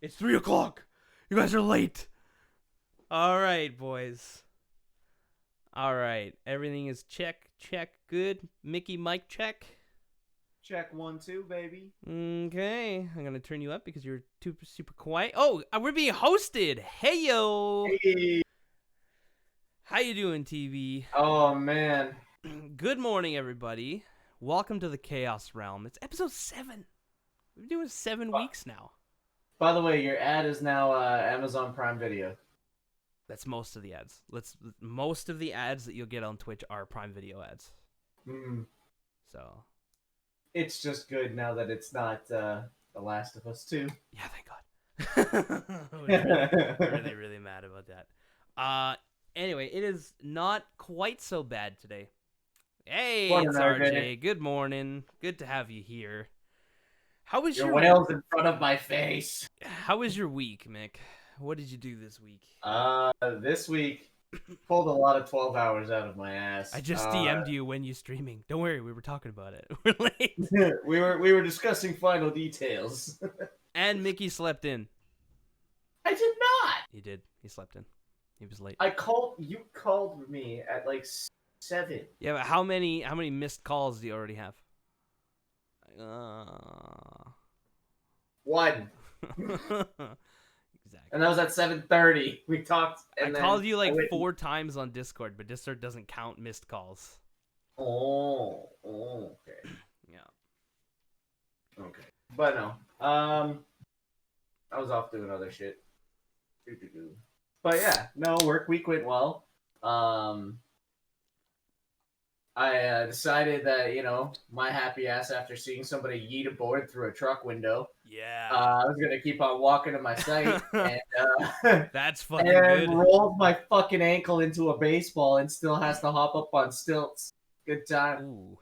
It's 3 o'clock. You guys are late. All right, boys. All right. Everything is check, good. Mickey, mic check. Check 1, 2, baby. Okay. I'm going to turn you up because you're super quiet. Oh, we're being hosted. Hey, yo. Hey. How you doing, TV? Oh, man. Good morning, everybody. Welcome to the Chaos Realm. It's episode 7. We've been doing 7 weeks now. By the way, your ad is now Amazon Prime Video. That's most of the ads. Most of the ads that you'll get on Twitch are Prime Video ads. So it's just good now that it's not The Last of Us 2. Yeah, thank God. I'm really mad about that. Anyway, it is not quite so bad today. Hey, Morning, it's RJ. RJ. Good morning. Good to have you here. How was your whale's in front of my face? How was your week, Mick? What did you do this week? This week pulled a lot of 12 hours out of my ass. I just DM'd you when you streaming. Don't worry, we were talking about it. We're late. we were discussing final details. And Mickey slept in. I did not. He did. He slept in. He was late. You called me at like 7. Yeah, but how many missed calls do you already have? 1. Exactly. And that was at 7:30. We talked. And I called you like 4 times on Discord, but Discord doesn't count missed calls. Oh, okay. Yeah. Okay. But no. I was off doing other shit. But yeah, no, work week went well. I decided that, my happy ass after seeing somebody yeet a board through a truck window. Yeah. I was going to keep on walking to my site. And, that's fucking and good. rolled my fucking ankle into a baseball and still has to hop up on stilts. Good time. Ooh.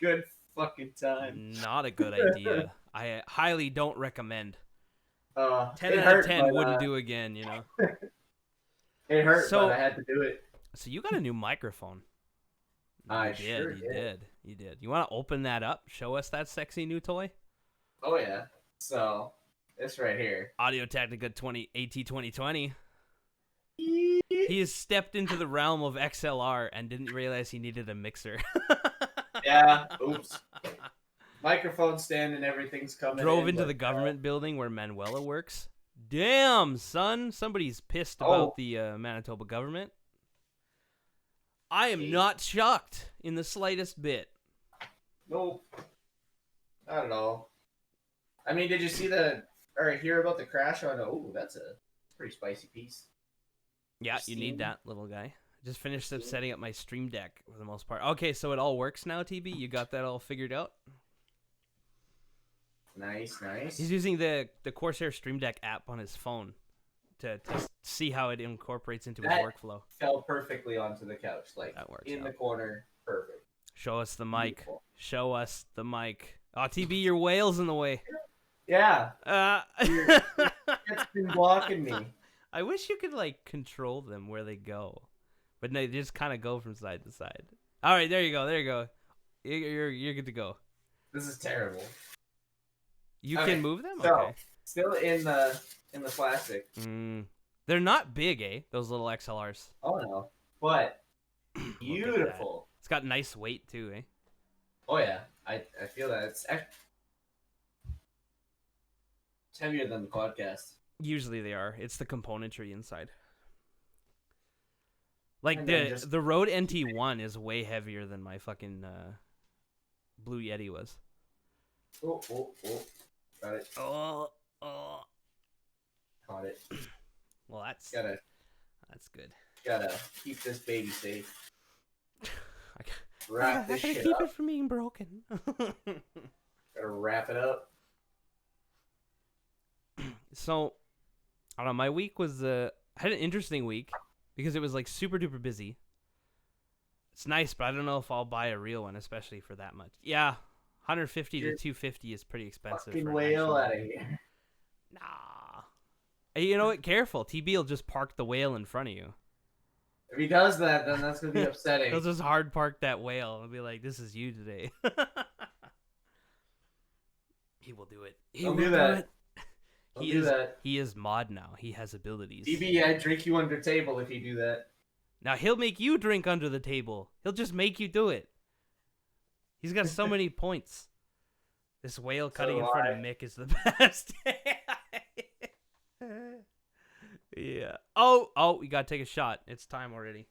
Good fucking time. Not a good idea. I highly don't recommend. 10 it out hurt, of 10 but, wouldn't do again, It hurt, but I had to do it. So you got a new microphone. I sure did. You did. You want to open that up? Show us that sexy new toy? Oh, yeah. So, this right here. Audio-Technica AT2020. He has stepped into the realm of XLR and didn't realize he needed a mixer. Yeah, oops. Microphone stand and everything's coming. Drove into the government building where Manuela works. Damn, son. Somebody's pissed about the Manitoba government. I am not shocked in the slightest bit. Nope. Not at all. I mean, did you hear about the crash on? Oh, that's a pretty spicy piece. Yeah, you need that, little guy. Just finished up setting up my Stream Deck for the most part. Okay, so it all works now, TB? You got that all figured out? Nice. He's using the Corsair Stream Deck app on his phone to see how it incorporates into his workflow. Fell perfectly onto the couch, like that works in the corner. Perfect. Show us the mic. Beautiful. Show us the mic. Oh, TB, your whale's in the way. Yeah. It's been blocking me. I wish you could control them where they go, but no, they just kind of go from side to side. All right, there you go. You're good to go. This is terrible. You can move them. So, okay. Still in the plastic. They're not big, eh? Those little XLRs. Oh no, but beautiful. It's got nice weight too, eh? Oh yeah, I feel that it's heavier than the podcast. Usually they are. It's the componentry inside. Like the Rode NT1 is way heavier than my fucking Blue Yeti was. Oh. Got it. Oh. Caught it. Well, that's good. Gotta keep this baby safe. I Wrap this gotta shit keep up. it from being broken. Gotta wrap it up. So, I don't know. My week was I had an interesting week because it was super duper busy. It's nice, but I don't know if I'll buy a real one, especially for that much. Yeah, 150 to 250 is pretty expensive. Fucking whale out of here. Nah. Hey, you know what? Careful. TB will just park the whale in front of you. If he does that, then that's gonna be upsetting. He'll just hard park that whale and be like, "This is you today." He will do it. He'll do that. Don't do that. He is mod now. He has abilities. DB, I'd drink you under table if you do that. Now he'll make you drink under the table. He'll just make you do it. He's got so many points. This whale cutting in front of Mick is the best. Yeah. Oh, we gotta take a shot. It's time already.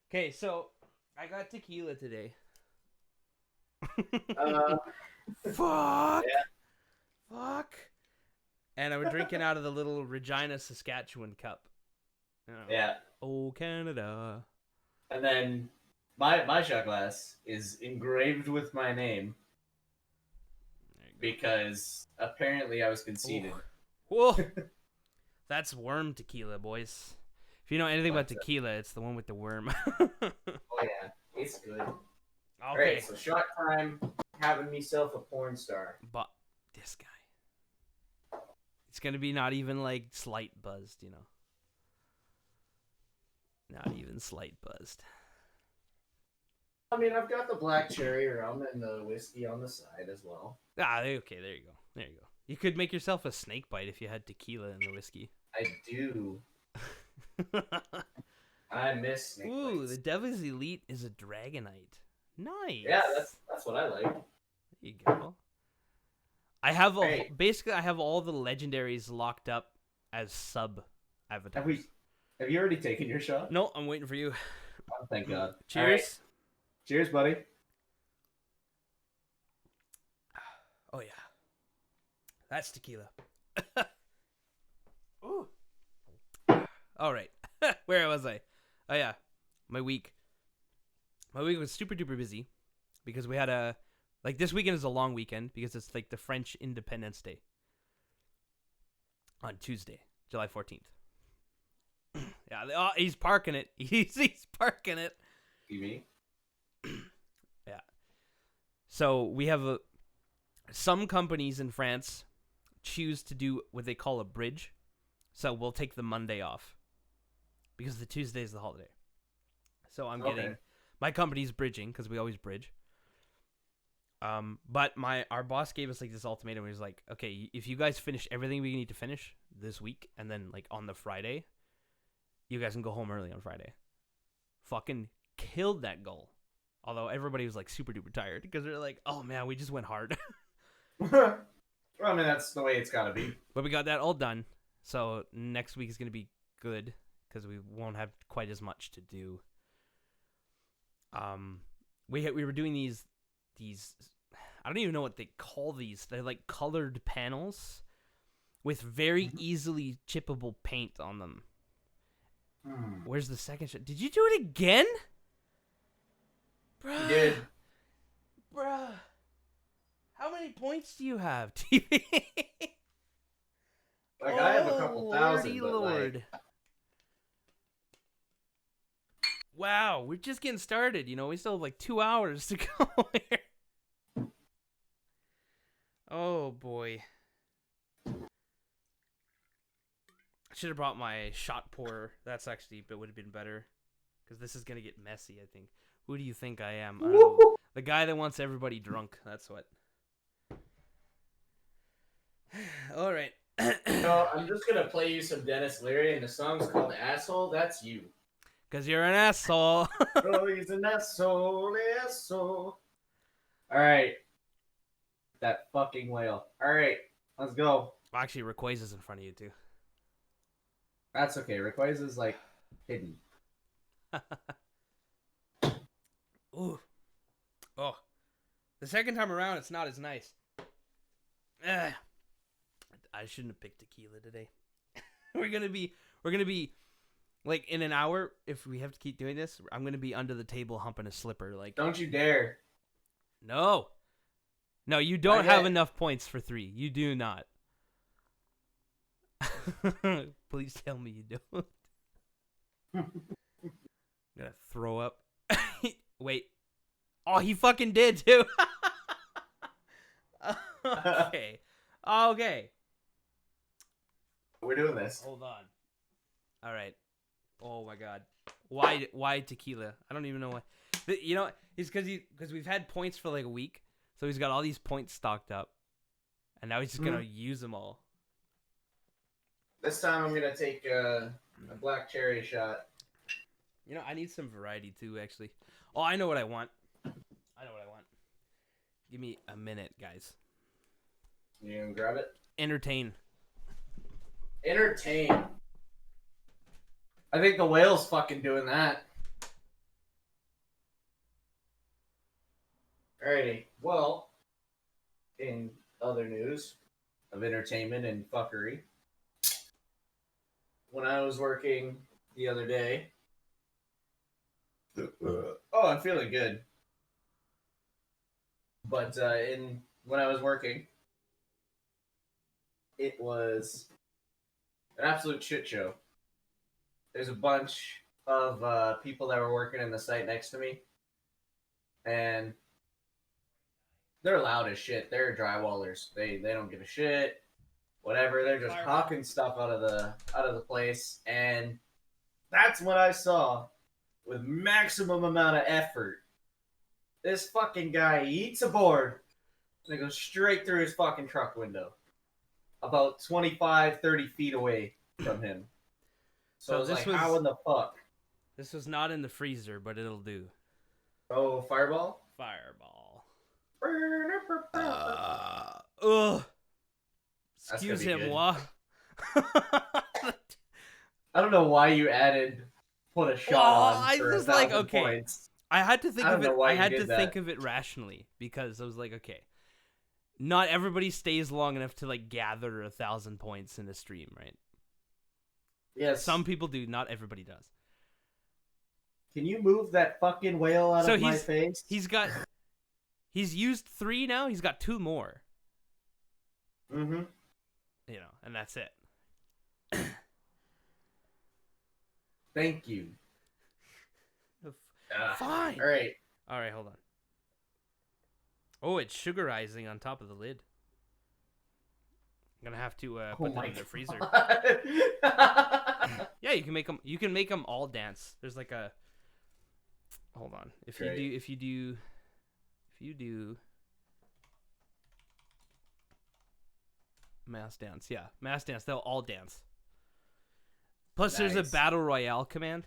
Okay, so I got tequila today. Fuck. Yeah. Fuck. And I was drinking out of the little Regina, Saskatchewan cup. Yeah. Oh, Canada. And then my shot glass is engraved with my name because apparently I was conceited. Whoa. That's worm tequila, boys. If you know anything about tequila, it's the one with the worm. Oh yeah, it's good. Okay. Alright, so shot time, having myself a porn star. But this guy. It's gonna be not even like slight buzzed, you know. Not even slight buzzed. I mean, I've got the black cherry rum and the whiskey on the side as well. Ah, okay, there you go. There you go. You could make yourself a snake bite if you had tequila and the whiskey. I do. I miss snake Ooh, bites. the Devil's Elite is a Dragonite. Nice. Yeah, that's what I like. There you go. I have Hey. basically I have all the legendaries locked up as sub avatars. Have you already taken your shot? No, I'm waiting for you. Oh, thank God. Cheers. All right. Cheers, buddy. Oh yeah. That's tequila. Ooh. All right. Where was I? Oh yeah. My week was super duper busy because we had this weekend is a long weekend because it's like the French Independence Day on Tuesday, July 14th. Yeah, he's parking it. He's parking it. You mean? Yeah. So we have some companies in France choose to do what they call a bridge. So we'll take the Monday off because the Tuesday is the holiday. So I'm getting my company's bridging because we always bridge. But our boss gave us like this ultimatum. He was like, okay, if you guys finish everything we need to finish this week, and then like on the Friday, you guys can go home early on Friday. Fucking killed that goal. Although everybody was like super duper tired because they're like, oh man, we just went hard. Well, I mean, that's the way it's gotta be. But we got that all done. So next week is gonna be good because we won't have quite as much to do. We were doing these I don't even know what they call these. They're like colored panels with very easily chippable paint on them. Where's the second shot? Did you do it again? Bruh. You did. Bruh. How many points do you have, TV? Like, I have a couple thousand, but Lord. like... Wow, we're just getting started, you know. We still have like 2 hours to go here. Oh, boy. I should have brought my shot pourer. That's actually, it would have been better. Because this is going to get messy, I think. Who do you think I am? I don't know. The guy that wants everybody drunk. That's what. All right. No, I'm just gonna play you some Dennis Leary, and the song's called "Asshole." That's you. Because you're an asshole. Oh, he's an asshole, asshole. All right, that fucking whale. All right, let's go. Actually, Rayquaza's in front of you, too. That's okay. Rayquaza's like hidden. Ooh. Oh. The second time around, it's not as nice. I shouldn't have picked tequila today. We're gonna be like in an hour, if we have to keep doing this, I'm gonna be under the table humping a slipper. Like, Don't you dare. No, you don't have enough points for 3. You do not. Please tell me you don't. I'm gonna throw up. Wait. Oh, he fucking did too. Okay. We're doing this. Hold on. All right. Oh my God. Why tequila? I don't even know why. You know, it's because we've had points for like a week, so he's got all these points stocked up, and now he's just gonna use them all. This time I'm gonna take a black cherry shot. You know, I need some variety too, actually. Oh, I know what I want. I know what I want. Give me a minute, guys. You gonna grab it? Entertain. Entertain. I think the whale's fucking doing that. Alrighty. Well, in other news of entertainment and fuckery, when I was working the other day, oh, I'm feeling good. But when I was working, it was an absolute shit show. There's a bunch of people that were working in the site next to me, and they're loud as shit. They're drywallers. They don't give a shit. Whatever. They're just hawking stuff out of the place, and that's what I saw with maximum amount of effort. This fucking guy eats a board and it goes straight through his fucking truck window, about 25, 30 feet away from him. So I was like, how in the fuck? This was not in the freezer, but it'll do. Oh, fireball? Fireball. That's Excuse gonna be him, good. moi. I don't know why you put a shot on I for was 1,000 like, okay. points. I had to think I of don't it. know why I you had did to that. think of it rationally because I was like, okay, not everybody stays long enough to like gather 1,000 points in a stream, right? Yes. Some people do. Not everybody does. Can you move that fucking whale out of my face? He's used 3 now. He's got 2 more. Mm-hmm. You know, and that's it. Thank you. Fine. All right. All right, hold on. Oh, it's sugarizing on top of the lid. I'm gonna have to put them in the freezer. Yeah, you can make them. You can make them all dance. There's like a. Hold on. If you do mass dance, yeah, mass dance. They'll all dance. Plus, there's a battle royale command,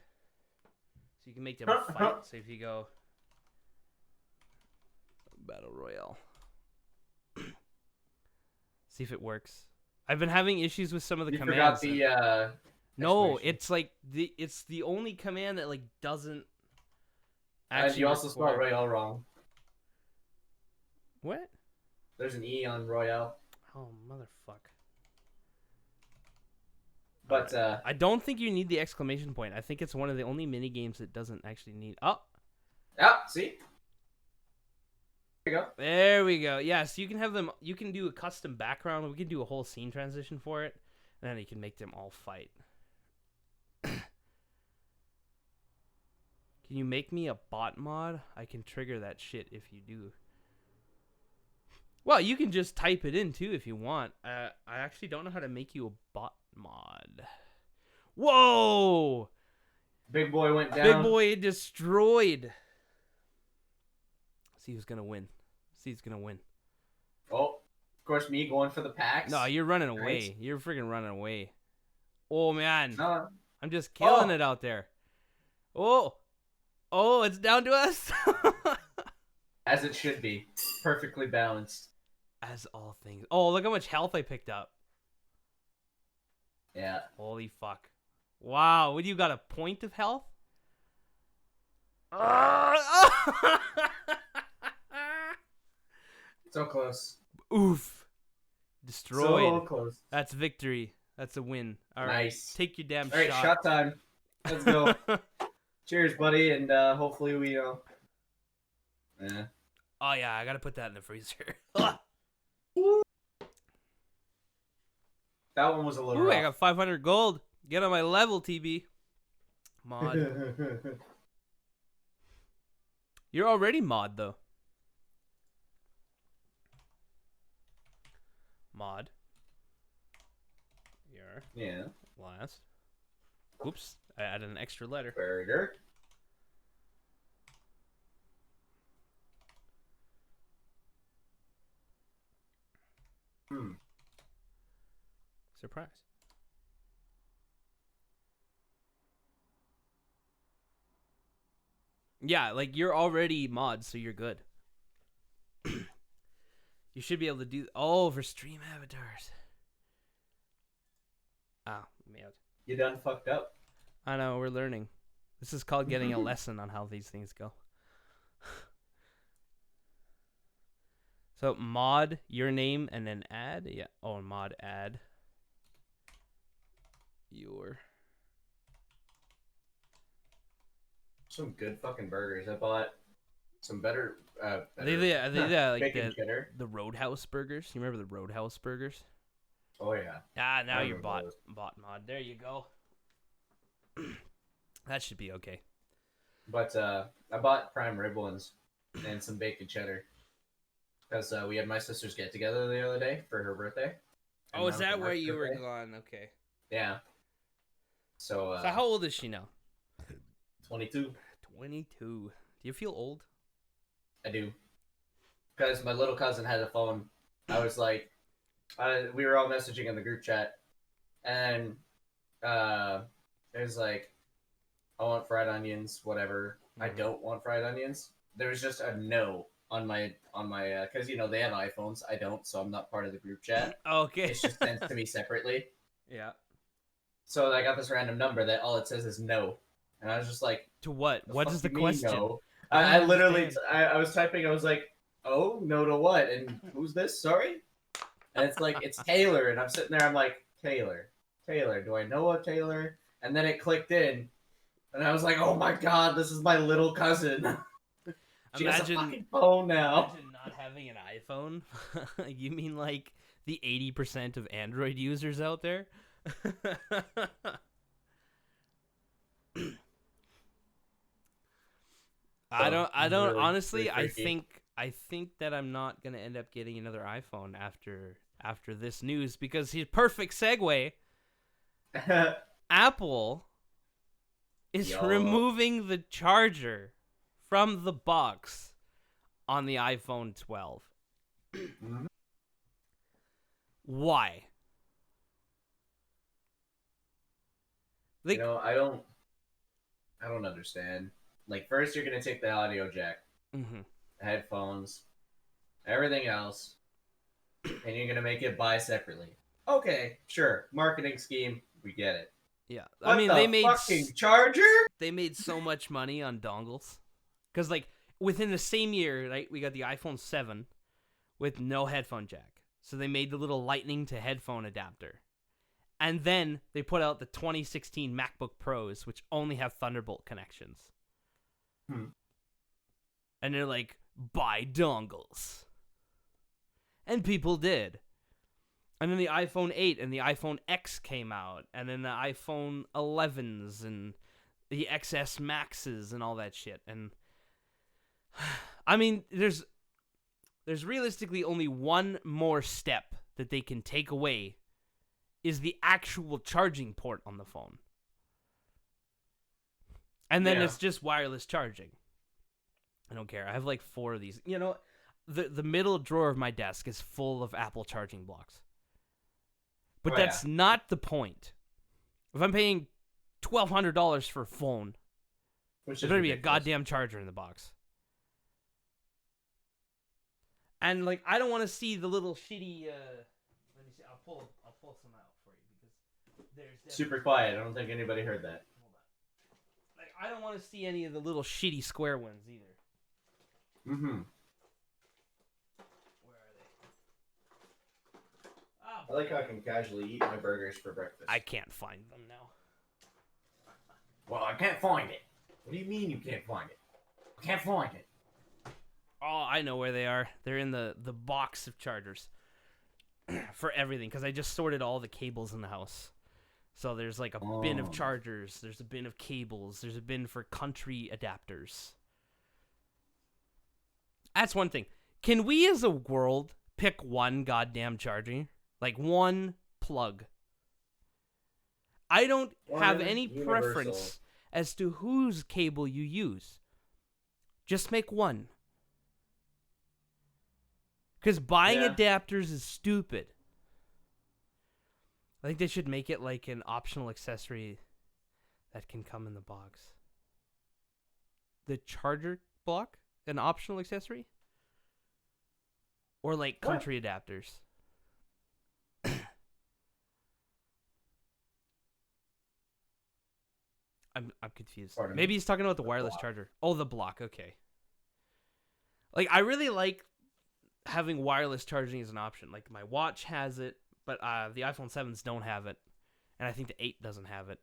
so you can make them fight. So if you go battle royale, see if it works. I've been having issues with some of the commands. Forgot the no, it's like it's the only command that like doesn't actually. And you also spelled royale wrong. What? There's an E on royale. Oh, motherfuck. But right. I don't think you need the exclamation point. I think it's one of the only mini games that doesn't actually need. Oh. Yeah. See. There you go. There we go. Yeah, so you can have them. You can do a custom background. We can do a whole scene transition for it, and then you can make them all fight. Can you make me a bot mod? I can trigger that shit if you do. Well, you can just type it in too if you want. I actually don't know how to make you a bot mod. Whoa! Big boy went down. Big boy destroyed. See who's gonna win. See who's gonna win. Oh, of course, me going for the packs. No, you're running away. Nice. You're freaking running away. Oh man, I'm just killing it out there. Oh, it's down to us. As it should be, perfectly balanced. As all things. Oh, look how much health I picked up. Yeah. Holy fuck. Wow, what do you got, a point of health? So close. Oof. Destroyed. So close. That's victory. That's a win. All right. Nice. Take your damn shot. All right, shot time. Let's go. Cheers, buddy, and hopefully we Yeah. Oh yeah, I gotta put that in the freezer. That one was a little rough. I got 500 gold. Get on my level, TB. Mod. You're already mod, though. Mod. Yeah. Last. Oops. I added an extra letter. Burger. Surprise. Yeah, like you're already mod, so you're good. You should be able to do for stream avatars. Oh, man. You done fucked up. I know, we're learning. This is called getting a lesson on how these things go. So mod your name and then add. Yeah. Oh, mod add your. Some good fucking burgers. I bought some better, Are they like bacon cheddar. the Roadhouse burgers? You remember the Roadhouse burgers? Oh yeah. Ah, now I you're remember bot mod. There you go. That should be okay. But I bought prime rib ones and some bacon cheddar because we had my sister's get together the other day for her birthday. Oh, is that where you were gone? Okay. Yeah. So how old is she now? 22. 22. Do you feel old? I do. Because my little cousin had a phone. I was like, we were all messaging in the group chat, and it was like, I want fried onions, whatever. I don't want fried onions. There was just a no on my because they have iPhones. I don't, so I'm not part of the group chat. Okay. It's just sent to me separately. Yeah. So I got this random number that all it says is no, and I was just like, to what? What is the question? No? I literally I was typing. I was like, oh, no to what? And who's this? Sorry. And it's like it's Taylor, and I'm sitting there. I'm like, Taylor. Do I know a Taylor? And then it clicked in. And I was like, "Oh my god, this is my little cousin." She has a fucking phone now. Imagine not having an iPhone. You mean like the 80% of Android users out there? I don't really, honestly, really I think that I'm not going to end up getting another iPhone after this news, because he's perfect segue. Apple is removing the charger from the box on the iPhone 12. Why? Like, I don't understand. Like, first you're gonna take the audio jack, headphones, everything else, and you're gonna make it buy separately. Okay, sure, marketing scheme, we get it. Yeah, I mean, they made fucking charger. They made so much money on dongles, because like within the same year, right, we got the iPhone 7 with no headphone jack. So they made the little lightning to headphone adapter, and then they put out the 2016 MacBook Pros, which only have Thunderbolt connections. And they're like, buy dongles, and people did. And then the iPhone 8 and the iPhone X came out, and then the iPhone 11s and the XS Maxes and all that shit. And I mean, there's realistically only one more step that they can take away, is the actual charging port on the phone. And then it's just wireless charging. I don't care. I have like 4 of these. The middle drawer of my desk is full of Apple charging blocks. But that's not the point. If I'm paying $1,200 for a phone, there's better be a goddamn charger in the box. And like, I don't want to see the little shitty. Let me see. I'll pull some out for you, because there's super quiet. I don't think anybody heard that. Hold on. Like, I don't want to see any of the little shitty square ones either. I like how I can casually eat my burgers for breakfast. I can't find them now. Well, I can't find it. What do you mean you can't find it? I can't find it. Oh, I know where they are. They're in the box of chargers for everything, because I just sorted all the cables in the house. So there's like a bin of chargers, there's a bin of cables, there's a bin for country adapters. That's one thing. Can we as a world pick one goddamn charger? Like one plug. I don't have any preference as to whose cable you use. Just make one. Because buying adapters is stupid. I think they should make it like an optional accessory that can come in the box. the charger block an optional accessory? Or like What? country adapters? I'm confused. Pardon Maybe me? he's talking about the The wireless block. charger. Oh, the block. Okay. Like I really like having wireless charging as an option. Like my watch has it, but the iPhone 7s don't have it, and I think the 8 doesn't have it.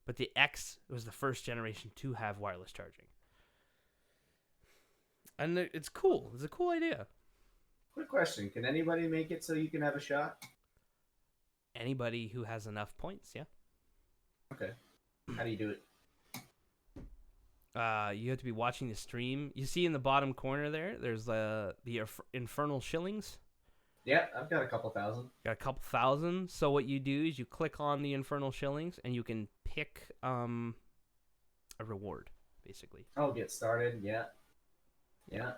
But the X was the first generation to have wireless charging, and it's cool. It's a cool idea. Quick question: can anybody make it so you can have a shot? Anybody who has enough points, yeah. Okay. How do you do it? You have to be watching the stream. You see in the bottom corner there, there's the infernal shillings. Yeah, I've got a couple thousand. Got a couple thousand. So what you do is you click on the infernal shillings and you can pick a reward, basically. I'll get started. Yeah. Yeah.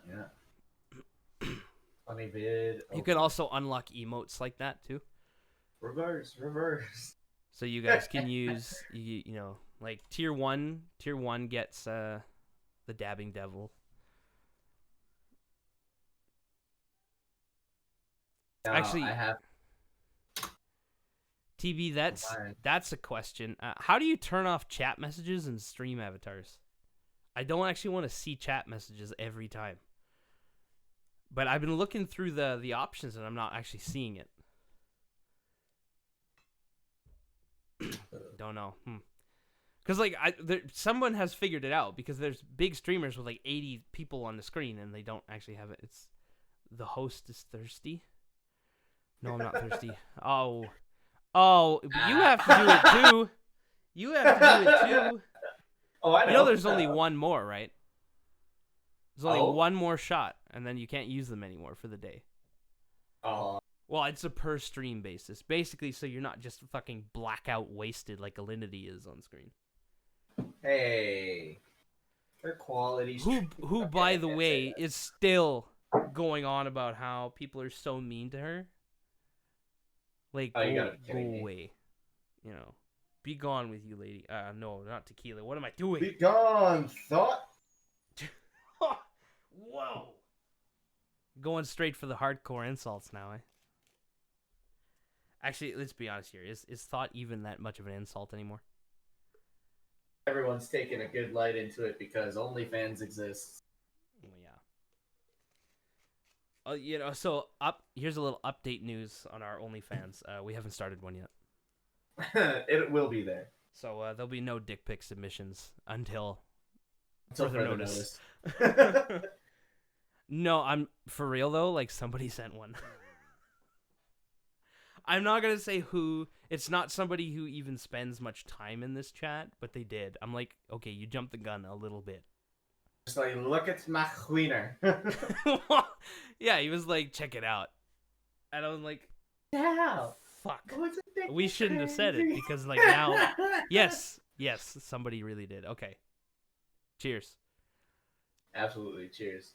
Funny vid. You can also unlock emotes like that too. reverse. So you guys can use you know like tier one gets the dabbing devil. No, Actually, I have. TB, Fine. that's a question. How do you turn off chat messages and stream avatars? I don't actually want to see chat messages every time. But I've been looking through the options and I'm not actually seeing it. Don't know. Because like someone has figured it out because there's big streamers with like 80 people on the screen and they don't actually have it. It's the host is thirsty. No, I'm not thirsty. Oh, you have to do it too. You have to do it too. Oh, I know. You know there's only one more, right? There's only Oh. one more shot, and then you can't use them anymore for the day. Oh, Well, it's a per stream basis, basically, so you're not just fucking blackout wasted like Alinity is on screen. hey. Their quality. Who, by the way, is still going on about how people are so mean to her. Like, Oh, you go gotta be kidding me. away. You know, be gone with you, lady. No, not tequila. What am I doing? Be gone, thought. Whoa. Going straight for the hardcore insults now, eh? Actually, let's be honest here. Is thought even that much of an insult anymore? Everyone's taking a good light into it because OnlyFans exists. Well, yeah. You know, so here's a little update news on our OnlyFans. We haven't started one yet. It will be there. So there'll be no dick pic submissions until Further notice. notice. No, I'm for real though. Like somebody sent one. I'm not gonna say who. It's not somebody who even spends much time in this chat, but they did. I'm like, okay, you jumped the gun a little bit. Just like, look at my wiener. Yeah, he was like, check it out, and I was like, Yeah. fuck. What's a dick We is shouldn't have said it crazy. because like now, yes, somebody really did. Okay, cheers. Absolutely. Cheers.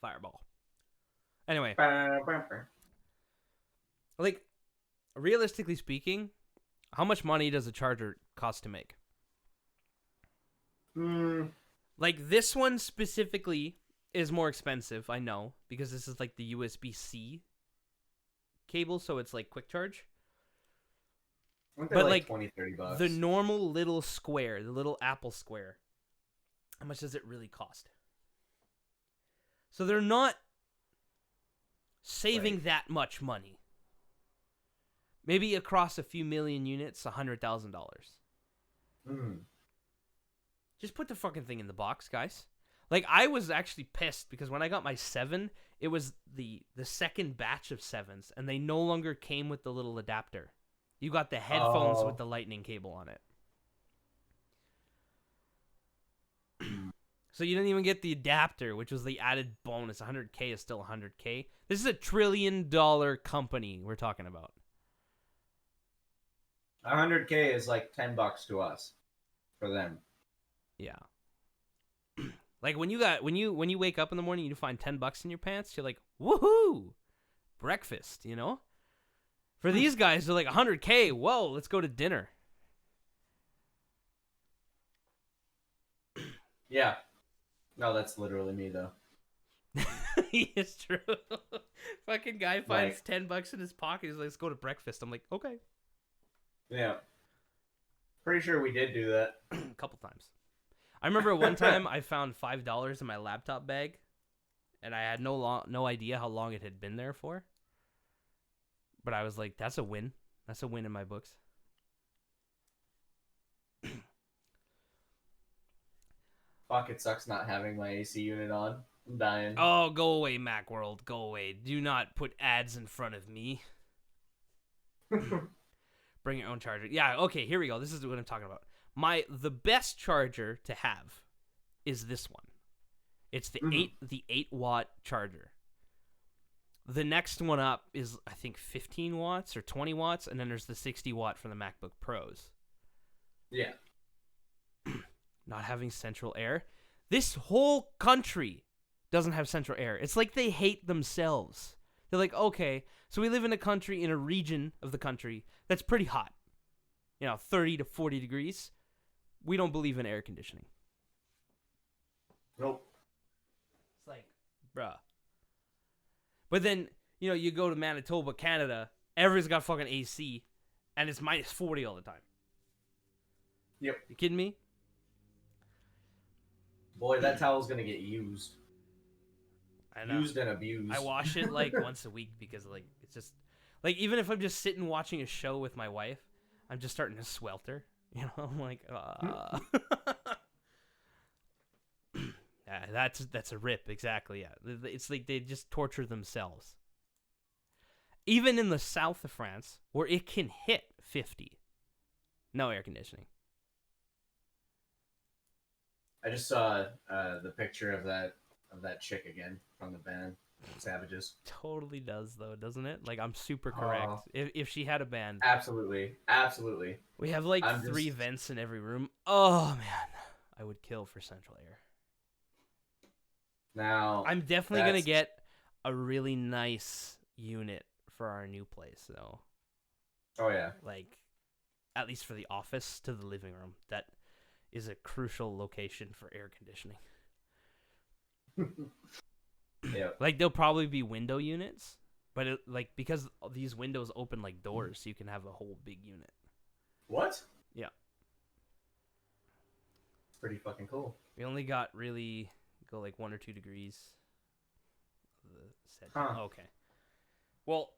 Fireball. Anyway, like realistically speaking, how much money does a charger cost to make? Like this one specifically is more expensive, I know, because this is like the USB-C cable, so it's like quick charge. But like 20, 30 bucks. The normal little square, the little Apple square, how much does it really cost? So they're not saving Right. that much money. Maybe across a few million units, $100,000. Just put the fucking thing in the box, guys. Like, I was actually pissed because when I got my 7, it was the second batch of 7s, and they no longer came with the little adapter. You got the headphones Oh. with the lightning cable on it. So you didn't even get the adapter, which was the added bonus. 100K is still 100K. This is a $1 trillion company we're talking about. 100K is like $10 to us, for them. Yeah. Like when you wake up in the morning, you find $10 in your pants. You're like, woohoo, breakfast. You know. For these guys, they're like 100K. Whoa, let's go to dinner. Yeah. No, that's literally me though. It's true. Fucking guy finds Like, $10 in his pocket. He's like, let's go to breakfast. I'm like, okay. yeah. Pretty sure we did do that. A couple times. I remember one time I found $5 in my laptop bag, and I had no idea how long it had been there for. But I was like, that's a win. That's a win in my books. Fuck, it sucks not having my AC unit on. I'm dying. Oh, go away, Macworld. Go away. Do not put ads in front of me. Bring your own charger. Yeah, okay, here we go. This is what I'm talking about. The best charger to have is this one. It's the 8-watt charger. The next one up is, I think, 15 watts or 20 watts, and then there's the 60-watt for the MacBook Pros. Yeah. Not having central air. This whole country doesn't have central air. It's like they hate themselves. They're like, okay, so we live in a region of the country that's pretty hot. 30 to 40 degrees. We don't believe in air conditioning. Nope. It's like, bruh. But then, you go to Manitoba, Canada, everyone's got fucking AC, and it's minus 40 all the time. Yep. You kidding me? Boy, that towel's gonna get used. I know. Used and abused. I wash it like once a week because it's just like, even if I'm just sitting watching a show with my wife, I'm just starting to swelter. I'm like, yeah, that's a rip, exactly. Yeah, it's like they just torture themselves. Even in the south of France, where it can hit 50, no air conditioning. I just saw the picture of that chick again from the band Savages. Totally does, though, doesn't it? Like, I'm super correct. If she had a band, Absolutely. we have like I'm 3 just- vents in every room. Oh man, I would kill for central air. Now I'm definitely gonna get a really nice unit for our new place, though. Oh yeah. Like, at least for the office to the living room. That is a crucial location for air conditioning. Yeah. Like, there'll probably be window units, but because these windows open like doors, so you can have a whole big unit. What? Yeah. Pretty fucking cool. We only got really go like 1 or 2 degrees. Huh. Okay. Well,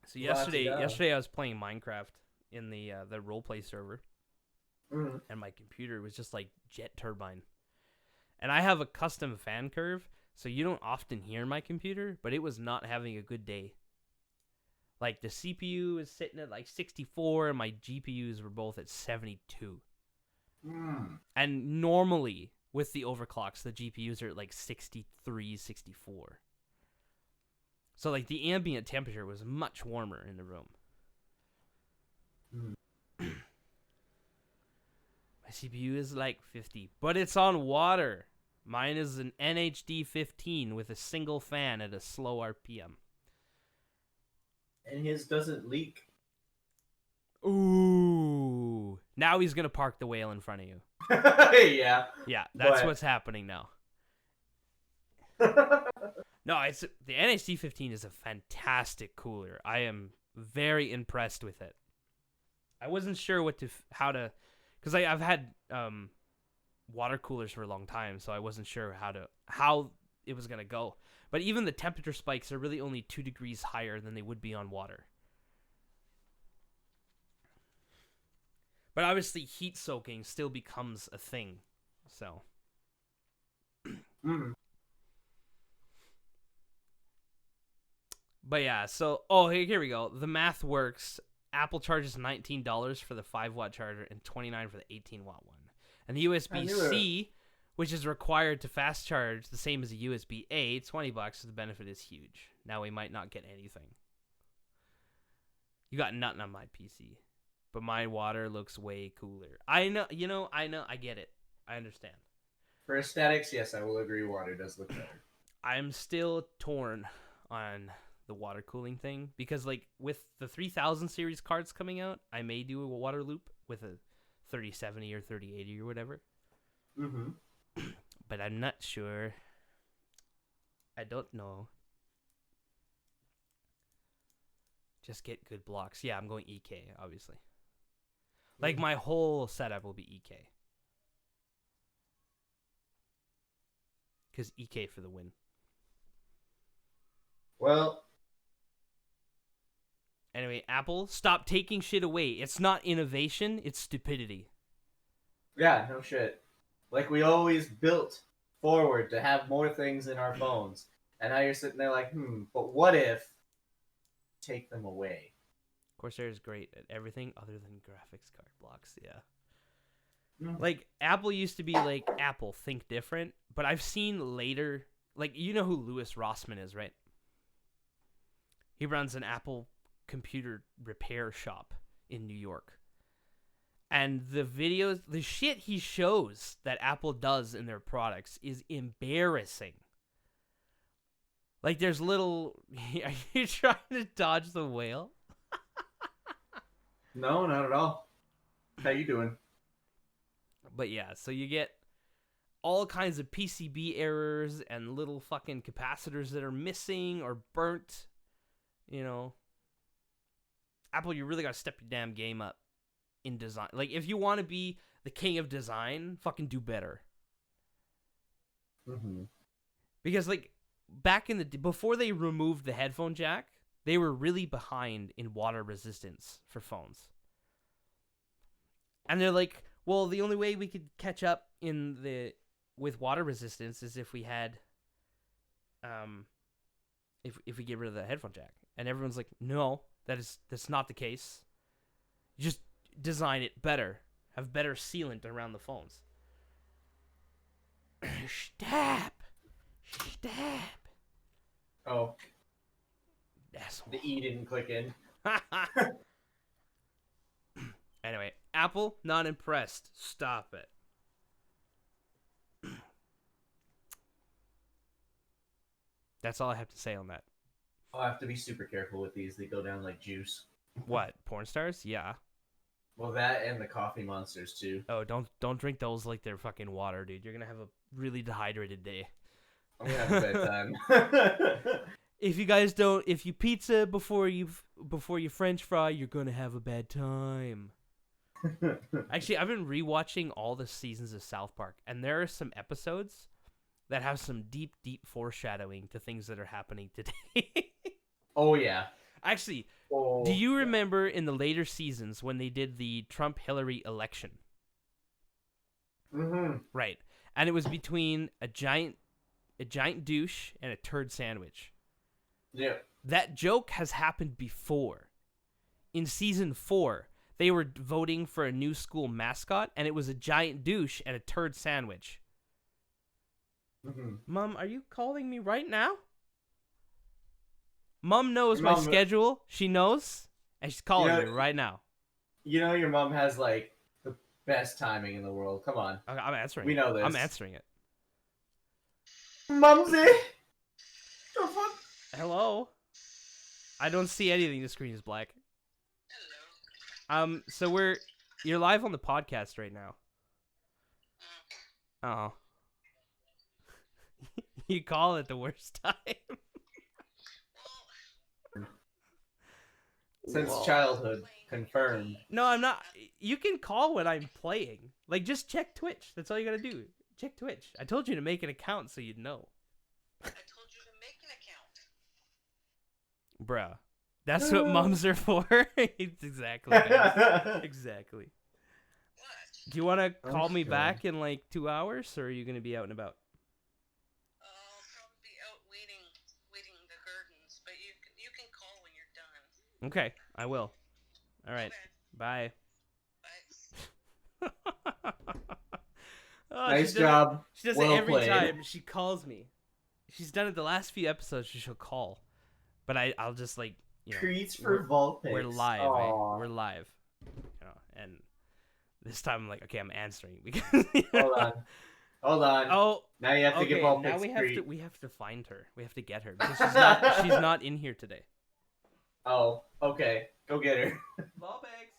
so La-ti-da. yesterday I was playing Minecraft in the roleplay server, Mm-hmm. and my computer was just like jet turbine. And I have a custom fan curve, so you don't often hear my computer, but it was not having a good day. Like, the CPU is sitting at like 64, and my GPUs were both at 72. And normally, with the overclocks, the GPUs are at like 63, 64. So, like, the ambient temperature was much warmer in the room. My CPU is like 50, but it's on water. Mine is an NHD 15 with a single fan at a slow RPM. And his doesn't leak. Ooh. Now he's going to park the whale in front of you. Yeah. Yeah, that's But- what's happening now. No, it's the NHD 15 is a fantastic cooler. I am very impressed with it. I wasn't sure how to, because I've had water coolers for a long time, so I wasn't sure how it was gonna go. But even the temperature spikes are really only 2 degrees higher than they would be on water. But obviously, heat soaking still becomes a thing. So. But yeah, so here we go. The math works. Apple charges $19 for the 5-watt charger and $29 for the 18-watt one. And the USB-C, which is required to fast charge, the same as a USB-A, $20. So the benefit is huge. Now we might not get anything. You got nothing on my PC, but my water looks way cooler. I know, I get it. I understand. For aesthetics, yes, I will agree. Water does look better. I'm still torn on the water cooling thing, because like with the 3000 series cards coming out, I may do a water loop with a 3070 or 3080 or whatever. Mm-hmm. But I'm not sure. I don't know. Just get good blocks. Yeah, I'm going EK, obviously. Like, my whole setup will be EK. Because EK for the win. Well, Anyway, Apple, stop taking shit away. It's not innovation, it's stupidity. yeah, no shit. Like we always built forward to have more things in our phones, and now you're sitting there like, but what if take them away? Corsair is great at everything other than graphics card blocks, yeah. Mm. Like, Apple used to be like, Apple, think different. But I've seen later, like, you know who Louis Rossmann is, right? He runs an Apple computer repair shop in New York. And the videos, the shit he shows that Apple does in their products is embarrassing. Like, there's little. Are you trying to dodge the whale? No, not at all. How you doing? But yeah, so you get all kinds of PCB errors and little fucking capacitors that are missing or burnt. You know, Apple, you really got to step your damn game up in design. Like, if you want to be the king of design, fucking do better. Mm-hmm. Because, like, back in the before they removed the headphone jack, they were really behind in water resistance for phones. And they're like, well, the only way we could catch up with water resistance is if we had if we get rid of the headphone jack. And everyone's like, no, that's not the case. You just design it better. Have better sealant around the phones. Stab. Oh, Asshole. the E didn't click in. Anyway, Apple, not impressed. Stop it. That's all I have to say on that. I'll have to be super careful with these. They go down like juice. What? Porn stars? Yeah. Well, that and the coffee monsters too. Oh, don't drink those like they're fucking water, dude. You're gonna have a really dehydrated day. I'm gonna have a bad time. If you pizza before you French fry, you're gonna have a bad time. Actually, I've been rewatching all the seasons of South Park, and there are some episodes that have some deep foreshadowing to things that are happening today. Oh yeah. Actually, Oh, do you remember in the later seasons when they did the Trump-Hillary election? Mm-hmm. Right. And it was between a giant douche and a turd sandwich. Yeah. That joke has happened before. In season 4, they were voting for a new school mascot, and it was a giant douche and a turd sandwich. Mm-hmm. Mom, are you calling me right now? Mom knows Your my mom- schedule. She knows, and she's calling me right now. You know your mom has like the best timing in the world. Come on. Okay, I'm answering We it. know this. I'm answering it. Mumsy! The fuck? Hello? I don't see anything. The screen is black. So you're live on the podcast right now. Oh. You call it the worst time. Since Whoa. childhood, confirmed. No, I'm not. You can call when I'm playing. Like, just check Twitch. That's all you gotta do. Check Twitch. I told you to make an account so you'd know. I told you to make an account. Bruh. That's what mums are for. Exactly, guys. Exactly. What? Do you want to Oh, call me God. back in like 2 hours, or are you gonna be out and about? I'll probably be out weeding the gardens, but you can call when you're done. Okay, I will. All right. Okay, Bye. bye. Oh, Nice she does job. It, she does Well it every played. time. She calls me. She's done it the last few episodes. She'll call, but I'll just like Treats for vault picks. we're live. Aw. We're live. And this time I'm like, okay, I'm answering because. Hold on. Hold on. Oh. Now you have to Okay. give vault Now picks we have to find her. We have to get her because she's not in here today. Oh, okay. Go get her. Ball bags.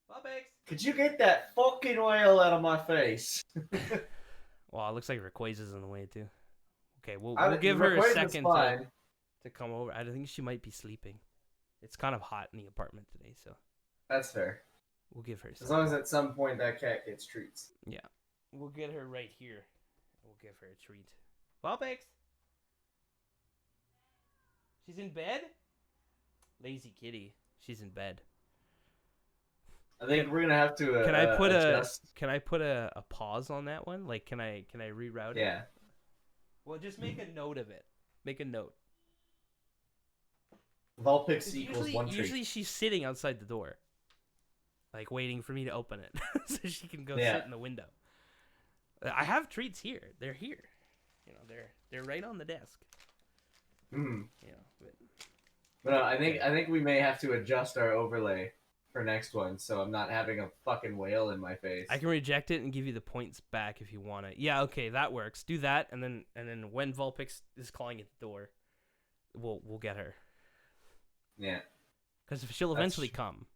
Ball bags. Could you get that fucking whale out of my face? Well, it looks like Rayquaza's in the way too. Okay, we'll give her a Rayquaza's second fine. to come over. I think she might be sleeping. It's kind of hot in the apartment today, so That's fair. we'll give her a As second. long as at some point that cat gets treats. Yeah. We'll get her right here. We'll give her a treat. Vulpix! She's in bed? Lazy kitty. She's in bed. I think we're gonna have to Can I put adjust. a pause on that one? Like can I reroute it? Yeah. Well, just make a note of it. Make a note. Vulpix 'Cause equals one treat. usually she's sitting outside the door. Like waiting for me to open it so she can go sit in the window. I have treats here. They're here. You know, they're right on the desk. Mm. You know, But I think we may have to adjust our overlay for next one, so I'm not having a fucking whale in my face. I can reject it and give you the points back if you want it. Yeah, okay, that works. Do that, and then when Vulpix is calling at the door, we'll get her. Yeah. Because she'll eventually come.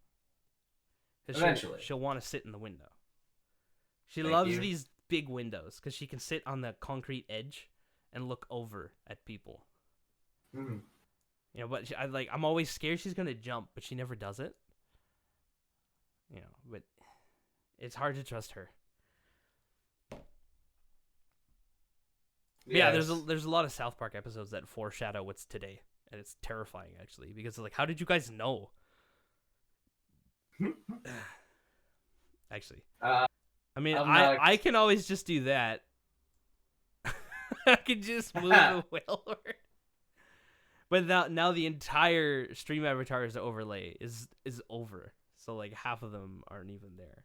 'Cause Eventually. she'll want to sit in the window. She Thank loves you. these big windows because she can sit on the concrete edge and look over at people. Mm. You know, but I'm always scared she's gonna jump, but she never does it. You know, but it's hard to trust her. Yeah, there's a lot of South Park episodes that foreshadow what's today, and it's terrifying actually because like, how did you guys know? Actually, I mean, I can always just do that. I can just move the whale over. But now the entire stream avatars overlay is over. So like half of them aren't even there.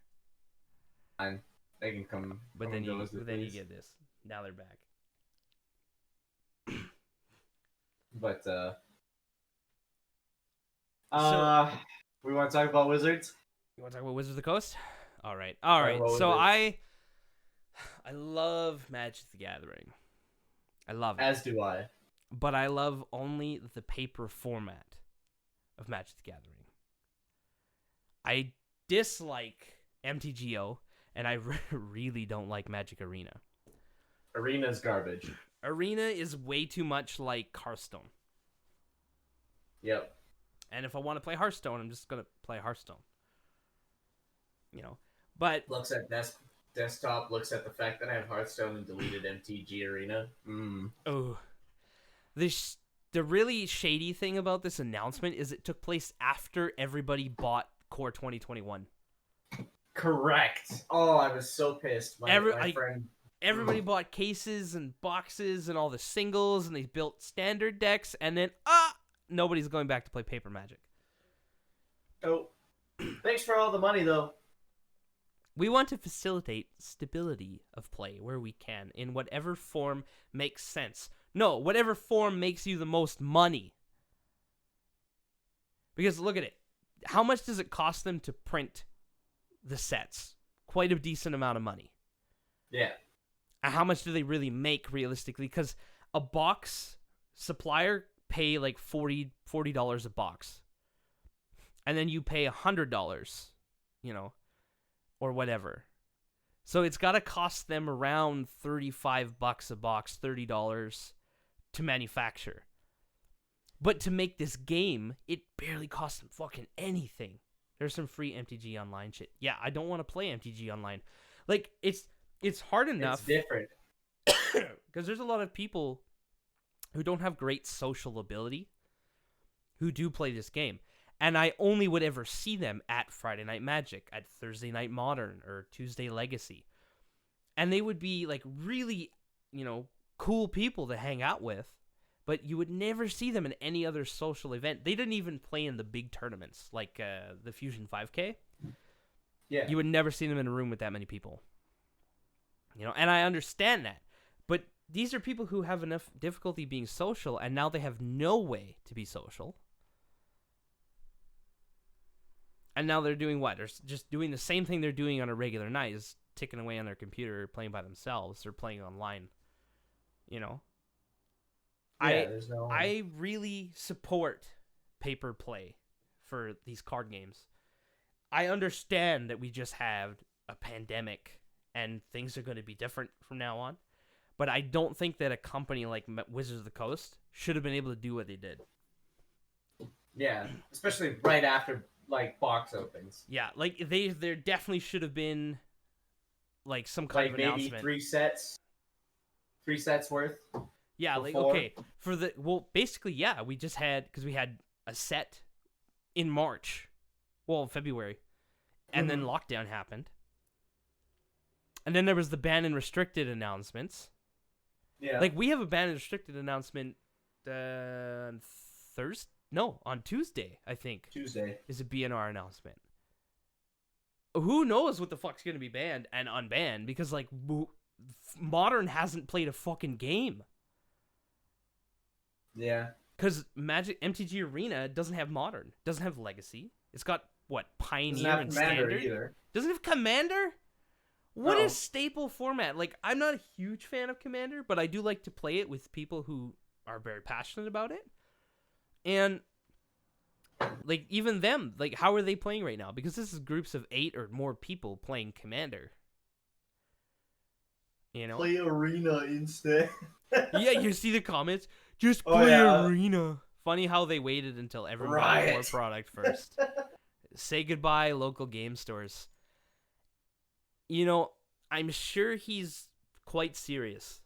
Fine. They can come. But then you get this. Now they're back. But So- we want to talk about wizards. You want to talk about Wizards of the Coast? All right. about So Wizards. I love Magic the Gathering. I love it. As do I. But I love only the paper format of Magic the Gathering. I dislike MTGO, and I really don't like Magic Arena. Arena's garbage. Arena is way too much like Hearthstone. Yep. And if I want to play Hearthstone, I'm just going to play Hearthstone. You know, but Looks at desktop, looks at the fact that I have Hearthstone and deleted MTG Arena. oh, the really shady thing about this announcement is it took place after everybody bought Core 2021. Correct. Oh, I was so pissed. My friend. Everybody bought cases and boxes and all the singles, and they built standard decks, and then nobody's going back to play paper Magic. Oh, thanks for all the money though. We want to facilitate stability of play where we can, in whatever form makes sense. No, whatever form makes you the most money. Because look at it. How much does it cost them to print the sets? Quite a decent amount of money. Yeah. And how much do they really make realistically? Because a box supplier pay like $40 a box. And then you pay $100, you know, or whatever. So it's got to cost them around $35 a box, $30 to manufacture. But to make this game, it barely costs them fucking anything. There's some free MTG Online shit. Yeah, I don't want to play MTG Online. Like, it's hard enough. It's different. Because there's a lot of people who don't have great social ability who do play this game. And I only would ever see them at Friday Night Magic, at Thursday Night Modern, or Tuesday Legacy. And they would be, like, really, you know, cool people to hang out with. But you would never see them in any other social event. They didn't even play in the big tournaments, like the Fusion 5K. Yeah. You would never see them in a room with that many people. You know, and I understand that. But these are people who have enough difficulty being social, and now they have no way to be social. And now they're doing what? They're just doing the same thing they're doing on a regular night, is ticking away on their computer, playing by themselves, or playing online. You know? Yeah, I really support paper play for these card games. I understand that we just had a pandemic and things are going to be different from now on, but I don't think that a company like Wizards of the Coast should have been able to do what they did. Yeah, especially right after like box opens. Yeah, like there definitely should have been like some kind Like of maybe announcement. 3 sets worth. Yeah, like before. okay, basically yeah, we just had because we had a set in March, well February, and then lockdown happened, and then there was the ban and restricted announcements. Yeah. Like we have a ban and restricted announcement on Thursday. No, on Tuesday, I think, Tuesday. is a BNR announcement. Who knows what the fuck's gonna be banned and unbanned because like Modern hasn't played a fucking game. Yeah. Because Magic MTG Arena doesn't have Modern, doesn't have Legacy. It's got what Pioneer Doesn't have and Commander Standard. either. Doesn't have Commander. What No. is staple format? Like I'm not a huge fan of Commander, but I do like to play it with people who are very passionate about it. And like even them, like how are they playing right now? Because this is groups of 8 or more people playing Commander. You know? Play Arena instead. Yeah, you see the comments. Just Oh, play yeah. Arena. Funny how they waited until everyone got more Riot. product first. Say goodbye, local game stores. You know, I'm sure he's quite serious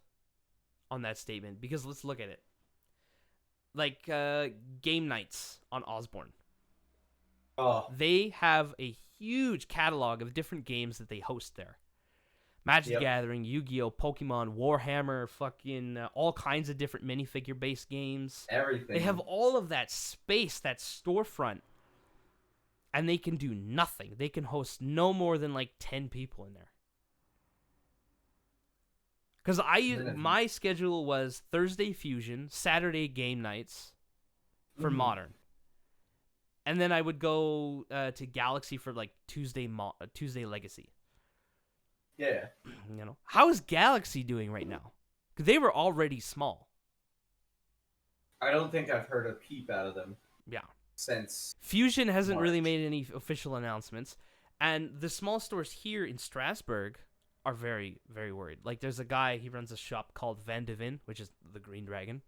on that statement because let's look at it. Like game nights on Osborne. Oh, They have a huge catalog of different games that they host there. Magic the Yep. Gathering, Yu-Gi-Oh, Pokemon, Warhammer, fucking all kinds of different minifigure-based games. everything. They have all of that space, that storefront, and they can do nothing. They can host no more than like 10 people in there. Because my schedule was Thursday Fusion, Saturday game nights for Modern, and then I would go to Galaxy for like Tuesday Legacy. Yeah. You know, how is Galaxy doing right now? Because they were already small. I don't think I've heard a peep out of them Yeah. since. Fusion hasn't really March. made any official announcements, and the small stores here in Strasbourg are very, very worried. Like, there's a guy, he runs a shop called Van de Vin, which is the Green Dragon.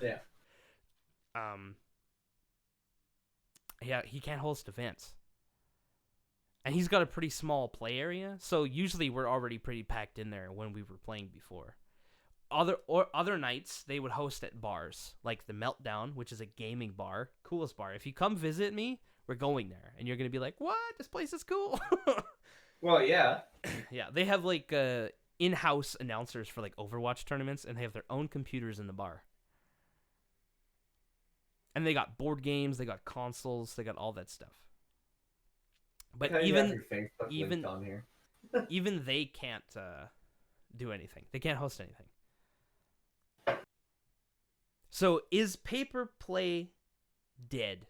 Yeah. Yeah, he can't host events. And he's got a pretty small play area, so usually we're already pretty packed in there when we were playing before. Other nights, they would host at bars, like the Meltdown, which is a gaming bar, coolest bar. If you come visit me, we're going there, and you're going to be like, what? This place is cool. Well, yeah. Yeah, they have like in-house announcers for like Overwatch tournaments, and they have their own computers in the bar. And they got board games, they got consoles, they got all that stuff. But You have even your Facebook linked on here. even they can't do anything. They can't host anything. So is paper play dead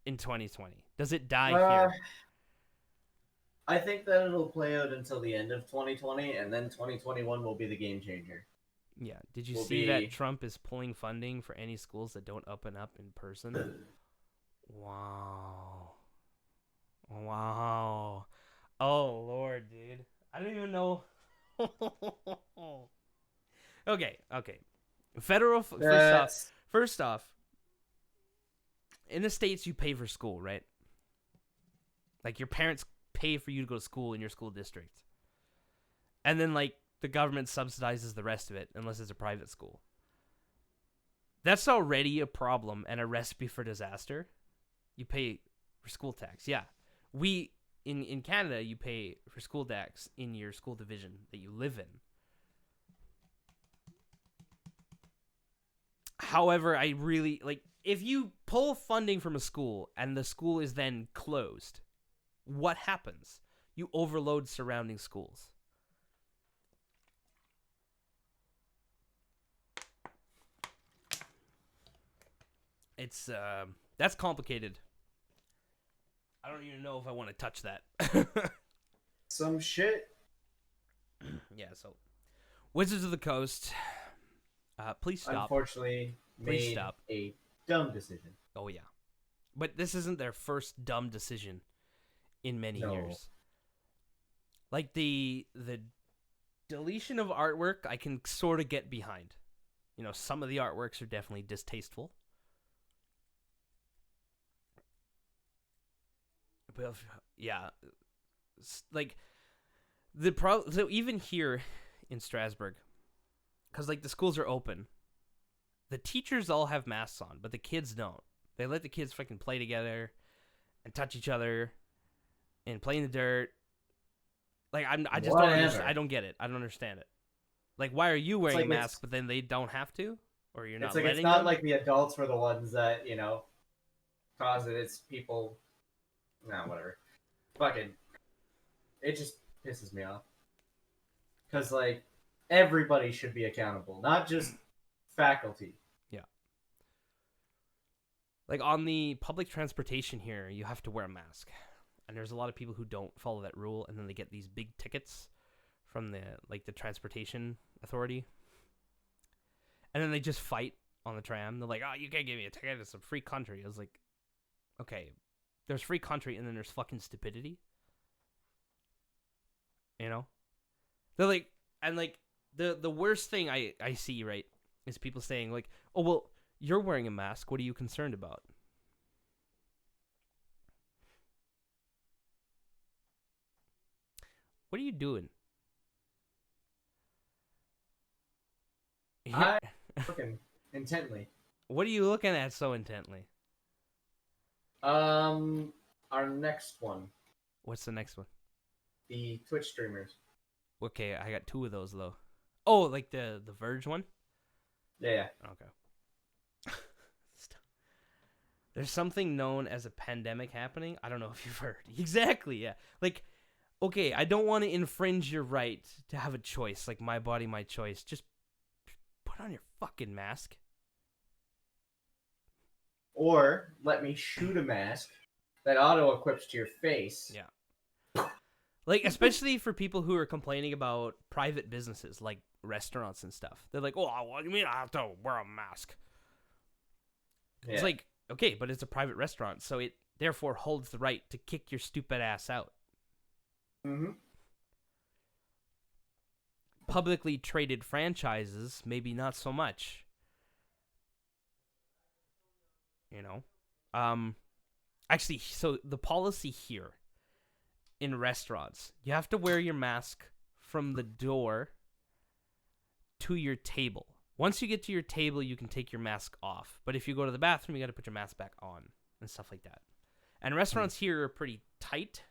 in 2020? Does it die here? I think that it'll play out until the end of 2020, and then 2021 will be the game changer. Yeah. Did you will see be- that Trump is pulling funding for any schools that don't open up in person? Wow. Wow. Oh, Lord, dude. I don't even know. Okay. Federal, first off, in the States, you pay for school, right? Like, your parents pay for you to go to school in your school district. And then, like, the government subsidizes the rest of it, unless it's a private school. That's already a problem and a recipe for disaster. You pay for school tax. Yeah. In Canada, you pay for school tax in your school division that you live in. However, I really, like, if you pull funding from a school and the school is then closed, what happens? You overload surrounding schools. It's, that's complicated. I don't even know if I want to touch that. Some shit. Yeah, so Wizards of the Coast, please stop. Unfortunately, Please made stop. a dumb decision. Oh, yeah. But this isn't their first dumb decision in many No. years. Like the deletion of artwork, I can sort of get behind. You know, some of the artworks are definitely distasteful. But yeah, like so even here in Strasbourg, because like the schools are open, the teachers all have masks on, but the kids don't. They let the kids fucking play together and touch each other and play in the dirt. Like I just don't understand. Whatever. I don't get it. I don't understand it. Like, why are you wearing like a mask, but then they don't have to, or you're not It's like letting it's not them? like the adults were the ones that cause it. It's people. Nah, whatever. Fucking. It just pisses me off. Because like everybody should be accountable, not just faculty. Yeah. Like on the public transportation here, you have to wear a mask, and there's a lot of people who don't follow that rule, and then they get these big tickets from the transportation authority, and then they just fight on the tram. They're like, "Oh, you can't give me a ticket. It's a free country." I was like, "Okay, there's free country, and then there's fucking stupidity." You know, they're like, and like the worst thing I see, right, is people saying like, "Oh well, you're wearing a mask. What are you concerned about?" What are you doing? I looking intently. What are you looking at so intently? Our next one, What's the next one? the Twitch streamers. Okay, I got two of those though. Oh, like the Verge one? Yeah. Okay. There's something known as a pandemic happening. I don't know if you've heard. Exactly, yeah. Like, okay, I don't want to infringe your right to have a choice, like my body, my choice. Just put on your fucking mask. Or let me shoot a mask that auto equips to your face. Yeah. Like, especially for people who are complaining about private businesses, like restaurants and stuff. They're like, oh, what do you mean I have to wear a mask? Yeah. It's like, okay, but it's a private restaurant, so it therefore holds the right to kick your stupid ass out. Mm-hmm. Publicly traded franchises, maybe not so much. You know? Actually, so the policy here in restaurants, you have to wear your mask from the door to your table. Once you get to your table, you can take your mask off. But if you go to the bathroom, you got to put your mask back on and stuff like that. And restaurants here are pretty tight.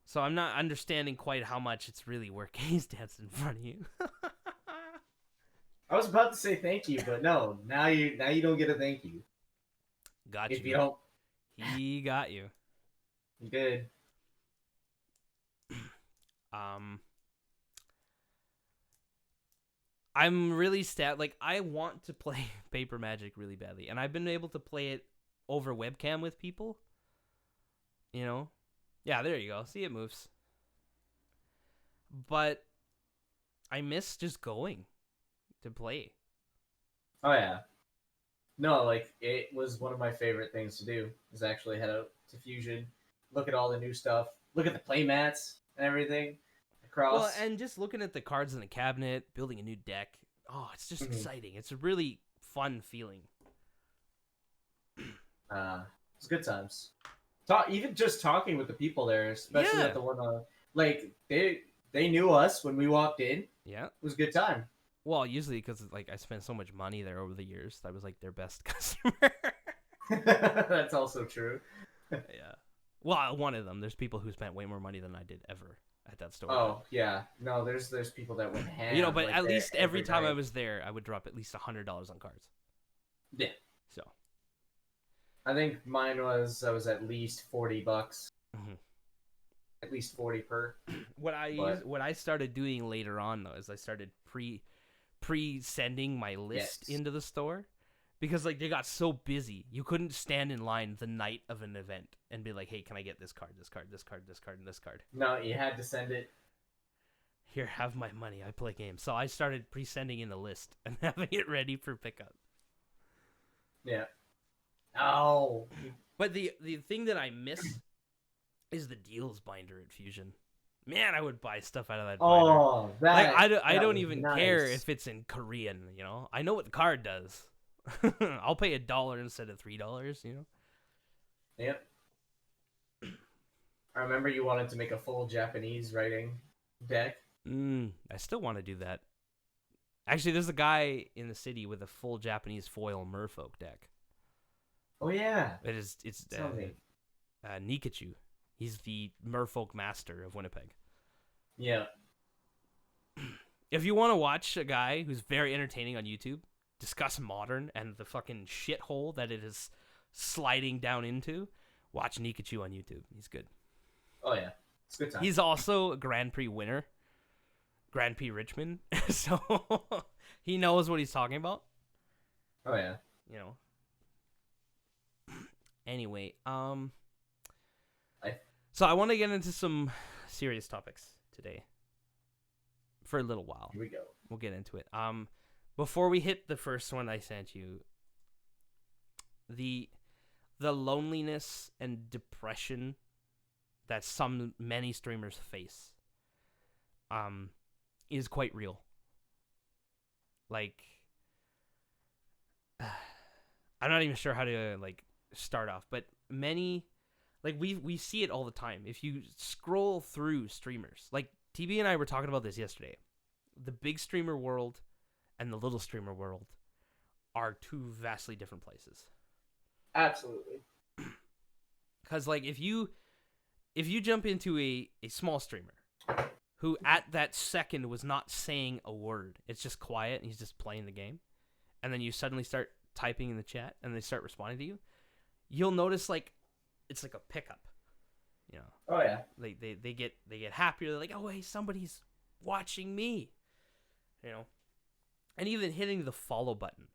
So I'm not understanding quite how much it's really working. He's dancing in front of you. I was about to say thank you, but no. Now you don't get a thank you. Got If you. you don't, He got you. good. I'm really sad. Like, I want to play Paper Magic really badly, and I've been able to play it over webcam with people. You know? Yeah, there you go. See, it moves. But I miss just going to play. Oh yeah. No, like it was one of my favorite things to do. Is actually head out to Fusion, look at all the new stuff, look at the play mats and everything across. Well, and just looking at the cards in the cabinet, building a new deck. Oh, it's just exciting. It's a really fun feeling. It's good times. Even just talking with the people there, especially Yeah. at the one like they knew us when we walked in. Yeah. It was a good time. Well, usually because like I spent so much money there over the years, I was like their best customer. That's also true. Yeah. Well, one of them. There's people who spent way more money than I did ever at that store. Oh yeah, no, there's people that went ham. You know, but like, at there least every time I night. was there, I would drop at least $100 on cards. Yeah. So. I think mine was I was at least $40. Mhm. At least 40 per. What I started doing later on though is I started pre-sending my list into the store because like they got so busy you couldn't stand in line the night of an event and be like, hey, can I get this card, this card, this card, this card, and this card? No, you had to send it. Here, have my money. I play games. So I started pre-sending in the list and having it ready for pickup. Yeah. Oh, But the thing that I miss is the deals binder at Fusion. Man, I would buy stuff out of that binder. oh, Like that I don't was even care nice. if it's in Korean. You know, I know what the card does. I'll pay $1 instead of $3. You know. Yep. I remember you wanted to make a full Japanese writing deck. I still want to do that. Actually, there's a guy in the city with a full Japanese foil Merfolk deck. Oh yeah, It's tell me. Nikachu. He's the Merfolk master of Winnipeg. Yeah. If you want to watch a guy who's very entertaining on YouTube discuss Modern and the fucking shithole that it is sliding down into, watch Nikachu on YouTube. He's good. Oh yeah, it's a good time. He's also a Grand Prix winner, Grand Prix Richmond, so he knows what he's talking about. Oh yeah. You know. Anyway, so I want to get into some serious topics today. For a little while. Here we go. We'll get into it. Before we hit the first one I sent you, the loneliness and depression that many streamers face is quite real. Like I'm not even sure how to start off, but many we see it all the time. If you scroll through streamers, like TB and I were talking about this yesterday. The big streamer world and the little streamer world are two vastly different places. Absolutely. Because if you jump into a small streamer who at that second was not saying a word, it's just quiet and he's just playing the game, and then you suddenly start typing in the chat and they start responding to you, you'll notice it's like a pickup. You know. Oh yeah. They get happier. They're like, oh hey, somebody's watching me. You know. And even hitting the follow button,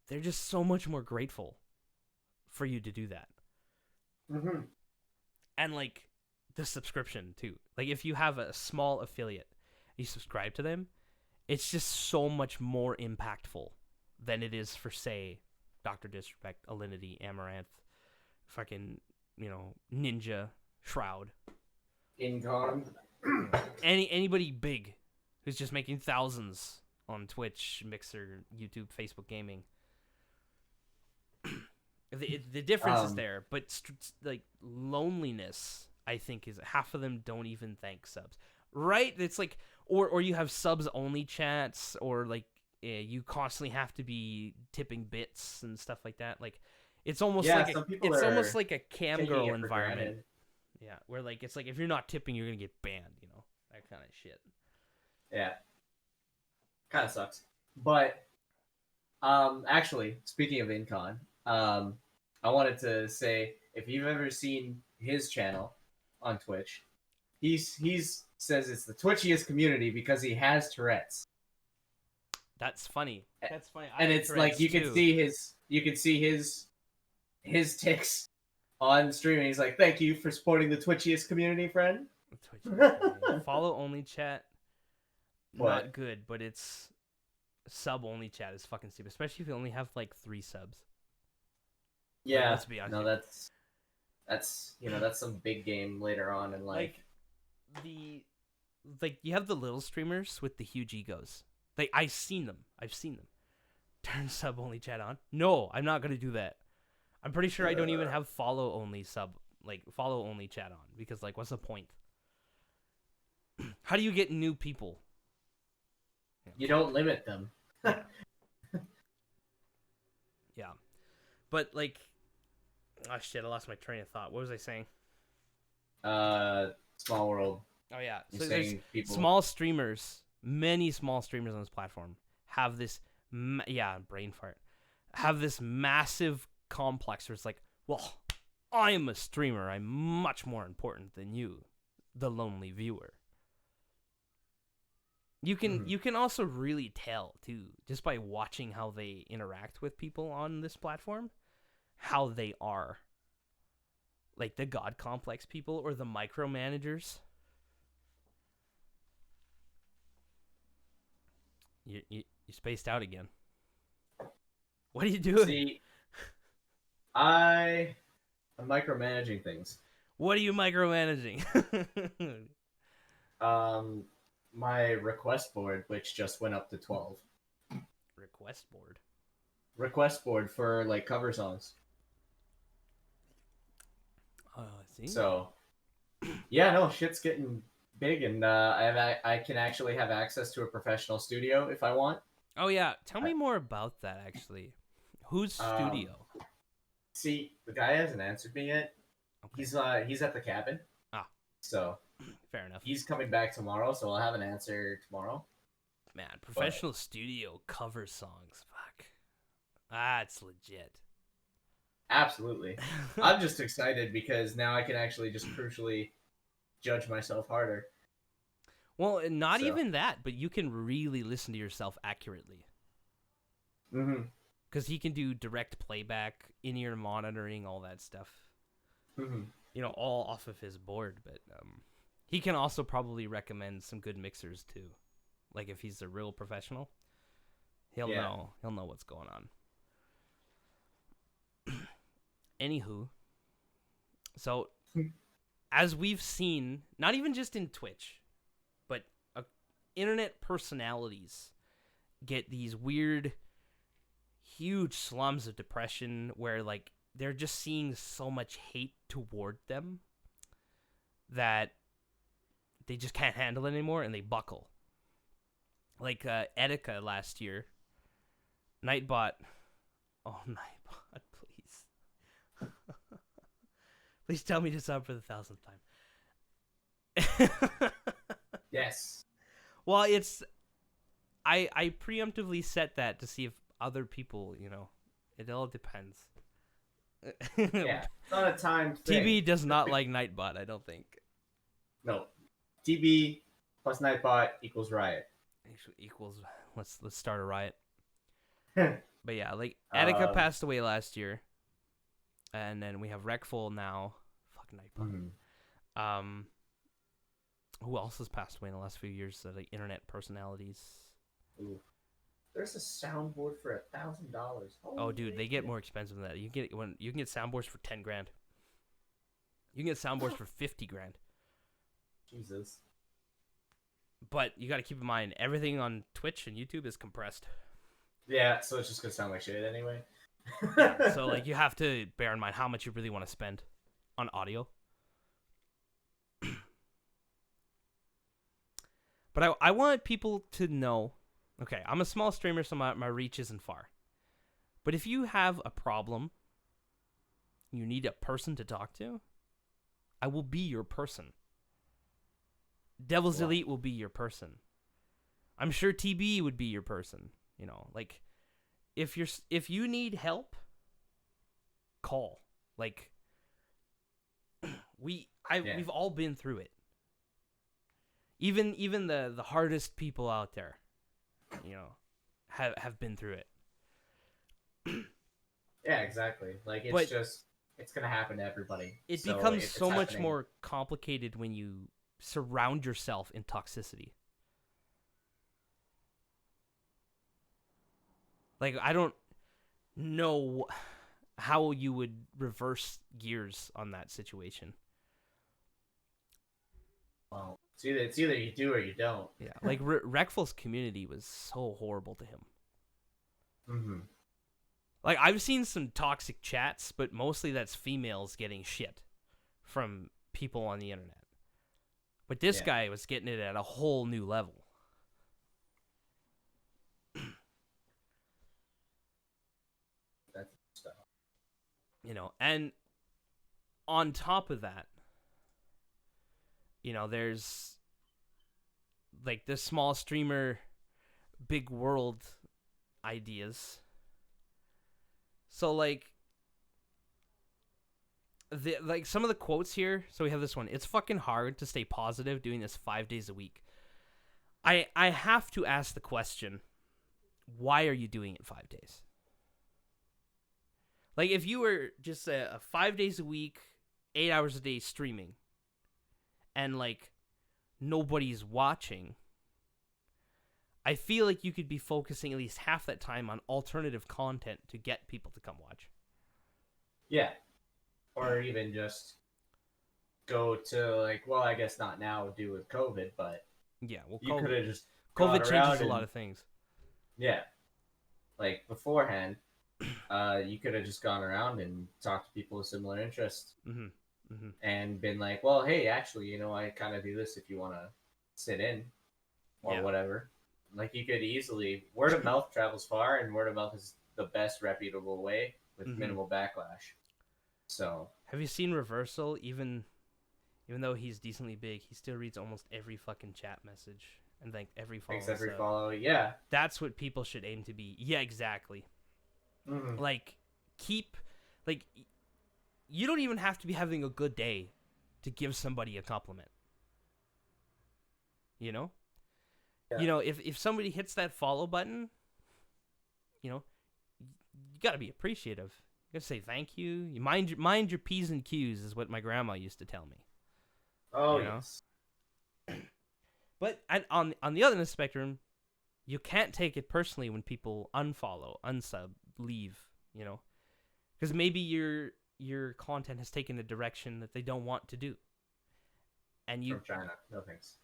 they're just so much more grateful for you to do that. Mm-hmm. And the subscription too. If you have a small affiliate, you subscribe to them, it's just so much more impactful than it is for, say, Dr. Disrespect, Alinity, Amaranth, fucking, Ninja, Shroud. Incon. Anybody big who's just making thousands on Twitch, Mixer, YouTube, Facebook Gaming. The difference is there, but loneliness, I think, is half of them don't even thank subs, right? It's or you have subs only chats, or you constantly have to be tipping bits and stuff like that. It's almost almost like a cam girl environment. Yeah, where it's if you're not tipping, you're gonna get banned. You know, that kind of shit. Yeah. Kind of sucks. But actually, speaking of Incon, I wanted to say if you've ever seen his channel on Twitch, he's says it's the twitchiest community because he has Tourette's. That's funny. That's funny. And it's you can see his ticks on streaming. He's like, "Thank you for supporting the twitchiest community, friend." Follow only chat. What? Not good, but it's sub only chat is fucking stupid, especially if you only have 3 subs. Yeah, let's be honest. No, that's that's some big game later on in life. You have the little streamers with the huge egos. I've seen them. Turn sub only chat on. No, I'm not gonna do that. I'm pretty sure I don't even have follow only chat on, because what's the point? How do you get new people? You don't limit them. Yeah. But oh shit, I lost my train of thought. What was I saying? Small world. Oh yeah. You're So there's saying people... small streamers, many small streamers on this platform have this brain fart. Have this massive complex where it's well, I am a streamer. I'm much more important than you, the lonely viewer. You can also really tell too, just by watching how they interact with people on this platform, how they are. The god complex people or the micromanagers. You spaced out again. What are you doing? See, I'm micromanaging things. What are you micromanaging? Um, my request board, which just went up to 12. Request board. Request board for like cover songs. Oh, I see. So, yeah, no, shit's getting big, and I can actually have access to a professional studio if I want. Oh yeah, tell me more about that actually. Whose Um, studio? See, the guy hasn't answered me yet. Okay. He's at the cabin. Ah. So Fair enough. he's coming back tomorrow, so I'll have an answer tomorrow. Man, professional studio cover songs. Fuck. That's legit. Absolutely. I'm just excited because now I can actually just crucially judge myself harder. Well, and not So. even that, but you can really listen to yourself accurately. Mm-hmm. Because he can do direct playback, in-ear monitoring, all that stuff. Mm-hmm. You know, all off of his board. But he can also probably recommend some good mixers too. Like if he's a real professional, he'll know what's going on. Anywho, so as we've seen, not even just in Twitch, but internet personalities get these weird, huge slums of depression where like they're just seeing so much hate toward them that they just can't handle it anymore and they buckle. Like Etika last year, Nightbot. Oh, Nightbot, please. Please tell me to sub for the 1,000th time. Yes. Well, it's I preemptively set that to see if other people, you know, it all depends. Yeah. It's not a timed thing. TB does not like Nightbot, I don't think. No. TB plus Nightbot equals riot. Actually equals let's start a riot. But yeah, like Etika passed away last year. And then we have Wreckful now. Fuck Nightbot. Mm-hmm. Who else has passed away in the last few years? Like internet personalities. Ooh. There's a soundboard for $1,000. Oh, dude, they get more expensive than that. You can get soundboards for 10 grand. You can get soundboards for 50 grand. Jesus. But you got to keep in mind, everything on Twitch and YouTube is compressed. Yeah, so it's just gonna sound like shit anyway. So like you have to bear in mind how much you really want to spend on audio. But I want people to know, okay, I'm a small streamer, so my reach isn't far. But if you have a problem, you need a person to talk to, I will be your person. Devil's Elite will be your person. I'm sure TB would be your person. You know, like if you need help, call. Like we've all been through it. Even the hardest people out there, you know, have been through it. Yeah, exactly. Like it's gonna happen to everybody. It becomes so much more complicated when you surround yourself in toxicity. Like I don't know how you would reverse gears on that situation. Well, it's either you do or you don't. Yeah, like Wreckful's community was so horrible to him. Mm-hmm. Like I've seen some toxic chats, but mostly that's females getting shit from people on the internet. But this guy was getting it at a whole new level. That's stuff. You know, and on top of that, you know, there's like this small streamer, big world ideas. So like some of the quotes here. So we have this one. It's fucking hard to stay positive doing this 5 days a week. I have to ask the question, why are you doing it 5 days? Like if you were just a 5 days a week, 8 hours a day streaming, and like nobody's watching, I feel like you could be focusing at least half that time on alternative content to get people to come watch. Yeah. Or even just go to like, well, I guess not now due with COVID, but Yeah, well, you could have just gone COVID changes around a lot and of things. yeah, like beforehand, you could have just gone around and talked to people with similar interests Mm-hmm. Mm-hmm. and been like, well, hey, actually, I kind of do this if you want to sit in or Yeah. whatever. Like you could easily word of mouth travels far, and word of mouth is the best reputable way with Mm-hmm. minimal backlash. So Have you seen Reversal? Even though he's decently big, he still reads almost every fucking chat message and like every follow and except for stuff. follow, yeah. That's what people should aim to be. Yeah, exactly. Mm-hmm. Like keep like you don't even have to be having a good day to give somebody a compliment. You know? Yeah. You know, if somebody hits that follow button, you know, you got to be appreciative. You got to say thank you. You mind your P's and Q's is what my grandma used to tell me. Oh You know? yes. But on the other end of the spectrum, you can't take it personally when people unfollow, unsub, leave, you know? Cuz maybe your content has taken a direction that they don't want to do. And you From China. No thanks.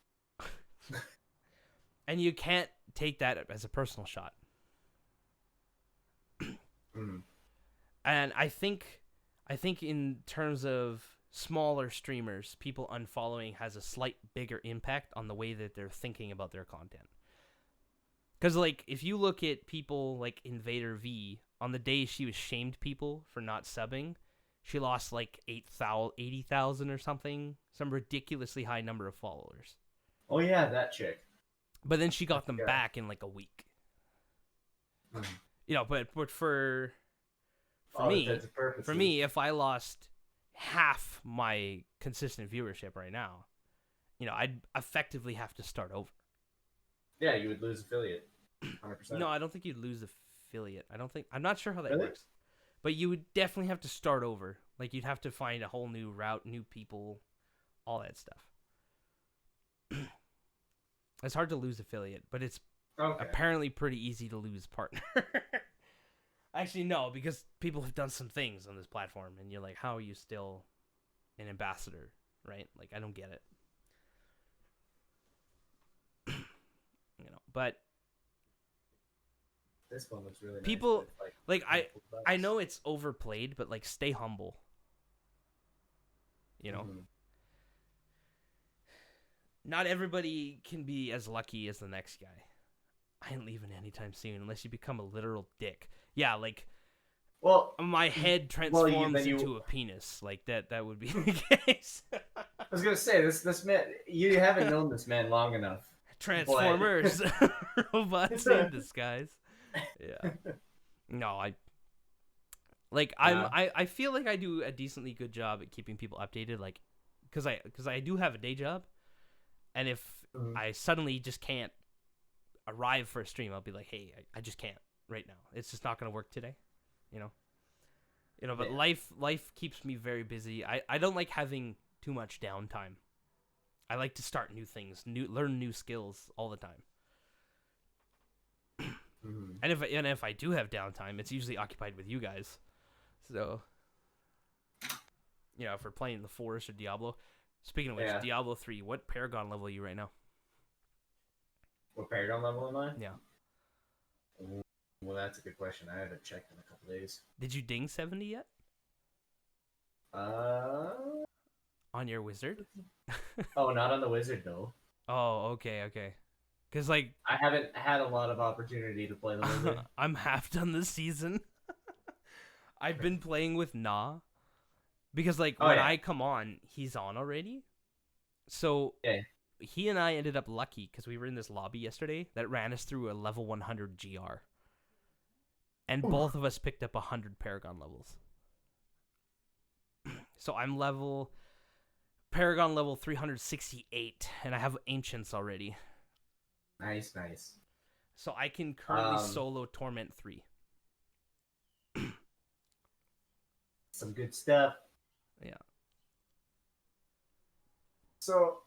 and you can't take that as a personal shot. Mm. And I think in terms of smaller streamers, people unfollowing has a slight bigger impact on the way that they're thinking about their content. Because like if you look at people like Invader V, on the day she was shamed people for not subbing, she lost like 80,000 or something, some ridiculously high number of followers. Oh yeah, that chick. But then she got them Yeah. back in like a week. Mm. You know, but for All me, intents and purposes. for me, if I lost half my consistent viewership right now, you know, I'd effectively have to start over. Yeah, you would lose affiliate. 100%. No, I don't think you'd lose affiliate. I'm not sure how that Really? works. But you would definitely have to start over. Like you'd have to find a whole new route, new people, all that stuff. It's hard to lose affiliate, but it's Okay. apparently pretty easy to lose partner. Actually, no, because people have done some things on this platform, and you're like, how are you still an ambassador, right? Like, I don't get it. You know, but This one looks really people- nice. But like, $100. I know it's overplayed, but like, stay humble. You know, Mhm. not everybody can be as lucky as the next guy. I ain't leaving anytime soon unless you become a literal dick. Yeah, like Well, my head Well, transforms then you- into a penis. Like that would be the case. I was gonna say this man. You haven't known this man long enough. Transformers, robots in disguise. Yeah. No, I feel like I do a decently good job at keeping people updated. Like, because I do have a day job, and if Mhm. I suddenly just can't arrive for a stream, I'll be like, hey, I just can't right now. It's just not gonna work today. You know. But Yeah. life keeps me very busy. I don't like having too much downtime. I like to start new things, learn new skills all the time. Mhm. And if I do have downtime, it's usually occupied with you guys. So, if we're playing the Forest or Diablo. Speaking of which, Yeah. Diablo 3, what Paragon level are you right now? What Paragon level am I? Yeah. Well, that's a good question. I haven't checked in a couple days. Did you ding 70 yet? Uh On your wizard? oh, not on the wizard though. Oh, okay. Because, like, I haven't had a lot of opportunity to play the wizard. I'm half done this season. I've been playing with Na. Because, like, Oh, when yeah. I come on, he's on already. So, Yeah. he and I ended up lucky because we were in this lobby yesterday that ran us through a level 100 GR. And Oof. both of us picked up 100 Paragon levels. So I'm Paragon level 368, and I have Ancients already. Nice. So I can currently Um, solo Torment 3. Some good stuff. Yeah. So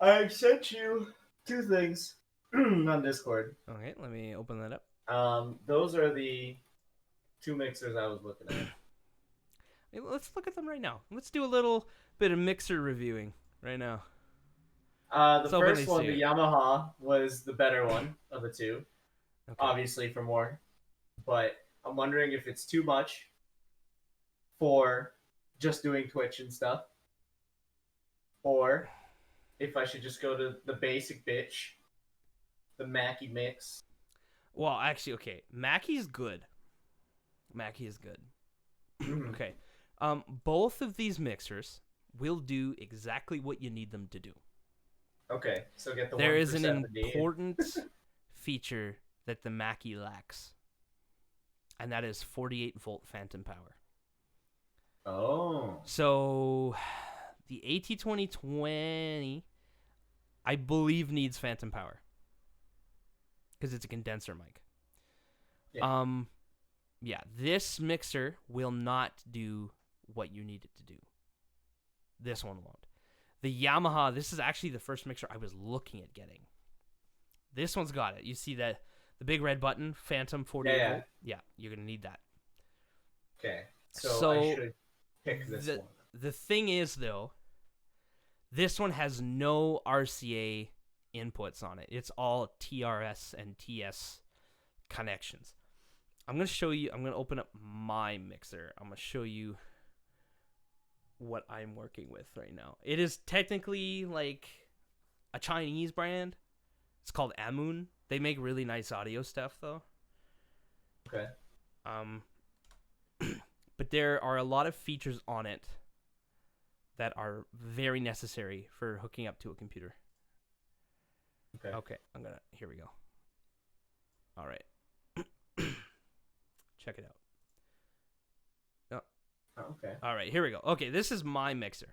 I sent you two things on Discord. Okay, let me open that up. Those are the two mixers I was looking at. Hey, let's look at them right now. Let's do a little bit of mixer reviewing right now. The Let's open first these one, two. the Yamaha, was the better one of the two, Okay. obviously for more. But I'm wondering if it's too much for just doing Twitch and stuff, or if I should just go to the basic bitch, the Mackie mix. Well, actually, okay. Mackey's good. Mackie is good. Okay. Both of these mixers will do exactly what you need them to do. Okay, so get the There one is for an 70. important feature that the Mackie lacks, and that is 48-volt phantom power. Oh. So, the AT2020, I believe, needs phantom power because it's a condenser mic. Yeah. Yeah, this mixer will not do what you need it to do. This one won't. The Yamaha, this is actually the first mixer I was looking at getting. This one's got it. You see that the big red button, Phantom 48 volt? Yeah, you're going to need that. Okay, so I should pick this one. The thing is, though, this one has no RCA inputs on it. It's all TRS and TS connections. I'm going to show you, I'm going to open up my mixer. I'm going to show you what I'm working with right now. It is technically like a Chinese brand. It's called Amun. They make really nice audio stuff, though. Okay. But there are a lot of features on it that are very necessary for hooking up to a computer. Okay, here we go. All right. Check it out. Okay. All right, here we go. Okay, this is my mixer.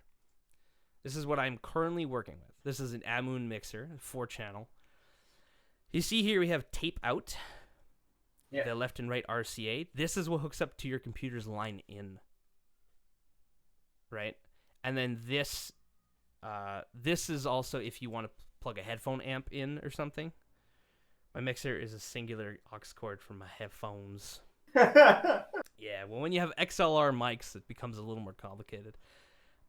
This is what I'm currently working with. This is an Amun mixer, 4-channel. You see here we have tape out. Yeah. The left and right RCA. This is what hooks up to your computer's line in. Right? And then this is also if you want to plug a headphone amp in or something. My mixer is a singular aux cord for my headphones. Yeah, well, when you have XLR mics, it becomes a little more complicated.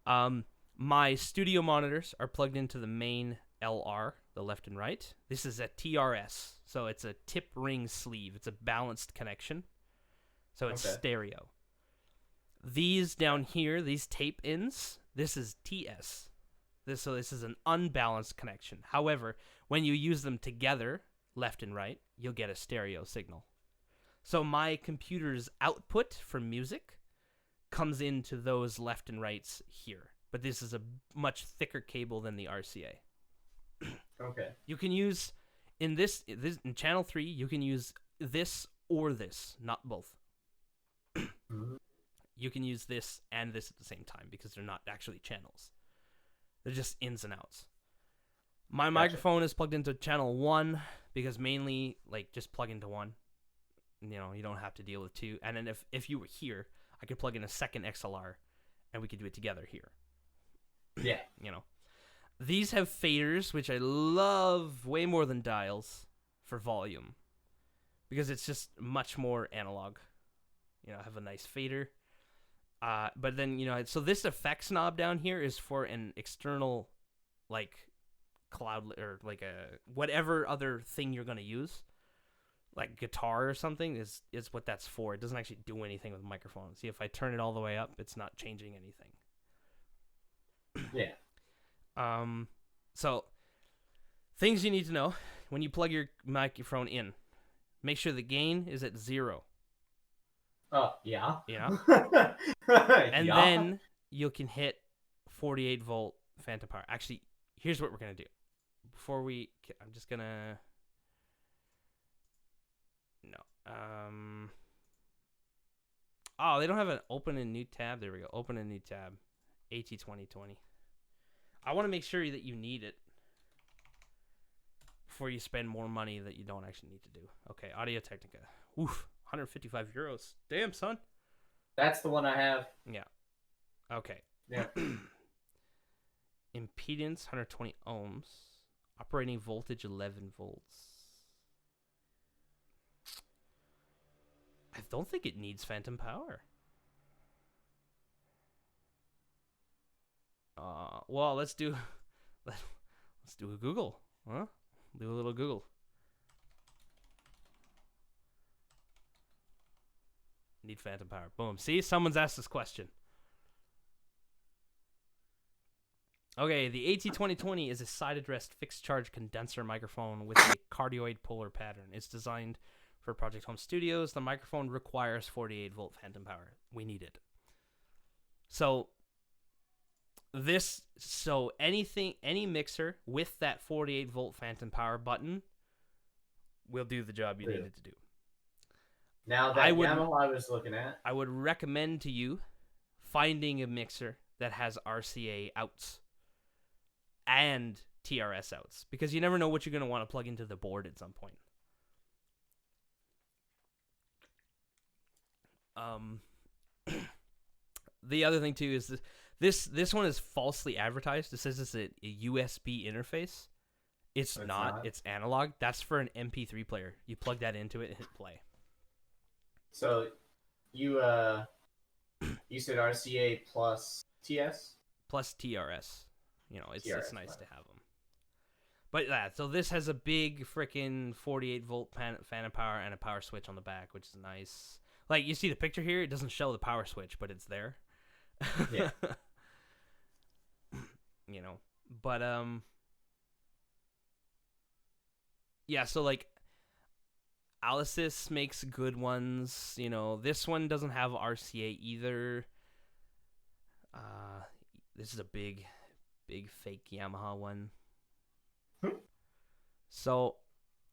My studio monitors are plugged into the main LR, the left and right. This is a TRS, so it's a tip ring sleeve. It's a balanced connection, so it's stereo. These down here, these tape ins, this is TS. This is an unbalanced connection. However, when you use them together, left and right, you'll get a stereo signal. So my computer's output from music comes into those left and rights here. But this is a much thicker cable than the RCA. Okay. You can use, in channel 3, you can use this or this, not both. Mm-hmm. You can use this and this at the same time because they're not actually channels. They're just ins and outs. My microphone is plugged into channel 1 because mainly, like, just plug into one. You know, you don't have to deal with two. And then if you were here, I could plug in a second XLR and we could do it together here. Yeah. You know. These have faders, which I love way more than dials for volume. Because it's just much more analog. You know, I have a nice fader. But then, you know, so this effects knob down here is for an external, like, cloud, or like a whatever other thing you're going to use. Like guitar or something is what that's for. It doesn't actually do anything with microphones. See, if I turn it all the way up, it's not changing anything. Yeah. So things you need to know when you plug your microphone in. Make sure the gain is at 0. Yeah. Yeah. And And then you can hit 48-volt phantom power. Actually, here's what we're going to do. I'm just going to... No. Oh, they don't have an open and new tab. There we go. Open a new tab. AT2020. I want to make sure that you need it before you spend more money that you don't actually need to do. Okay, Audio Technica. Oof, 155 euros. Damn, son. That's the one I have. Yeah. Okay. Yeah. Impedance 120 ohms. Operating voltage 11 volts. I don't think it needs phantom power. Well, let's do a Google, huh? Do a little Google. Need phantom power. Boom. See, someone's asked this question. Okay, the AT2020 is a side-addressed fixed-charge condenser microphone with a cardioid polar pattern. It's designed for Project Home Studios. The microphone requires 48-volt phantom power. We need it. So any mixer with that 48-volt phantom power button will do the job you need it to do. Now that Yamaha I was looking at, I would recommend to you finding a mixer that has RCA outs and TRS outs, because you never know what you're going to want to plug into the board at some point. The other thing too is this one is falsely advertised. It says it's a USB interface. It's not. It's analog. That's for an MP3 player. You plug that into it and hit play. So you said RCA plus TS? Plus TRS. You know, it's TRS, nice to have them. But yeah, so this has a big freaking 48-volt phantom power and a power switch on the back, which is nice. Like, you see the picture here, it doesn't show the power switch, but it's there. Yeah. You know, but yeah, so like Alesis makes good ones. You know, this one doesn't have RCA either. This is a big fake Yamaha one. So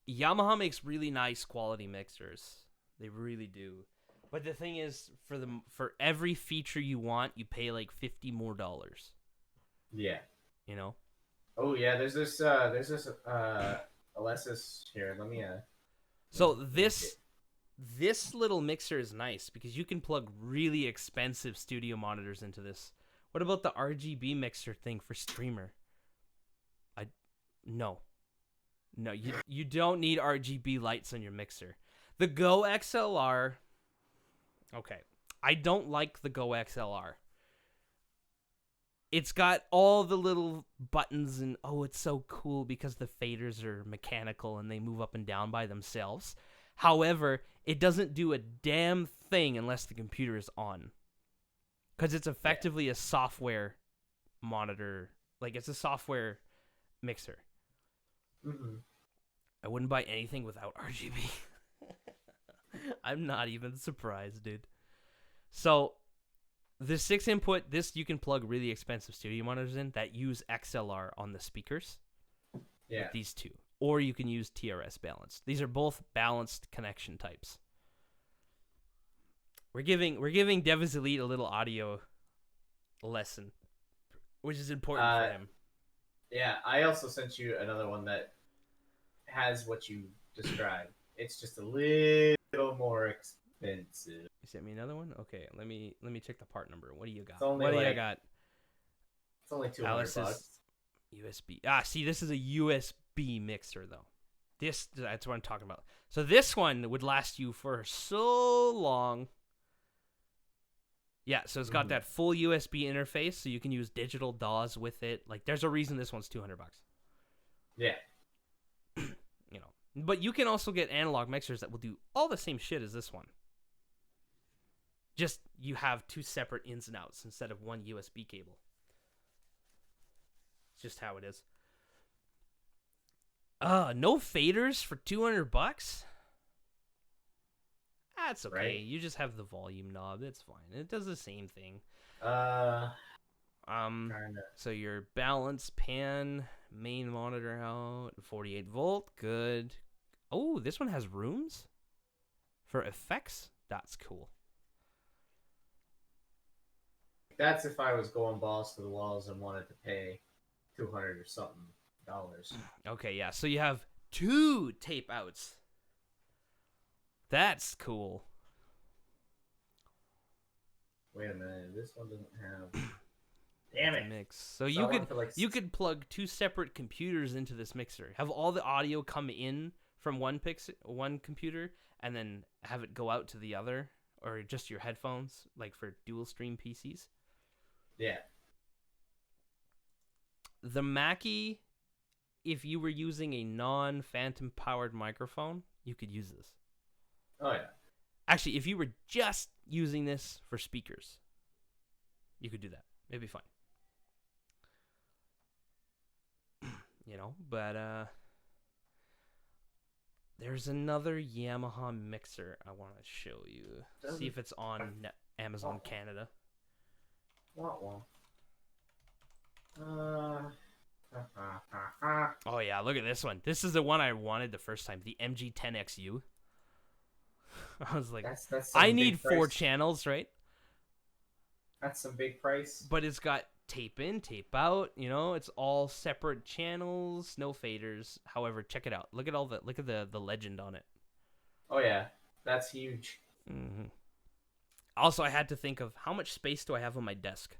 Yamaha makes really nice quality mixers. They really do. But the thing is, for every feature you want, you pay like $50 more. Yeah. You know. Oh yeah, there's this Alesis here. Let me So this little mixer is nice because you can plug really expensive studio monitors into this. What about the RGB mixer thing for streamer? No, you don't need RGB lights on your mixer. The Go XLR. Okay, I don't like the Go XLR. It's got all the little buttons and it's so cool because the faders are mechanical and they move up and down by themselves. However, it doesn't do a damn thing unless the computer is on. Because it's effectively a software monitor. Like, it's a software mixer. Mm-hmm. I wouldn't buy anything without RGB. I'm not even surprised, dude. So, the 6-input, this you can plug really expensive studio monitors in that use XLR on the speakers. Yeah. With these two. Or you can use TRS balanced. These are both balanced connection types. We're giving Devis Elite a little audio lesson, which is important for him. Yeah, I also sent you another one that has what you described. It's just a little more expensive. You sent me another one? Okay, let me check the part number. What do you got? What do you got? It's only $200. USB. See, this is a USB mixer though. That's what I'm talking about. So this one would last you for so long. Yeah, so it's got that full USB interface, so you can use digital DAWs with it. Like, there's a reason this one's $200. Yeah. You know, but you can also get analog mixers that will do all the same shit as this one. Just you have two separate ins and outs instead of one USB cable. It's just how it is. No faders for $200? That's okay. Right. You just have the volume knob. It's fine. It does the same thing. Kinda. So your balance pan, main monitor out, 48 volt, good. Oh, this one has rooms for effects. That's cool. That's if I was going balls to the walls and wanted to pay $200 or something. Okay, yeah. So you have 2 tape outs. That's cool. Wait a minute, this one doesn't have. Damn it! Mix. So you could plug 2 separate computers into this mixer. Have all the audio come in from one computer, and then have it go out to the other, or just your headphones, like for dual stream PCs. Yeah. The Mackie, if you were using a non-phantom powered microphone, you could use this. Oh yeah. Actually, if you were just using this for speakers, you could do that. It'd be fine. But there's another Yamaha mixer I want to show you. See if it's on Amazon Canada. What? Oh yeah, look at this one. This is the one I wanted the first time, the MG10XU. I was like, that's some I big need 4 price. channels, right? That's some big price. But it's got tape in, tape out. It's all separate channels, no faders. However, check it out. Look at the legend on it. Oh yeah, that's huge. Mm-hmm. Also, I had to think of how much space do I have on my desk.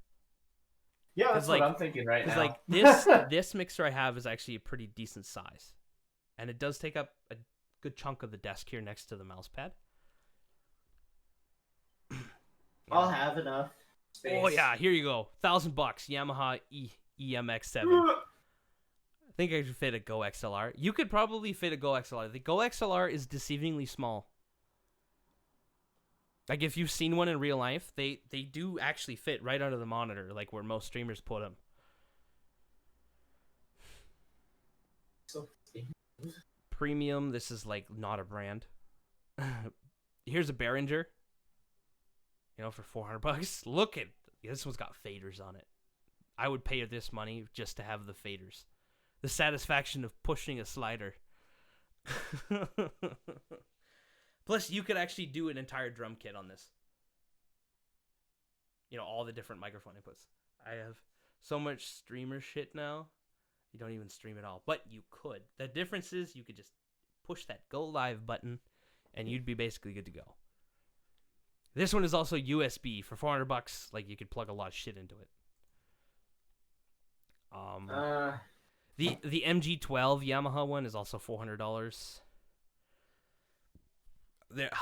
Yeah, that's what like- I'm thinking right now. Like this mixer I have is actually a pretty decent size, and it does take up a good chunk of the desk here next to the mouse pad. I'll have enough space. Oh yeah, here you go. $1,000 Yamaha ep7. I think I could fit a Go XLR. You could probably fit a Go XLR. The Go XLR is deceivingly small. Like if you've seen one in real life, they do actually fit right under the monitor, like where most streamers put them. So Premium. This is like not a brand. Here's a Behringer. For $400. Look at this one's got faders on it. I would pay this money just to have the faders. The satisfaction of pushing a slider. Plus, you could actually do an entire drum kit on this. All the different microphone inputs. I have so much streamer shit now. You don't even stream at all. But you could. The difference is you could just push that go live button and you'd be basically good to go. This one is also USB for $400. Like you could plug a lot of shit into it. The MG12 Yamaha one is also $400.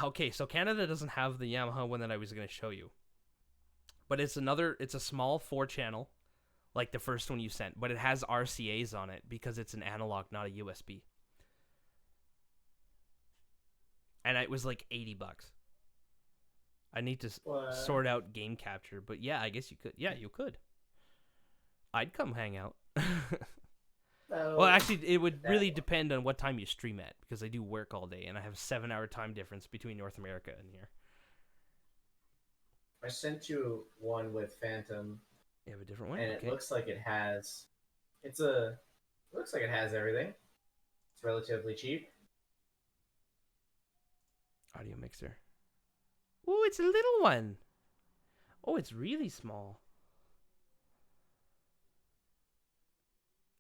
Okay, so Canada doesn't have the Yamaha one that I was going to show you. But it's a small 4-channel, like the first one you sent, but it has RCAs on it because it's an analog, not a USB. And it was like $80. I need to sort out game capture, but yeah, I guess you could. Yeah, you could. I'd come hang out. Well, actually, it would really depend on what time you stream at, because I do work all day, and I have 7-hour time difference between North America and here. I sent you one with Phantom. You have a different one? And Okay. it looks like it has... looks like it has everything. It's relatively cheap. Audio mixer. Oh, it's a little one. Oh, it's really small.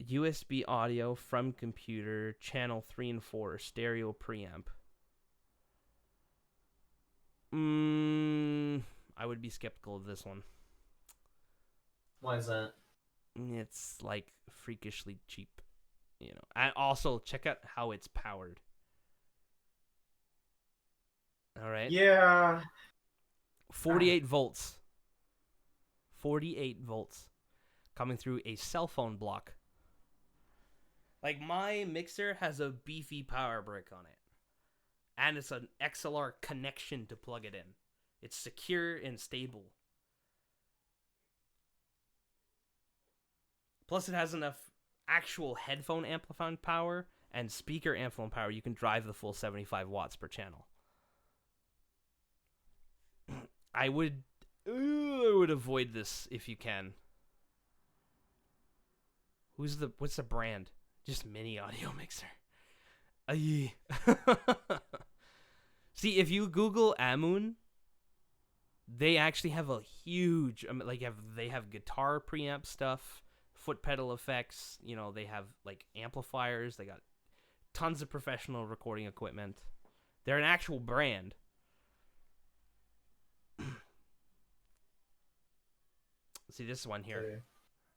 USB audio from computer, channel 3 and 4, stereo preamp. I would be skeptical of this one. Why is that? It's like freakishly cheap, And also check out how it's powered. All right. Yeah. 48 volts. 48 volts. Coming through a cell phone block. Like, my mixer has a beefy power brick on it. And it's an XLR connection to plug it in. It's secure and stable. Plus, it has enough actual headphone amplifying power and speaker amplifying power. You can drive the full 75 watts per channel. I would avoid this if you can. What's the brand? Just Mini Audio Mixer. Aye. See, if you Google Amun, they actually have a huge, they have guitar preamp stuff, foot pedal effects. They have like amplifiers. They got tons of professional recording equipment. They're an actual brand. See this one here. Okay.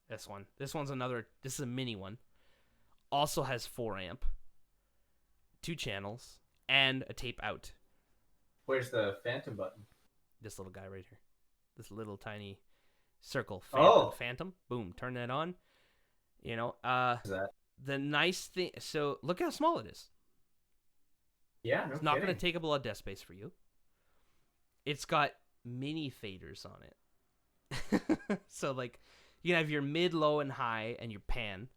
This one. This one's another. This is a mini one. Also has 4 amp, 2 channels, and a tape out. Where's the phantom button? This little guy right here. This little tiny circle. Oh. Phantom. Boom. Turn that on. You know, Is that? the nice thing. So look how small it is. Yeah, no It's not going kidding. to take up a lot of desk space for you. It's got mini faders on it. So like you can have your mid, low, and high, and your pan.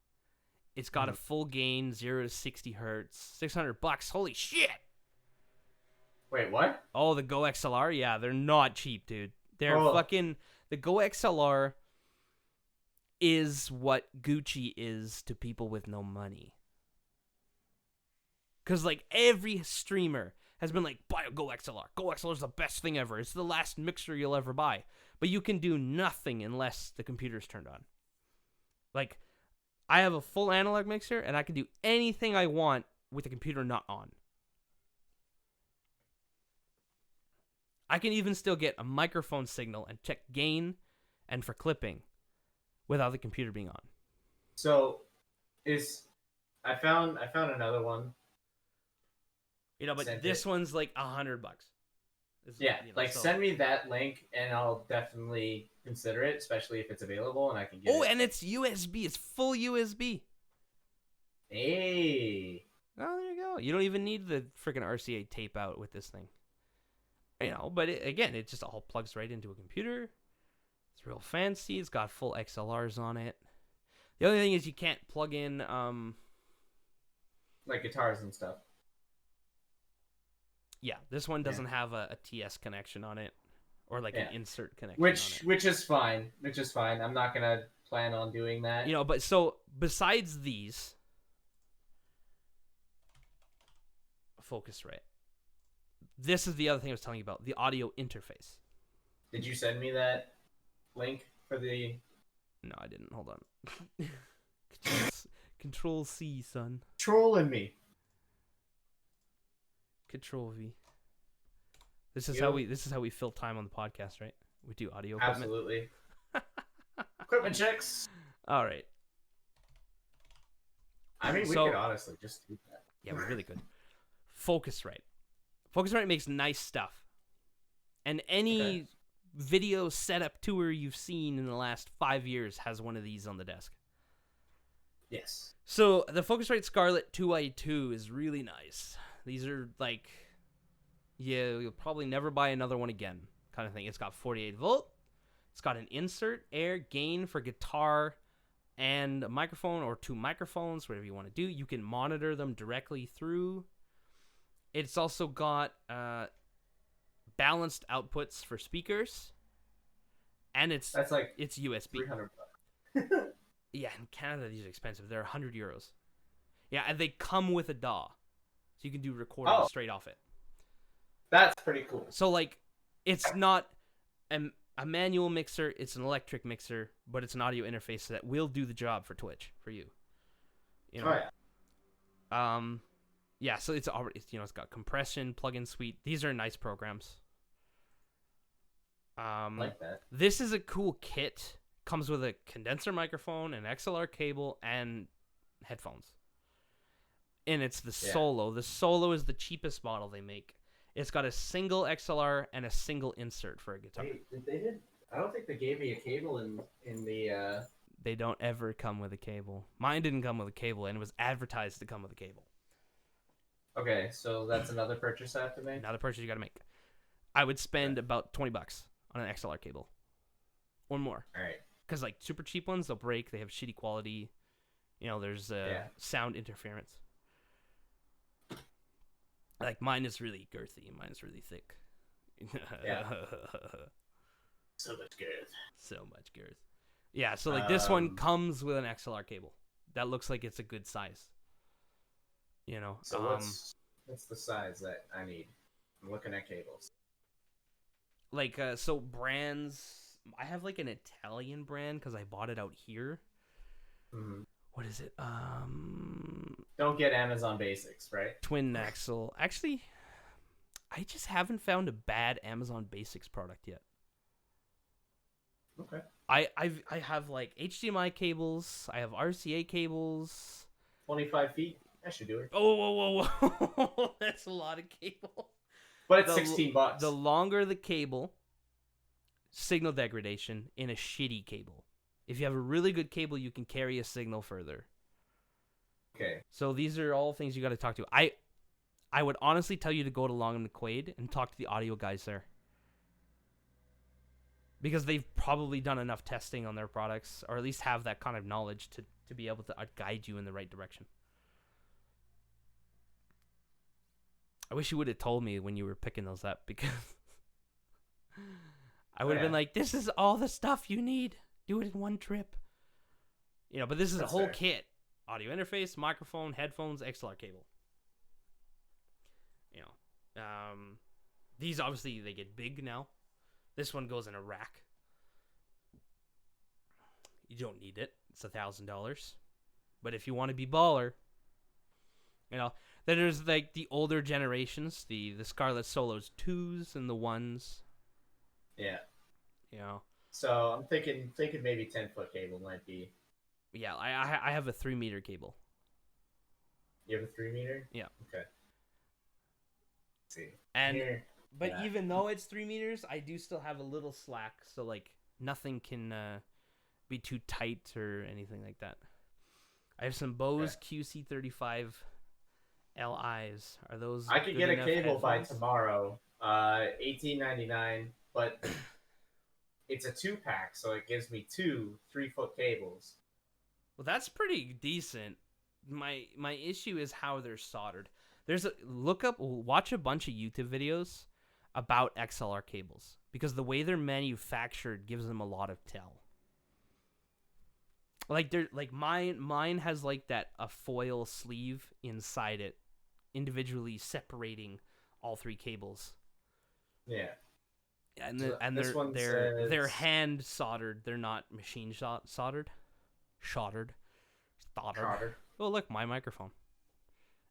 It's got a full gain, 0 to 60 hertz, $600. Holy shit! Wait, what? Oh, the Go XLR, yeah, they're not cheap, dude. They're Oh. fucking. The Go XLR is what Gucci is to people with no money. Because like every streamer has been like, buy a Go XLR. Go XLR is the best thing ever. It's the last mixer you'll ever buy. But you can do nothing unless the computer's turned on. Like, I have a full analog mixer, and I can do anything I want with the computer not on. I can even still get a microphone signal and check gain and for clipping without the computer being on. So, I found another one. You know, but Sent this it. one's like $100. Yeah, You know, like so- send me that link and I'll definitely consider it, especially if it's available and I can get Oh, it. and it's USB. It's full USB. Hey. Oh, there you go. You don't even need the freaking RCA tape out with this thing. You know, but again, it just all plugs right into a computer. It's real fancy. It's got full XLRs on it. The only thing is you can't plug in Like guitars and stuff. yeah, this one doesn't have a TS connection on it or like Yeah. an insert connection on it. Which is fine. Which is fine. I'm not gonna plan on doing that. You know, but so besides these, Focusrite. This is the other thing I was telling you about, the audio interface. Did you send me that link for the? No, I didn't. Hold on. Control C, son. Trolling me. Control V. This is You- how we fill time on the podcast, right? We do audio equipment. Absolutely. Equipment checks. All right. I mean, we So- could honestly just do that. Yeah, we're really good. Focusrite. Focusrite makes nice stuff. And any Okay. video setup tour you've seen in the last 5 years has one of these on the desk. Yes. So the Focusrite Scarlett 2i2 is really nice. These are like, yeah, you'll probably never buy another one again kind of thing. It's got 48 volt. It's got an insert air gain for guitar and a microphone or 2 microphones, whatever you want to do. You can monitor them directly through. It's also got balanced outputs for speakers, and it's That's like USB. $300. Yeah, in Canada these are expensive. They're €100. Yeah, and they come with a DAW, so you can do recording Oh. straight off it. That's pretty cool. So like, it's not a manual mixer; it's an electric mixer, but it's an audio interface that will do the job for Twitch for you. You know. Oh yeah. Yeah, so it's already, you know, it's got compression, plugin suite. These are nice programs. Like that. This is a cool kit. Comes with a condenser microphone, an XLR cable, and headphones. And it's the Yeah. Solo. The Solo is the cheapest model they make. It's got a single XLR and a single insert for a guitar. I don't think they gave me a cable in the. They don't ever come with a cable. Mine didn't come with a cable, and it was advertised to come with a cable. Okay, so that's another purchase I have to make. Another purchase you got to make. I would spend about $20 on an XLR cable, or more. All right. Because like super cheap ones, they'll break. They have shitty quality. You know, there's sound interference. Like mine is really girthy. Mine is really thick. Yeah. So much good. So much girth. Yeah. So like this one Um, comes with an XLR cable that looks like it's a good size. You know. So what's the size that I need? I'm looking at cables. Like so brands. I have like an Italian brand because I bought it out here. Mm-hmm. What is it? Don't get Amazon Basics, right? Twin axle. Actually, I just haven't found a bad Amazon Basics product yet. Okay. I have like HDMI cables. I have RCA cables. 25 feet. That should do it. Oh, whoa, whoa, whoa! That's a lot of cable. But it's The 16 bucks. the longer the cable, signal degradation in a shitty cable. If you have a really good cable, you can carry a signal further. Okay. So these are all things you got to talk to. I would honestly tell you to go to Long and McQuaid and talk to the audio guys there. Because they've probably done enough testing on their products, or at least have that kind of knowledge to be able to guide you in the right direction. I wish you would have told me when you were picking those up, because I would have been like, this is all the stuff you need. Do it in one trip. But this is That's a whole fair. kit. Audio interface, microphone, headphones, XLR cable. These obviously, they get big now. This one goes in a rack. You don't need it. It's $1,000. But if you want to be baller, then there's like the older generations, the Scarlett Solos 2s and the 1s. Yeah. You know. So I'm thinking maybe 10-foot cable might be. Yeah, I have a 3-meter cable. You have a 3-meter? Yeah. Okay. Let's see. And Here. but Yeah. even though it's 3 meters, I do still have a little slack, so like nothing can be too tight or anything like that. I have some Bose QC35 LIs. Are those? I could good get a enough cable by headphones? tomorrow. $18.99, but it's a 2-pack, so it gives me 2 3-foot cables. Well, that's pretty decent. My issue is how they're soldered. Watch a bunch of YouTube videos about XLR cables, because the way they're manufactured gives them a lot of tell. Like mine has like a foil sleeve inside it, individually separating all 3 cables. Yeah. And So this one they're says- hand soldered. They're not machine soldered. Soldered. Oh, look, my microphone.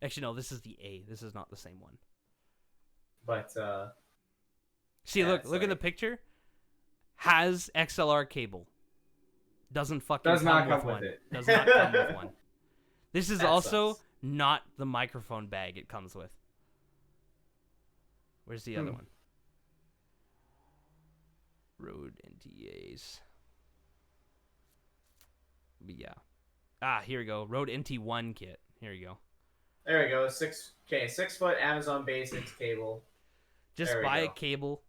Actually, no, this is the A. This is not the same one. But See, yeah, look at the picture. Has XLR cable. Doesn't fucking Does not come come with with one. it. Does not come with one. This is That also sucks. not the microphone bag it comes with. Where's the other one? Rode NTAs. But yeah. Here we go. Rode NT1 kit. Here you go. There we go. 6-foot Amazon Basics cable. Just There we buy a go. cable,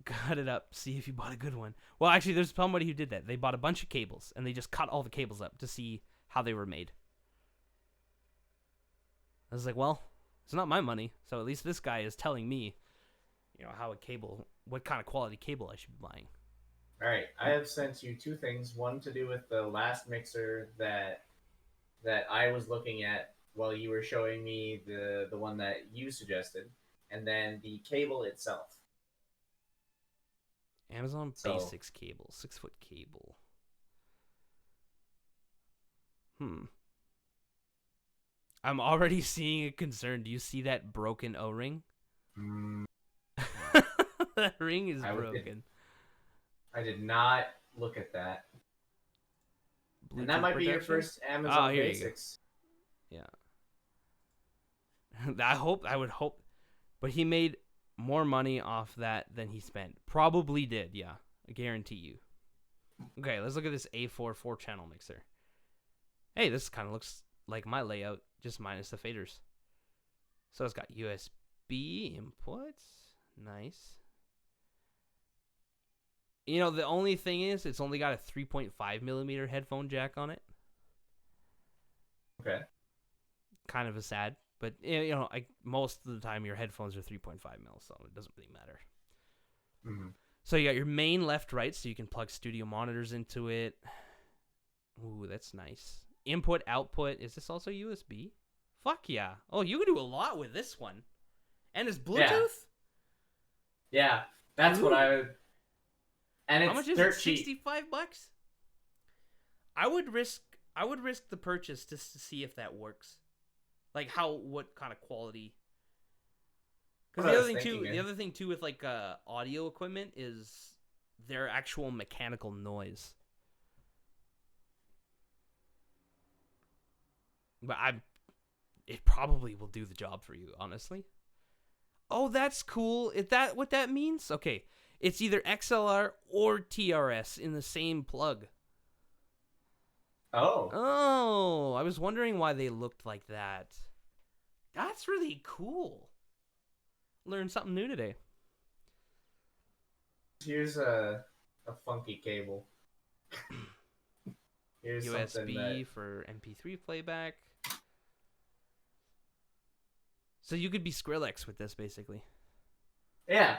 cut it up, see if you bought a good one. Well, actually, there's somebody who did that. They bought a bunch of cables, and they just cut all the cables up to see how they were made. I was like, well, it's not my money, so at least this guy is telling me, what kind of quality cable I should be buying. All right, I have sent you 2 things. One to do with the last mixer that I was looking at while you were showing me the one that you suggested, and then the cable itself. Amazon So- Basics cable, 6-foot cable. I'm already seeing a concern. Do you see that broken O-ring? That ring is broken. I did not look at that. And that Bluetooth might be your protection? first Amazon here you go. Basics. Yeah. I would hope. But he made more money off that than he spent. Probably did, yeah. I guarantee you. Okay, let's look at this A4 4-channel mixer. Hey, this kind of looks like my layout, just minus the faders. So it's got USB inputs. Nice. The only thing is, it's only got a 3.5 millimeter headphone jack on it. Okay. Kind of a sad, but most of the time your headphones are 3.5 mil, so it doesn't really matter. Mm-hmm. So you got your main left, right, so you can plug studio monitors into it. Ooh, that's nice. Input, output. Is this also USB? Fuck yeah. Oh, you can do a lot with this one. And it's Bluetooth? Yeah, that's what I would. And it's How much is dirt it? cheap. $65? I would risk the purchase just to see if that works. Like what kind of quality. Because the other thing too with audio equipment is their actual mechanical noise. But it probably will do the job for you, honestly. Oh, that's cool. Is that what that means? Okay. It's either XLR or TRS in the same plug. Oh, Oh, I was wondering why they looked like that. That's really cool. Learned something new today. here's a funky cable. Here's something that. USB for MP3 playback. So you could be Skrillex with this, basically. Yeah.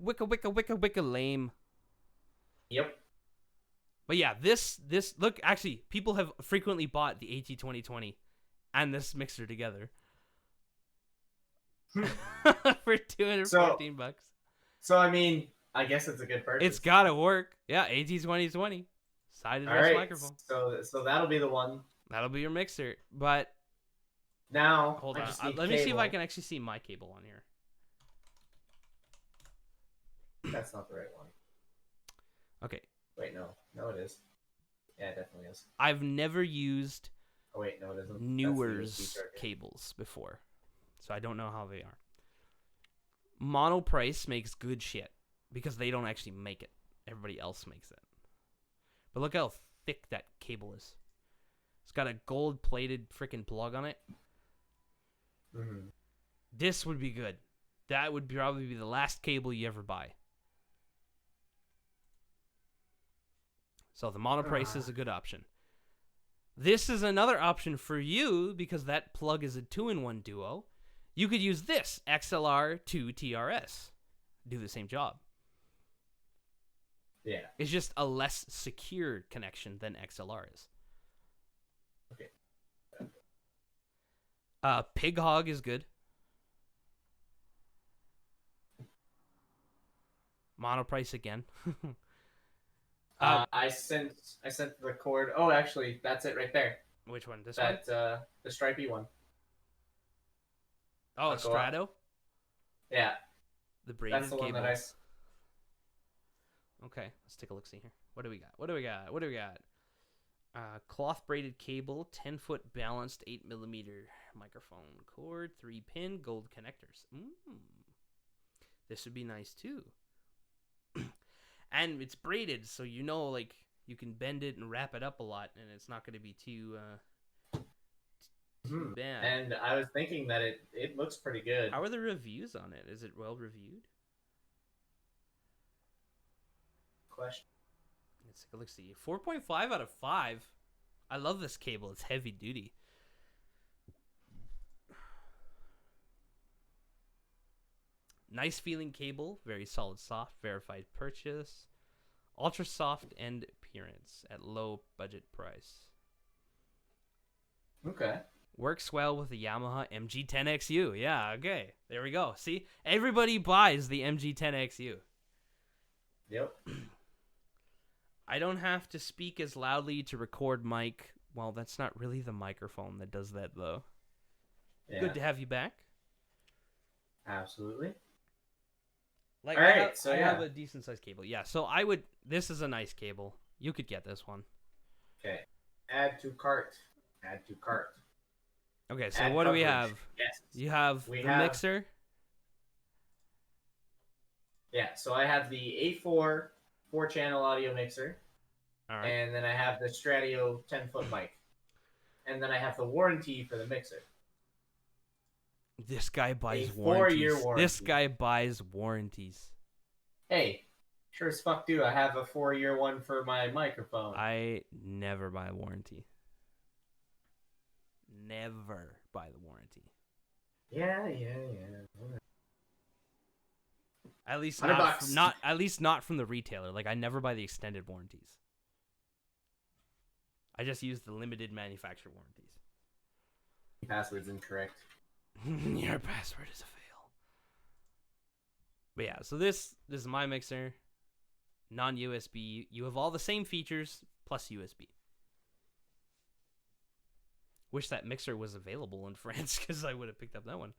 Wicka, wicka, wicka, wicka, lame. Yep. But yeah, this look, actually, people have frequently bought the AT2020 and this mixer together for $214. So I mean, I guess it's a good purchase. It's gotta work. Yeah, AT2020 side All address right. microphone. So that'll be the one. That'll be your mixer. But Now, hold I on, just need let me see if I cable. can actually see my cable on here. That's not the right one. Okay, Wait, no, it is. Yeah, it definitely is. I've never used Oh wait, no, it isn't. That's the Newer's USB charger. cables before, so I don't know how they are. Monoprice makes good shit because they don't actually make it. Everybody else makes it. But look how thick that cable is. It's got a gold-plated freaking plug on it. Mm-hmm. This would be good. That would probably be the last cable you ever buy. So the Monoprice is a good option. This is another option for you because that plug is a 2-in-1 duo. You could use this XLR to TRS. Do the same job. Yeah. It's just a less secure connection than XLR is. Okay. Pig Hog is good. Monoprice again. I sent the cord. Oh, actually, that's it right there. Which one? This one? That the stripy one. Oh, I'll go Strato. Yeah, The braided that's the one cables. that Okay, let's take a look. See here. What do we got? Cloth braided cable, 10-foot balanced 8mm microphone cord, 3-pin gold connectors. This would be nice too. And it's braided, so like you can bend it and wrap it up a lot, and it's not going to be too bad. And I was thinking that it looks pretty good. How are the reviews on it? Is it well reviewed? Question. Let's take a look. See, 4.5 out of 5. I love this cable. It's heavy duty. Nice feeling cable. Very solid, soft. Verified purchase. Ultra soft end appearance at low budget price. Okay. Works well with the Yamaha MG10XU. Yeah, okay. There we go. See? Everybody buys the MG10XU. Yep. I don't have to speak as loudly to record mic. Well, that's not really the microphone that does that, though. Yeah. Good to have you back. Absolutely. Like, All right, I have a decent sized cable. Yeah, so I would. This is a nice cable. You could get this one. Okay. Add to cart. Add to cart. Okay, so Add what do we coverage. have? Yes. You have We the have- mixer. Yeah. So I have the A4 4-channel audio mixer, All right. and then I have the Stradio 10-foot mic, and then I have the warranty for the mixer. This guy buys A 4-year warranties. warranty. This guy buys warranties. Hey, sure as fuck do. I have a 4-year one for my microphone. I never buy a warranty. Never buy the warranty. Yeah. At least $100. not from the retailer. Like, I never buy the extended warranties. I just use the limited manufacturer warranties. Password's incorrect. Your password is a fail. But yeah, so this is my mixer. Non-USB. You have all the same features plus USB. Wish that mixer was available in France because I would have picked up that one.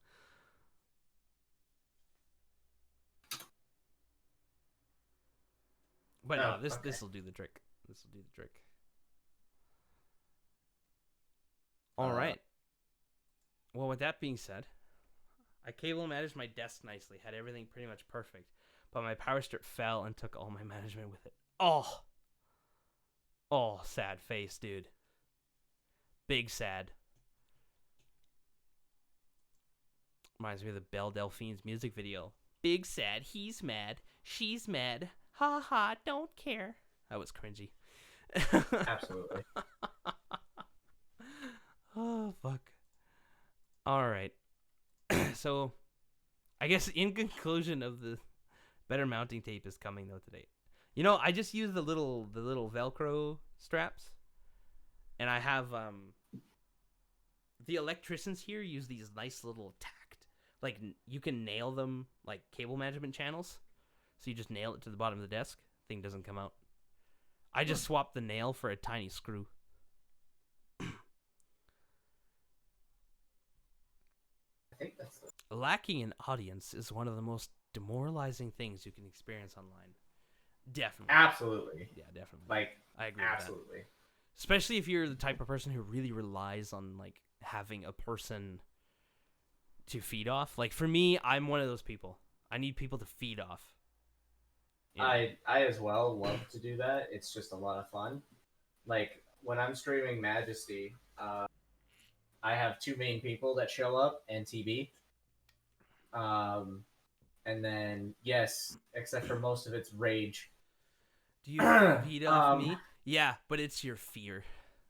But no, this will do the trick. This will do the trick. All right. Well, with that being said, I cable managed my desk nicely, had everything pretty much perfect, but my power strip fell and took all my management with it. Oh, sad face, dude. Big sad. Reminds me of the Belle Delphine's music video. Big sad, he's mad, she's mad. Ha ha, don't care. That was cringy. Absolutely. Oh, fuck. All right. So, I guess in conclusion of the better mounting tape is coming though today. You know, I just use the little Velcro straps, and I have the electricians here use these nice little tacked, like you can nail them like cable management channels, so you just nail it to the bottom of the desk. Thing doesn't come out. I just swapped the nail for a tiny screw. I think that's the... Lacking an audience is one of the most demoralizing things you can experience online. Definitely. Absolutely. Yeah, definitely. Like, I agree with that. absolutely. Especially if you're the type of person who really relies on like having a person to feed off. Like for me, I'm one of those people. I need people to feed off. You know? I as well love to do that. It's just a lot of fun. Like when I'm streaming Majesty, I have two main people that show up and TB. And then yes, except for most of it's rage. Do you feed off me? Yeah, but it's your fear.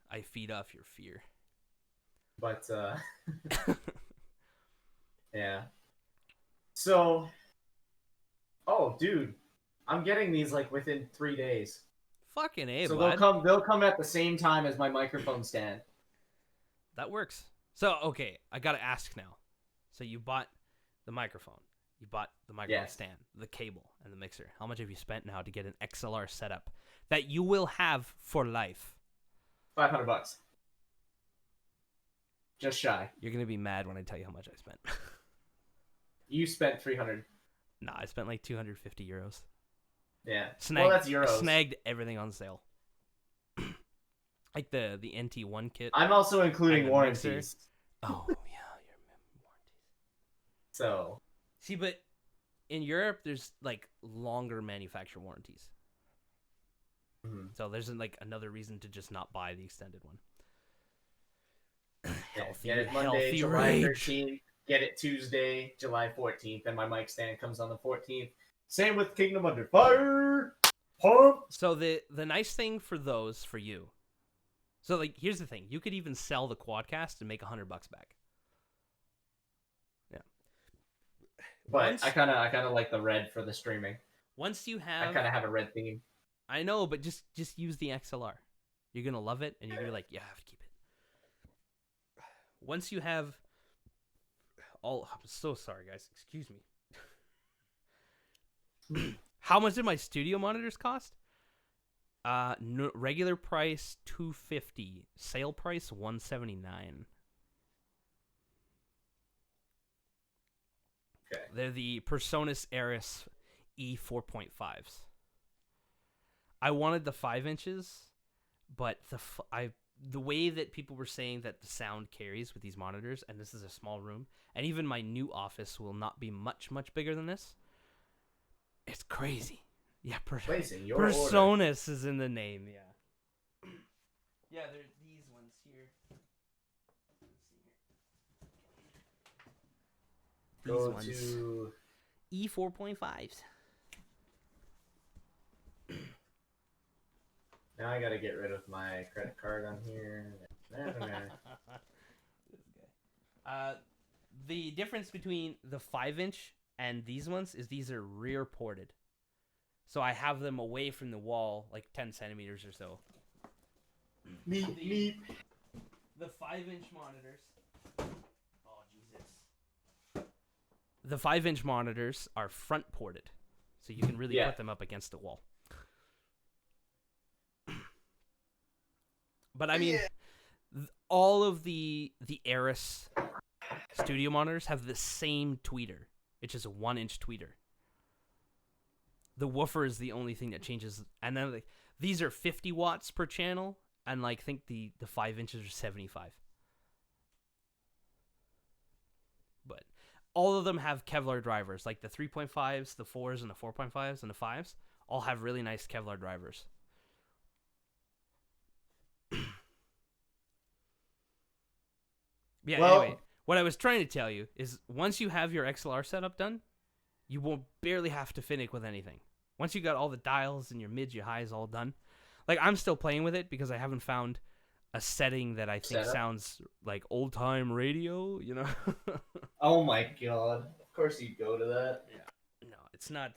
I feed off your fear. But yeah. So, oh, dude, I'm getting these like within 3 days. Fucking A, So bud. they'll come at the same time as my microphone stand. That works. So, okay, I gotta ask now. So you bought the microphone. You bought the microphone Yes. stand, the cable, and the mixer. How much have you spent now to get an XLR setup that you will have for life? $500. Just shy. You're gonna be mad when I tell you how much I spent. You spent 300. Nah, I spent like 250 euros. Yeah. Snagged, Well, that's euros. Snagged everything on sale. Like the NT1 kit. I'm also including And the warranties. mixer. Oh, yeah, your warranties. So, See, but in Europe, there's like longer manufacturer warranties. mhm. So there's like another reason to just not buy the extended one. Yeah, Healthy, get it Monday, healthy July rage. 13th. Get it Tuesday, July 14th, and my mic stand comes on the 14th. Same with Kingdom Under Fire. Pump. So the nice thing for those for you. So like here's the thing, you could even sell the Quadcast and make $100 back. Yeah. But Once- I kind of like the red for the streaming. Once you I have, kind of have a red theme. I know, but just use the XLR. You're gonna love it, and you're gonna be like, yeah, I have to keep it. Once you have all, I'm so sorry, guys. Excuse me. How much did my studio monitors cost? Regular price $250, sale price $179. Okay. They're the Personas Eris E4.5s. I wanted the 5 inches, but the way that people were saying that the sound carries with these monitors, and this is a small room, and even my new office will not be much bigger than this. It's crazy. Yeah, Placing your order. Personas is in the name. Yeah. Yeah, there's these ones here. Let's see here. Go These to ones. E4.5s. now. I gotta get rid of my credit card on here. This guy. The difference between the 5-inch and these ones is these are rear ported. So I have them away from the wall, like 10 centimeters or so. Meep. The 5-inch monitors. Oh, Jesus. The 5-inch monitors are front ported. So you can really Yeah. put them up against the wall. But I mean, all of the Eris studio monitors have the same tweeter. It's just a 1-inch tweeter. The woofer is the only thing that changes. And then like, these are 50 watts per channel. And like, I think the 5 inches are 75. But all of them have Kevlar drivers, like the 3.5s, the 4s, and the 4.5s, and the 5s all have really nice Kevlar drivers. Yeah, Well- anyway, what I was trying to tell you is once you have your XLR setup done, you won't barely have to finick with anything. Once you got all the dials and your mids, your highs all done. Like, I'm still playing with it because I haven't found a setting that I think Setup? sounds like old-time radio, you know? Oh my god. Of course you'd go to that. No, it's not...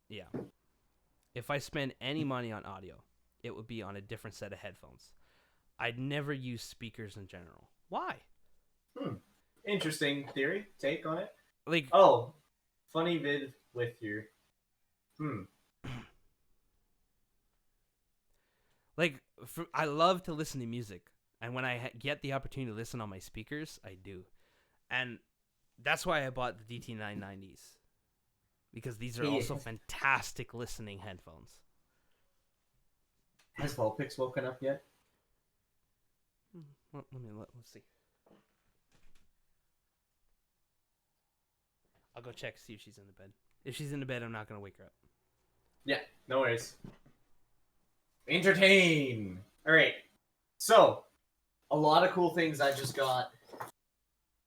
yeah. If I spend any money on audio, it would be on a different set of headphones. I'd never use speakers in general. Why? Interesting theory. Take on it. Like, Oh, funny vid with your... Like, I love to listen to music, and when I get the opportunity to listen on my speakers, I do, and that's why I bought the DT990s, because these are also fantastic listening headphones. Has Vulpix woken up yet? Well, let's see. I'll go check, see if she's in the bed. If she's in the bed, I'm not gonna wake her up. Yeah, no worries. Entertain! Alright. So, a lot of cool things I just got.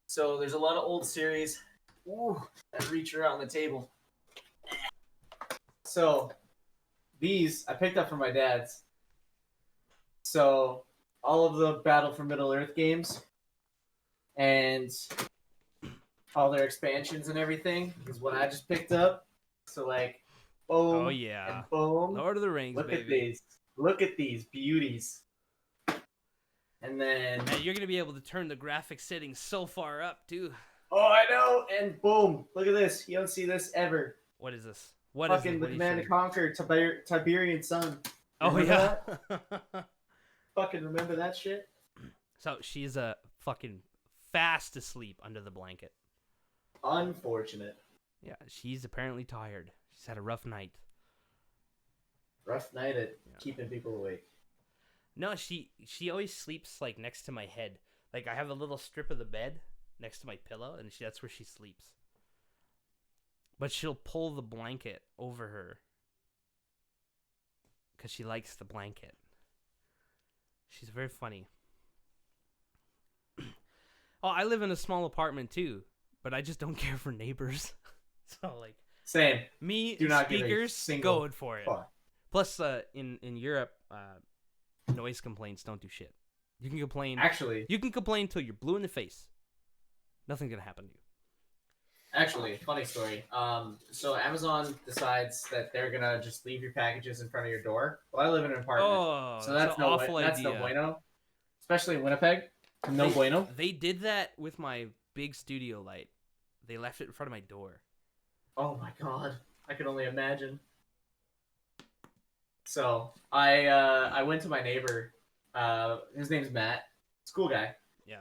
So, there's a lot of old series. Ooh, that reach around the table. So, these I picked up from my dad's. So, all of the Battle for Middle-earth games and all their expansions and everything is what I just picked up. So, like, boom, Oh yeah, and boom. Lord of the Rings, Look baby. at these. Look at these beauties. And then... And you're gonna be able to turn the graphic settings so far up, too. Oh, I know! And boom! Look at this. You don't see this ever. What is this? What is Fucking this? the What are you Command showing? and Conquer Tiberian Sun. Oh Remember yeah. that? Fucking remember that shit? So she's fucking fast asleep under the blanket. Unfortunate. Yeah, she's apparently tired. She's had a rough night. Rough night at keeping people awake. No, she always sleeps like next to my head. Like I have a little strip of the bed next to my pillow, and that's where she sleeps. But she'll pull the blanket over her because she likes the blanket. She's very funny. Oh, I live in a small apartment too, but I just don't care for neighbors. So like, Same. me Do and not give a speakers single going for it. fuck. Plus, in Europe, noise complaints don't do shit. You can complain. Actually, You can complain till you're blue in the face. Nothing's gonna happen to you. funny story. So Amazon decides that they're gonna just leave your packages in front of your door. Well, I live in an apartment, Oh, so that's that's an no awful that's idea. no bueno. Especially in Winnipeg, no bueno. They did that with my big studio light. They left it in front of my door. Oh my god, I can only imagine. So I went to my neighbor. His name's Matt. He's a cool guy. Yeah.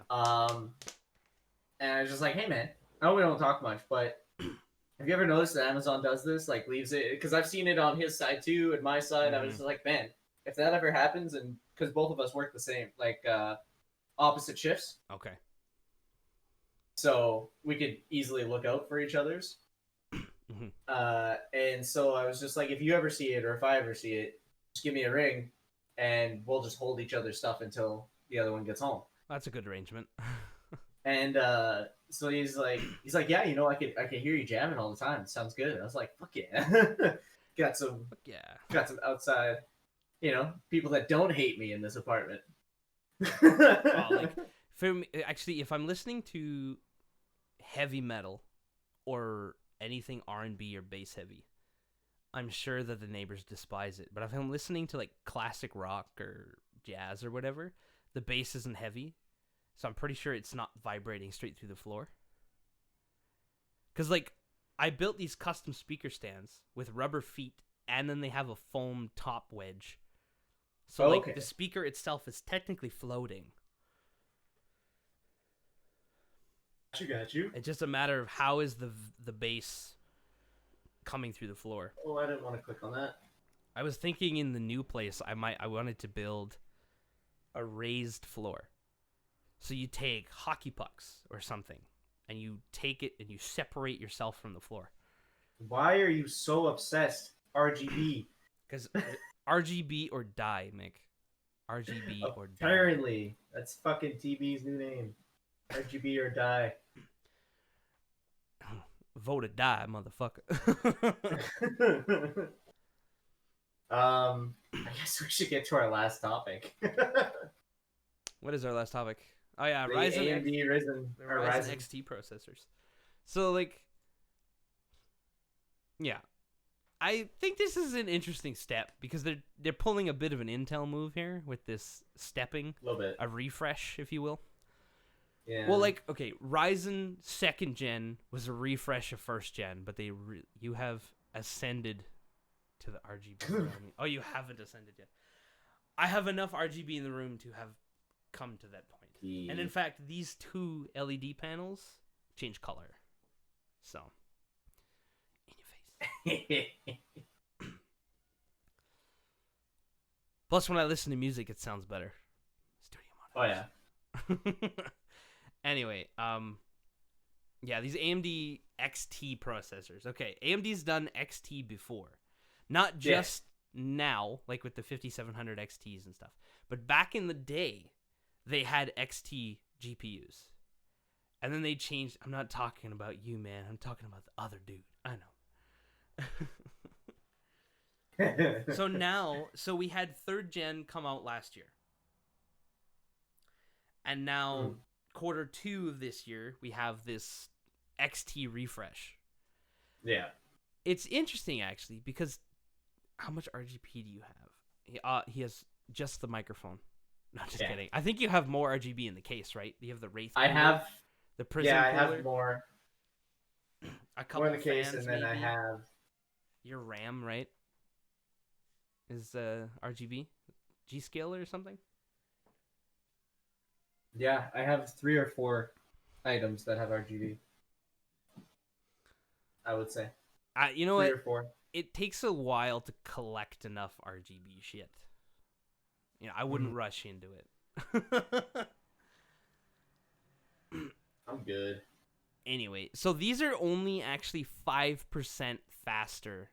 And I was just like, hey man, I know we don't talk much, but have you ever noticed that Amazon does this? Like leaves it because I've seen it on his side too, and my side. I was just like, man, if that ever happens, and because both of us work the same, like opposite shifts, Okay. so we could easily look out for each other's. Mhm. And so I was just like, if you ever see it or if I ever see it, just give me a ring, and we'll just hold each other's stuff until the other one gets home. That's a good arrangement. And so he's like, yeah, you know, I could hear you jamming all the time. It sounds good. And I was like, fuck yeah, got some outside, you know, people that don't hate me in this apartment. Well, like, for me, actually, if I'm listening to heavy metal or anything R&B or bass heavy, I'm sure that the neighbors despise it. But if I'm listening to like classic rock or jazz or whatever, the bass isn't heavy, so I'm pretty sure it's not vibrating straight through the floor. Because like, I built these custom speaker stands with rubber feet, and then they have a foam top wedge. So like the speaker itself is technically floating. Got you. It's just a matter of how is the bass coming through the floor. Oh, I didn't want to click on that. I was thinking in the new place I wanted to build a raised floor. So you take hockey pucks or something, and you take it and you separate yourself from the floor. Why are you so obsessed? RGB. Because RGB or die, Mick. RGB or die. Apparently, that's fucking TB's new name. RGB or die. Vote or die, motherfucker. I guess we should get to our last topic. What is our last topic? Oh yeah, The Ryzen AMD Ryzen, the or Ryzen Ryzen. XT processors. So like, yeah, I think this is an interesting step because they're pulling a bit of an Intel move here with this stepping, A little bit. a refresh, if you will. Yeah. Well, like, okay, Ryzen 2nd gen was a refresh of 1st gen, but you have ascended to the RGB. Oh, you haven't ascended yet. I have enough RGB in the room to have come to that point. And in fact, these two LED panels change color. So, in your face. Plus, when I listen to music, it sounds better. Studio Oh yeah. Anyway, yeah, these AMD XT processors. Okay, AMD's done XT before. Not just now, like with the 5700 XTs and stuff, but back in the day, they had XT GPUs. And then they changed. I'm not talking about you, man. I'm talking about the other dude. I know. So we had 3rd gen come out last year. And now quarter 2 of this year, we have this XT refresh. Yeah. It's interesting actually because how much RGB do you have? He has just the microphone. No, just kidding. I think you have more RGB in the case, right? You have the Wraith. I have the Prism. Yeah, I cooler, have more. a couple More in the case, fans, and then maybe. I have Your RAM, right? Is RGB, G-Scale or something? Yeah, I have 3 or 4 items that have RGB. I would say. You know 3 what? or 4. It takes a while to collect enough RGB shit. You know, I wouldn't rush into it. I'm good. Anyway, so these are only actually 5% faster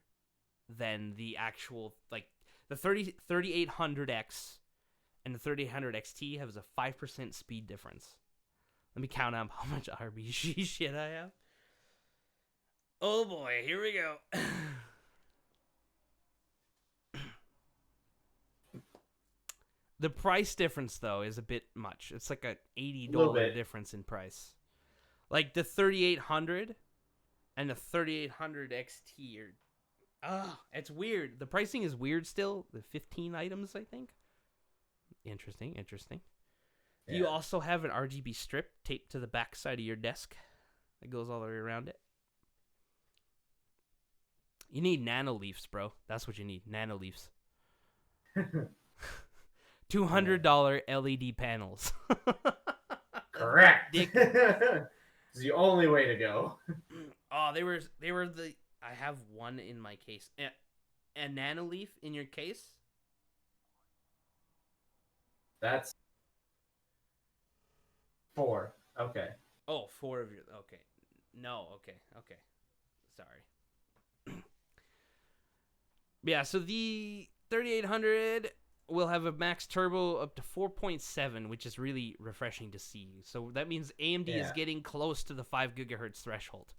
than the actual, like, the 3800X and the 3800 XT has a 5% speed difference. Let me count up how much RBG shit I have. Oh boy, here we go. The price difference, though, is a bit much. It's like a $80 difference in price. Like the 3800 and the 3800 XT are... it's weird. The pricing is weird still. The 15 items, I think. Interesting. Do you also have an RGB strip taped to the back side of your desk that goes all the way around it? You need nano leafs, bro. That's what you need. Nano leafs. $200 LED panels. Correct. It's the only way to go. Oh, they were the... I have one in my case. A nano leaf in your case? That's 4. Okay. Oh, 4 of your... Okay. No, okay. Sorry. Yeah, so the 3800 will have a max turbo up to 4.7, which is really refreshing to see. So that means AMD is getting close to the 5 gigahertz threshold.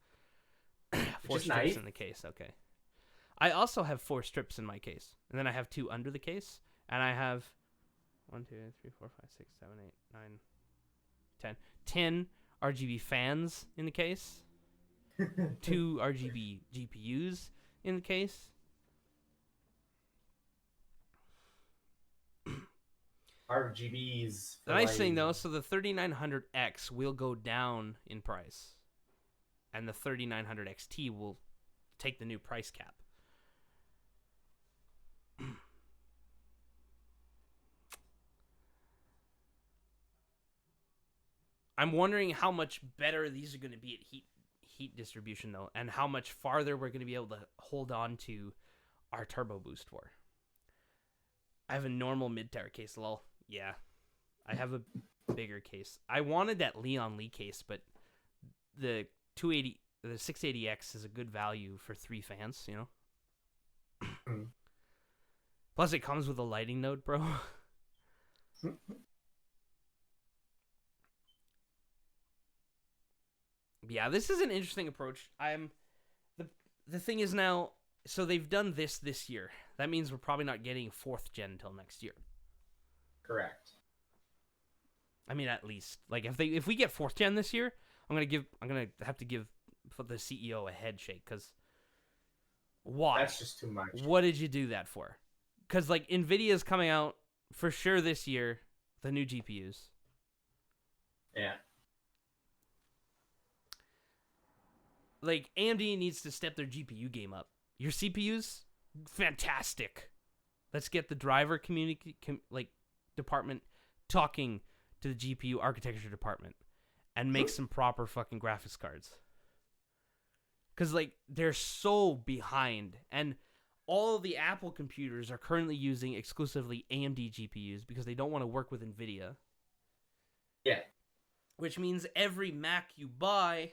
4 strips nice. In the case, okay. I also have 4 strips in my case. And then I have 2 under the case. And I have 1, 2, 3, 4, 5, 6, 7, 8, 9, 10. 10 RGB fans in the case. 2 RGB GPUs in the case. RGBs. The nice thing, though, so the 3900X will go down in price. And the 3900 XT will take the new price cap. I'm wondering how much better these are going to be at heat distribution, though, and how much farther we're going to be able to hold on to our turbo boost for. I have a normal mid-tower case, lol. Yeah. I have a bigger case. I wanted that Leon Lee case, but the 680X is a good value for 3 fans, you know? Hmm. Plus, it comes with a lighting node, bro. Yeah, this is an interesting approach. The thing is now, so they've done this year. That means we're probably not getting 4th gen until next year. Correct. I mean, at least like if we get 4th gen this year, I'm gonna have to give for the CEO a head shake because why? That's just too much. What did you do that for? Because like Nvidia's coming out for sure this year, the new GPUs. Yeah. Like AMD needs to step their GPU game up. Your CPUs, fantastic. Let's get the driver community department talking to the GPU architecture department and make some proper fucking graphics cards. Cause like they're so behind, and all of the Apple computers are currently using exclusively AMD GPUs because they don't want to work with Nvidia. Yeah. Which means every Mac you buy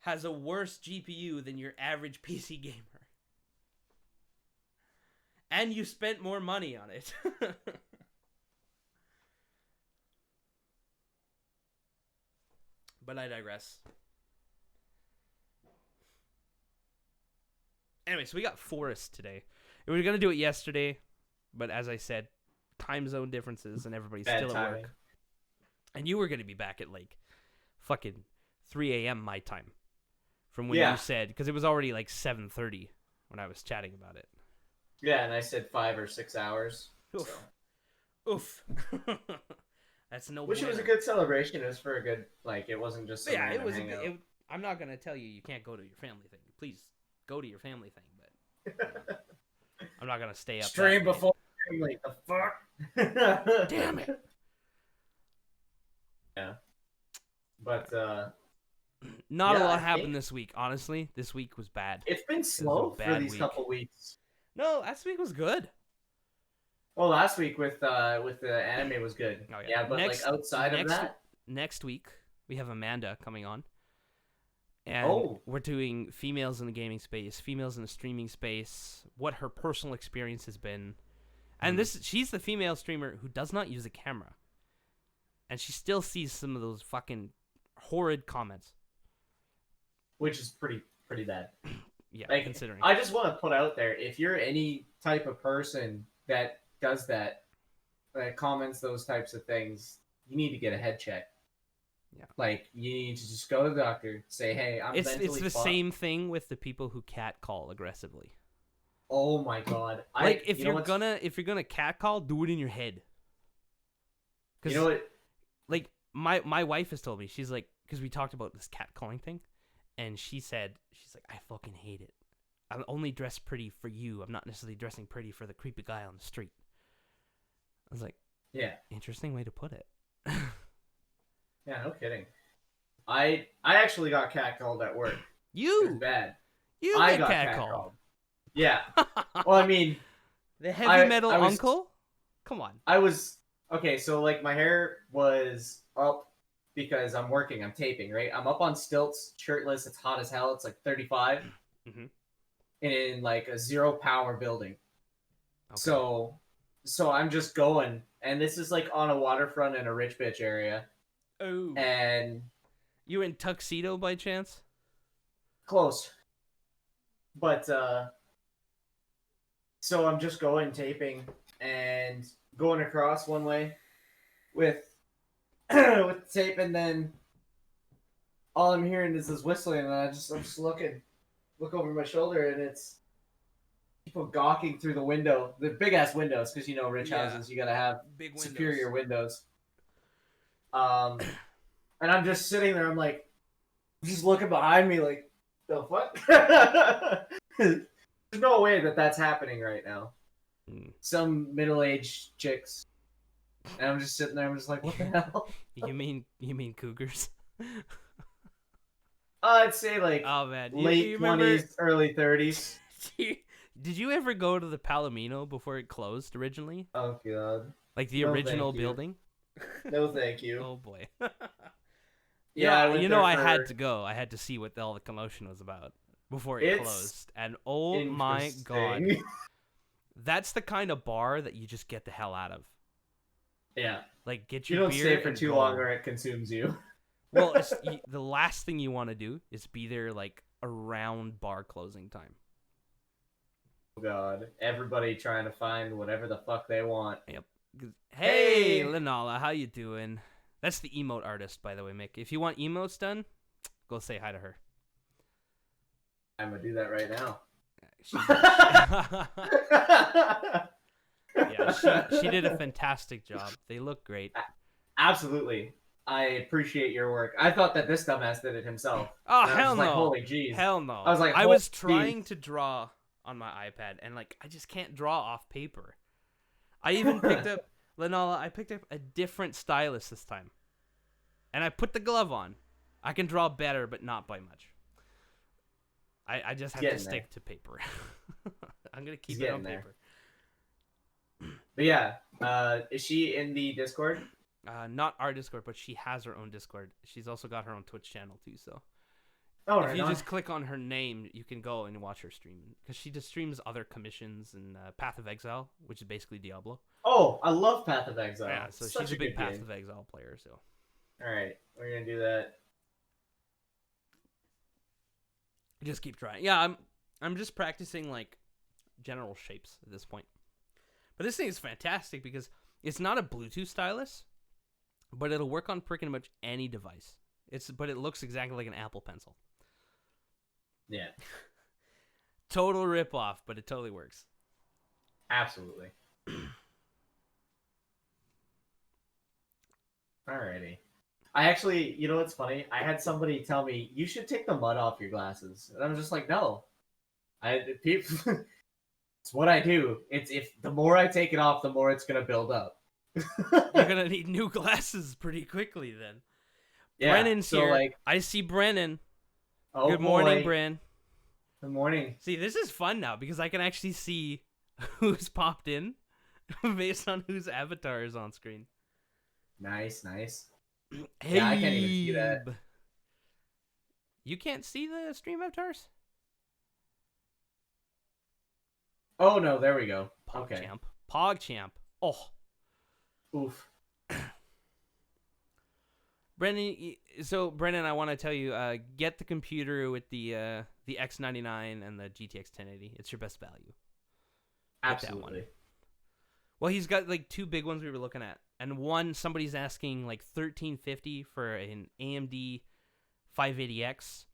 has a worse GPU than your average PC gamer. And you spent more money on it. But I digress. Anyway, so we got Forest today. We were going to do it yesterday, but as I said, time zone differences and everybody's Bad still at timing. work. And you were going to be back at like fucking 3 a.m. my time from when Yeah. you said, because it was already like 7:30 when I was chatting about it. Yeah, and I said 5 or 6 hours. Oof. So. Oof. That's no Which it was a bueno. good celebration. It was for a good, like, it wasn't just some Yeah, it random was. hangout. I'm not going to tell you can't go to your family thing. Please go to your family thing, but I'm not going to stay up. Stream that late. before like the fuck. Damn it. Yeah. But Not Yeah, a lot I happened think- this week. Honestly, this week was bad. it's been slow for bad these week. couple weeks. No, last week was good. Well, last week with the anime was good. Oh, yeah. Yeah, but Next- like outside of next- that, Next week we have Amanda coming on, and we're doing females in the gaming space, females in the streaming space, what her personal experience has been, and she's the female streamer who does not use a camera, and she still sees some of those fucking horrid comments. which is pretty bad. Yeah, Like, considering. I just want to put out there, if you're any type of person that does that, that comments those types of things, you need to get a head check. Yeah. Like, you need to just go to the doctor, say, hey, I'm It's mentally the fucked. same thing with the people who catcall aggressively. Oh my god. Like if you know you're what's- gonna catcall, do it in your head. You know what? Like my wife has told me, she's like, because we talked about this catcalling thing, and she's like, I fucking hate it. I'm only dressed pretty for you. I'm not necessarily dressing pretty for the creepy guy on the street. I was like, Yeah. interesting way to put it. Yeah, no kidding. I actually got catcalled at work. It was You bad. you I get got catcalled. Yeah. Well, I mean, The heavy metal I was- uncle. Come on. I was okay. So like, my hair was up because I'm working. I'm taping, right? I'm up on stilts, shirtless. It's hot as hell. It's like 35, Mhm. in like a 0 power building. Okay. So I'm just going, and this is like on a waterfront in a rich bitch area, Oh, and you in tuxedo by chance? close. But so I'm just going taping and going across one way with with tape, and then all I'm hearing is this whistling, and I'm just look over my shoulder, and it's people gawking through the window, the big ass windows, because rich Yeah. houses, you gotta have Big superior windows. And I'm just sitting there. I'm like, just looking behind me, like, the fuck? There's no way that that's happening right now. Mm. Some middle-aged chicks, and I'm just sitting there. I'm just like, what the hell? You mean cougars? I'd say like Oh man, late you remember? 20s, early 30s. Did you ever go to the Palomino before it closed originally? Oh god. Like the No, original thank you. building? No, thank you. Oh boy. Yeah, I went there I for had to go. I had to see what all the commotion was about before it it's closed. And oh my god, interesting. that's the kind of bar that you just get the hell out of. Yeah. Like, get You your don't beer stay for and too go. long or it consumes you. Well, the last thing you want to do is be there like around bar closing time. Oh god. Everybody trying to find whatever the fuck they want. Yep. Hey, Hey! Lenala, how you doing? That's the emote artist, by the way, Mick. If you want emotes done, go say hi to her. I'm gonna do that right now. She did a fantastic job. They look great. Absolutely. I appreciate your work. I thought that this dumbass did it himself. Oh, And I was hell just like, no. holy jeez. Hell no. I was like, I was holy trying to draw on my iPad, and like I just can't draw off paper. I even picked up Lenala. I picked up a different stylus this time, and I put the glove on. I can draw better, but not by much. I just have to Getting stick to paper. I'm gonna keep He's it on getting there. paper. But yeah, is she in the Discord? Not our Discord, but she has her own Discord. She's also got her own Twitch channel too. So Oh, if right you on. just click on her name, you can go and watch her stream because she just streams other commissions and Path of Exile, which is basically Diablo. Oh, I love Path of Exile. Yeah, so Such she's a big good Path game. of Exile player. So All right, we're gonna do that. just keep trying. Yeah, I'm just practicing like general shapes at this point. But this thing is fantastic because it's not a Bluetooth stylus, but it'll work on pretty much any device. But it looks exactly like an Apple Pencil. Yeah, Total ripoff, but it totally works. absolutely. Alrighty. I actually, you know what's funny? I had somebody tell me you should take the mud off your glasses, and I was just like, no. People, it's what I do. It's if the more I take it off, the more it's gonna build up. You're gonna need new glasses pretty quickly then. Yeah, Brennan's so here. like, I see Brennan. oh Good morning, boy. Bren. Good morning. See, this is fun now because I can actually see who's popped in based on whose avatar is on screen. Nice, nice. Hey, Yeah, I can't even see that. You can't see the stream avatars? Oh no, there we go. Okay. PogChamp. PogChamp. Oh. Oof. Brennan, I want to tell you, get the computer with the X99 and the GTX 1080. It's your best value. Get that one. Absolutely. Well, he's got like two big ones we were looking at, and one somebody's asking like $1,350 for an AMD 580X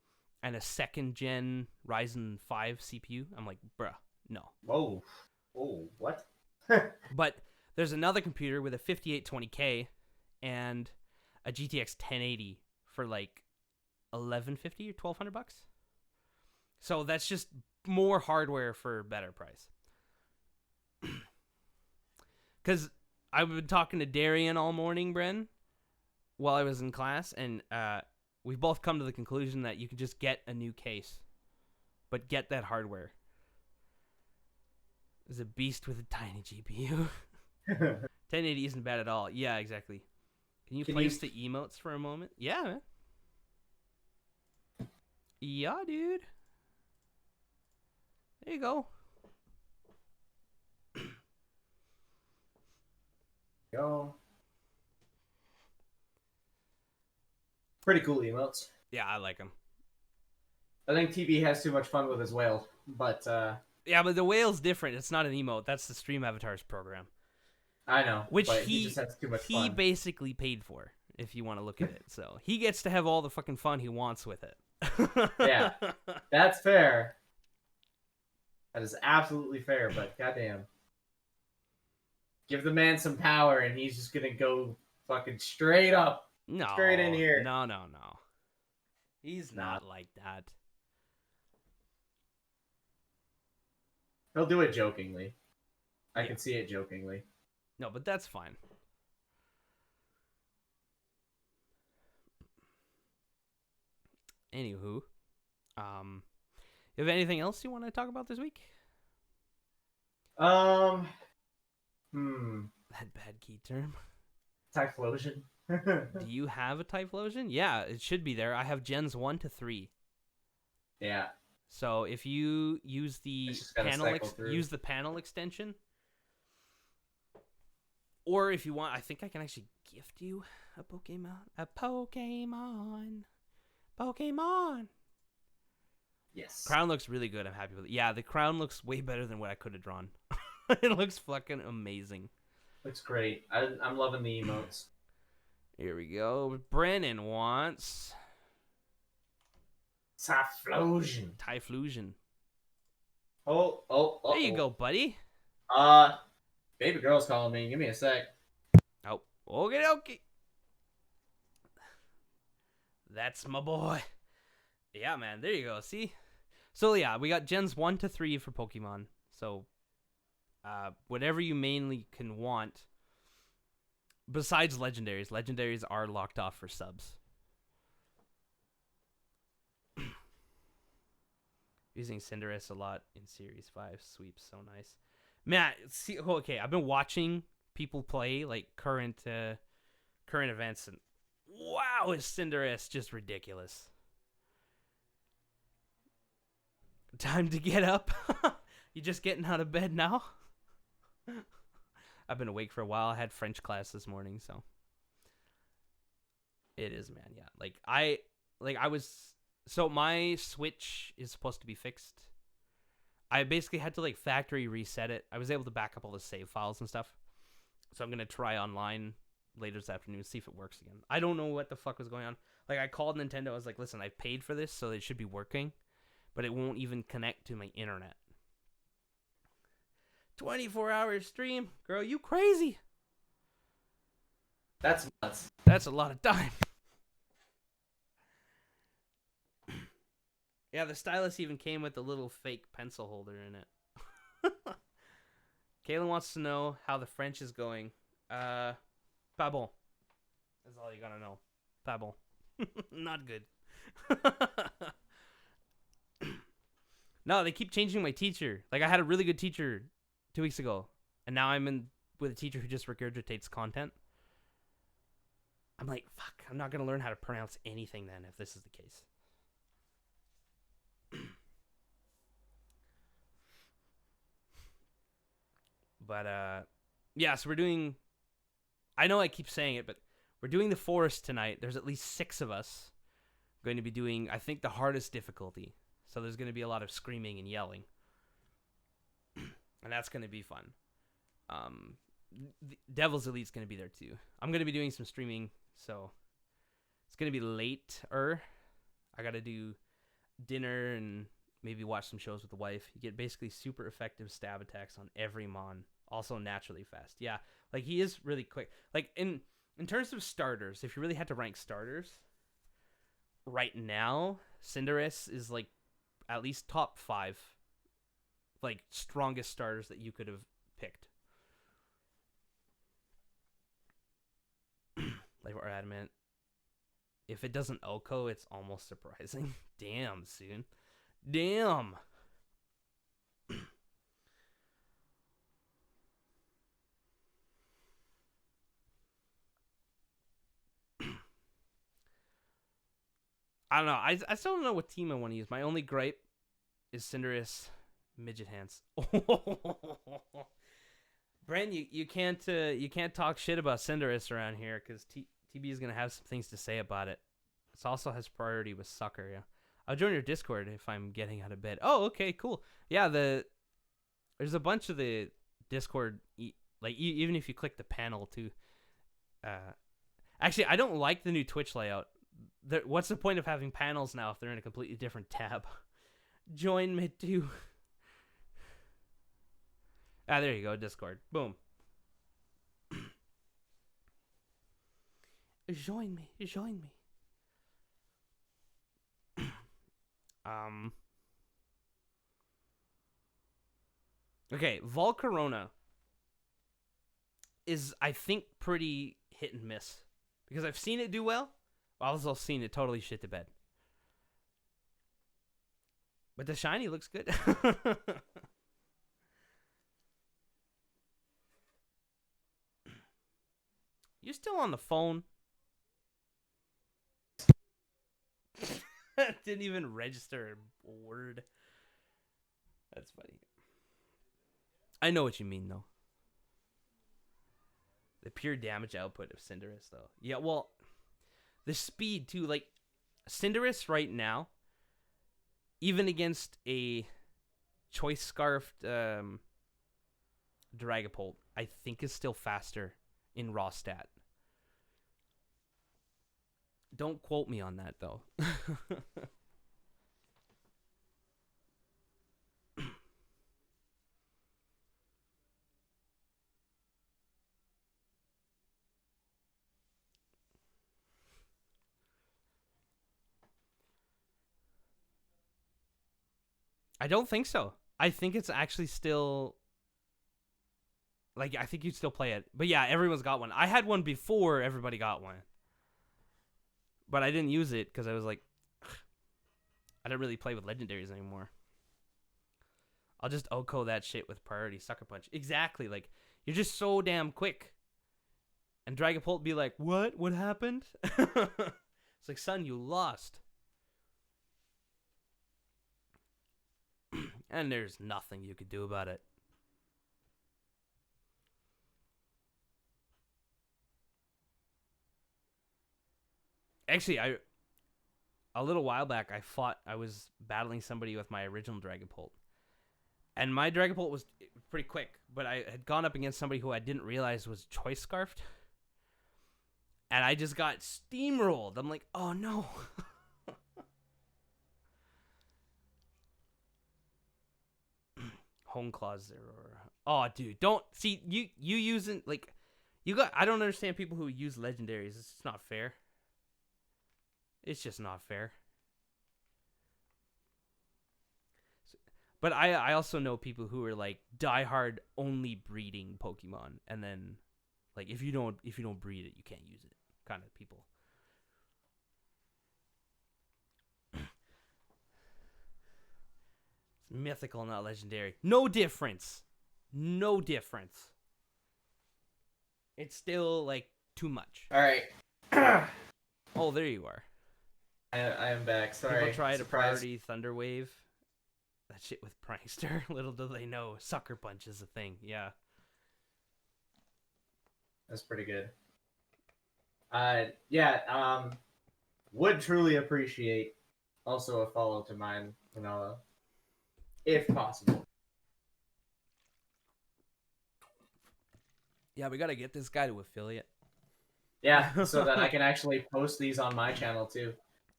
and a second gen Ryzen 5 CPU. I'm like, bruh, no. Whoa. Oh, what? But there's another computer with a 5820K and a GTX 1080 for like $1,150 or $1,200. So that's just more hardware for better price. Because I've been talking to Darian all morning, Bren, while I was in class, and we've both come to the conclusion that you can just get a new case, but get that hardware. It's a beast with a tiny GPU. 1080 isn't bad at all. Yeah, exactly. Can you place the emotes for a moment? Yeah, man. Yeah, dude. There you go. Go. Pretty cool emotes. Yeah, I like them. I think TB has too much fun with his whale, but Yeah, but the whale's different. It's not an emote. That's the Stream Avatars program. I know. Which but he just has too much he fun. basically paid for, if you want to look at it. So he gets to have all the fucking fun he wants with it. Yeah. That's fair. That is absolutely fair, but goddamn. Give the man some power and he's just gonna go fucking straight up. No. Straight in here. No. He's Nah. not like that. He'll do it jokingly. I Yeah. can see it jokingly. No, but that's fine. Anywho, you have anything else you want to talk about this week? Hmm. That bad key term. Typhlosion. Do you have a Typhlosion? Yeah, it should be there. I have gens 1 to 3. Yeah. So if you use the It's just gotta panel cycle through. use the panel extension, or if you want, I think I can actually gift you a Pokemon. A Pokemon. Pokemon. Yes. Crown looks really good. I'm happy with it. Yeah, the crown looks way better than what I could have drawn. It looks fucking amazing. Looks great. I'm loving the emotes. Here we go. Brennan wants Typhlosion. Typhlosion. Oh. There you go, buddy. Baby girl's calling me. Give me a sec. Oh, okay, okay. That's my boy. Yeah, man. There you go. See? So, yeah, we got gens 1 to 3 for Pokemon. So, whatever you mainly can want, besides legendaries. Legendaries are locked off for subs. Using Cinderace a lot in Series 5 sweeps. So nice. Man, see, okay, I've been watching people play, like, current events, and wow, is Cinderace just ridiculous. Time to get up. You just getting out of bed now? I've been awake for a while. I had French class this morning, so it is, man. Yeah, so my Switch is supposed to be fixed. I basically had to like factory reset it. I was able to back up all the save files and stuff, so I'm gonna try online later this afternoon, see if it works again. I don't know what the fuck was going on. Like, I called Nintendo. I was like, listen, I paid for this, so it should be working, but it won't even connect to my internet. 24-hour stream? Girl, you crazy. That's nuts. That's a lot of time. Yeah, the stylus even came with a little fake pencil holder in it. Kaylin wants to know how the French is going. Pas bon. That's all you gotta know. Pas bon. Not good. No, they keep changing my teacher. Like, I had a really good teacher 2 weeks ago, and now I'm with a teacher who just regurgitates content. I'm like, fuck, I'm not gonna learn how to pronounce anything then if this is the case. But yeah, so we're doing, I know I keep saying it, but we're doing the forest tonight. There's at least 6 of us going to be doing, I think, the hardest difficulty. So there's going to be a lot of screaming and yelling. And that's going to be fun. Devil's Elite's going to be there too. I'm going to be doing some streaming, so it's going to be later. I got to do dinner and maybe watch some shows with the wife. You get basically super effective stab attacks on every Mon. Also naturally fast. Yeah, like, he is really quick. Like, in terms of starters, if you really had to rank starters, right now, Cinderace is, like, at least top 5, like, strongest starters that you could have picked. Like, we're adamant. If it doesn't Oko, it's almost surprising. Damn, soon. Damn. I don't know. I still don't know what team I want to use. My only gripe is Cinderace midget hands. Brent, you can't talk shit about Cinderace around here, because TB is gonna have some things to say about it. It also has priority with soccer. Yeah, I'll join your Discord if I'm getting out of bed. Oh, okay, cool. Yeah, there's a bunch of the Discord, like, even if you click the panel too. Actually, I don't like the new Twitch layout. What's the point of having panels now if they're in a completely different tab? Join me too. There you go, Discord. Boom. Join me. Okay, Volcarona is, I think, pretty hit and miss, because I've seen it do well. I've also seen it totally shit to bed. But the shiny looks good. You still on the phone? Didn't even register a word. That's funny. I know what you mean, though. The pure damage output of Cinderace, though. Yeah, well, the speed, too. Like, Cinderace right now, even against a Choice Scarfed Dragapult, I think is still faster in raw stat. Don't quote me on that, though. I don't think so. I think it's actually still... Like, I think you'd still play it. But yeah, everyone's got one. I had one before everybody got one. But I didn't use it because I was like... I don't really play with legendaries anymore. I'll just OHKO that shit with priority Sucker Punch. Exactly. Like, you're just so damn quick. And Dragapult be like, what? What happened? It's like, son, you lost. And there's nothing you could do about it. Actually, a little while back, I was battling somebody with my original Dragapult. And my Dragapult was pretty quick, but I had gone up against somebody who I didn't realize was Choice Scarfed. And I just got steamrolled. I'm like, oh no. Home Claws there. Oh, dude, don't see you using like you got. I don't understand people who use legendaries. It's just not fair. It's just not fair. But I also know people who are like diehard only breeding Pokemon, and then like if you don't breed it, you can't use it. Kind of people. It's mythical, not legendary. No difference. No difference. It's still like too much. All right. Oh, there you are. I am back. Sorry. People try to Surprise. priority Thunder Wave. That shit with Prankster. Little do they know, Sucker Punch is a thing. Yeah. That's pretty good. Yeah. Would truly appreciate also a follow to mine, Manolo, if possible. Yeah, we gotta get this guy to affiliate. Yeah, so that I can actually post these on my channel too.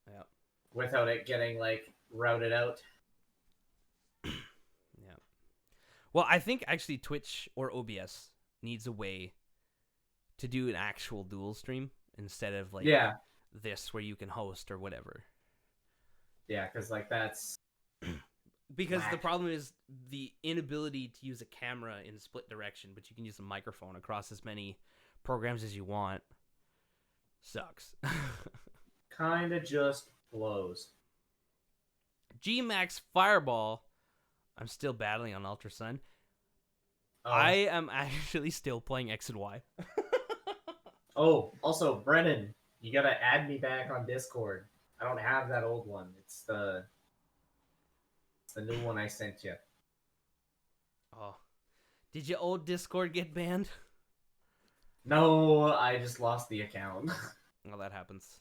Yeah. Without it getting like routed out. Yeah. Well, I think actually Twitch or OBS needs a way to do an actual dual stream instead of like this where you can host or whatever. Yeah, because like that's because the whack. problem is the inability to use a camera in split direction, but you can use a microphone across as many programs as you want. Sucks. Kind of just blows. G-Max Fireball. I'm still battling on Ultra Sun. Oh. I am actually still playing X and Y. Oh, also, Brennan, you gotta add me back on Discord. I don't have that old one. It's the new one I sent you. Oh. Did your old Discord get banned? No, I just lost the account. Well, that happens.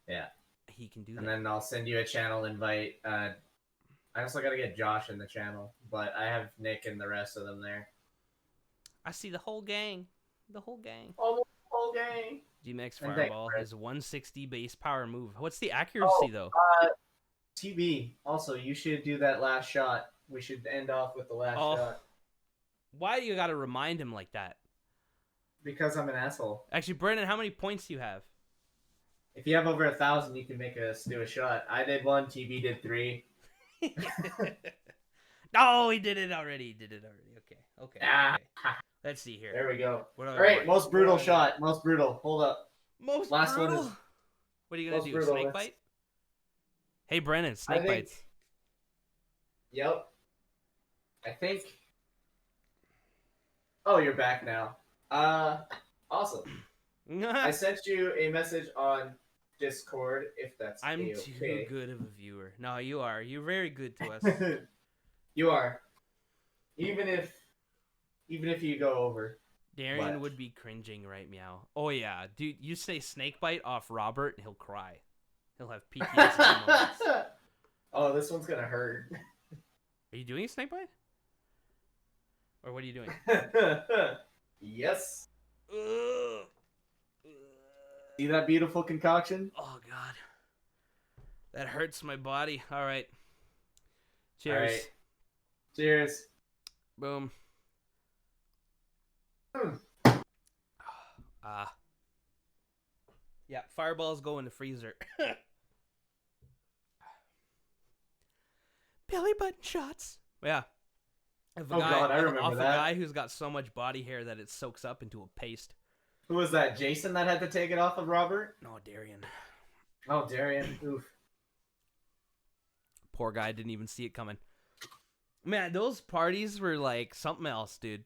Yeah. He can do that. And then I'll send you a channel invite. I also gotta get Josh in the channel, but I have Nick and the rest of them there. I see the whole gang. The whole gang. Oh, the whole gang. G-Max And Fireball thanks, is 160 base power move. What's the accuracy, though? TB, also, you should do that last shot. We should end off with the last shot. Why do you gotta remind him like that? Because I'm an asshole. Actually, Brennan, how many points do you have? If you have over 1,000, you can make us do a shot. I did 1, TB did 3. No, he did it already. Okay. Ah. Let's see here. There we go. All Alright, most brutal shot. Most brutal. Hold up. Most Last brutal? one is... What are you gonna do? brutal. Snake bite? Hey, Brennan, snake bites. Yep. I think... Oh, you're back now. Awesome. I sent you a message on Discord, if that's I'm too okay. good of a viewer. No, you are. You're very good to us. You are. Even if you go over. Darian But would be cringing right meow. Oh yeah, dude, you say snakebite off Robert and he'll cry. He'll have PTSD moments. Oh, this one's gonna hurt. Are you doing a snakebite? Or what are you doing? Yes. Ugh. See that beautiful concoction? Oh god. That hurts my body. Alright. All Cheers. right. Cheers. Boom. Hmm. Yeah, fireballs go in the freezer. Belly button shots. Yeah. Of a Oh, guy, God, I remember off that. a guy who's got so much body hair that it soaks up into a paste. Who was that? Jason that had to take it off of Robert? No, Darian. Oh, Darian. Oof. Poor guy didn't even see it coming. Man, those parties were like something else, dude.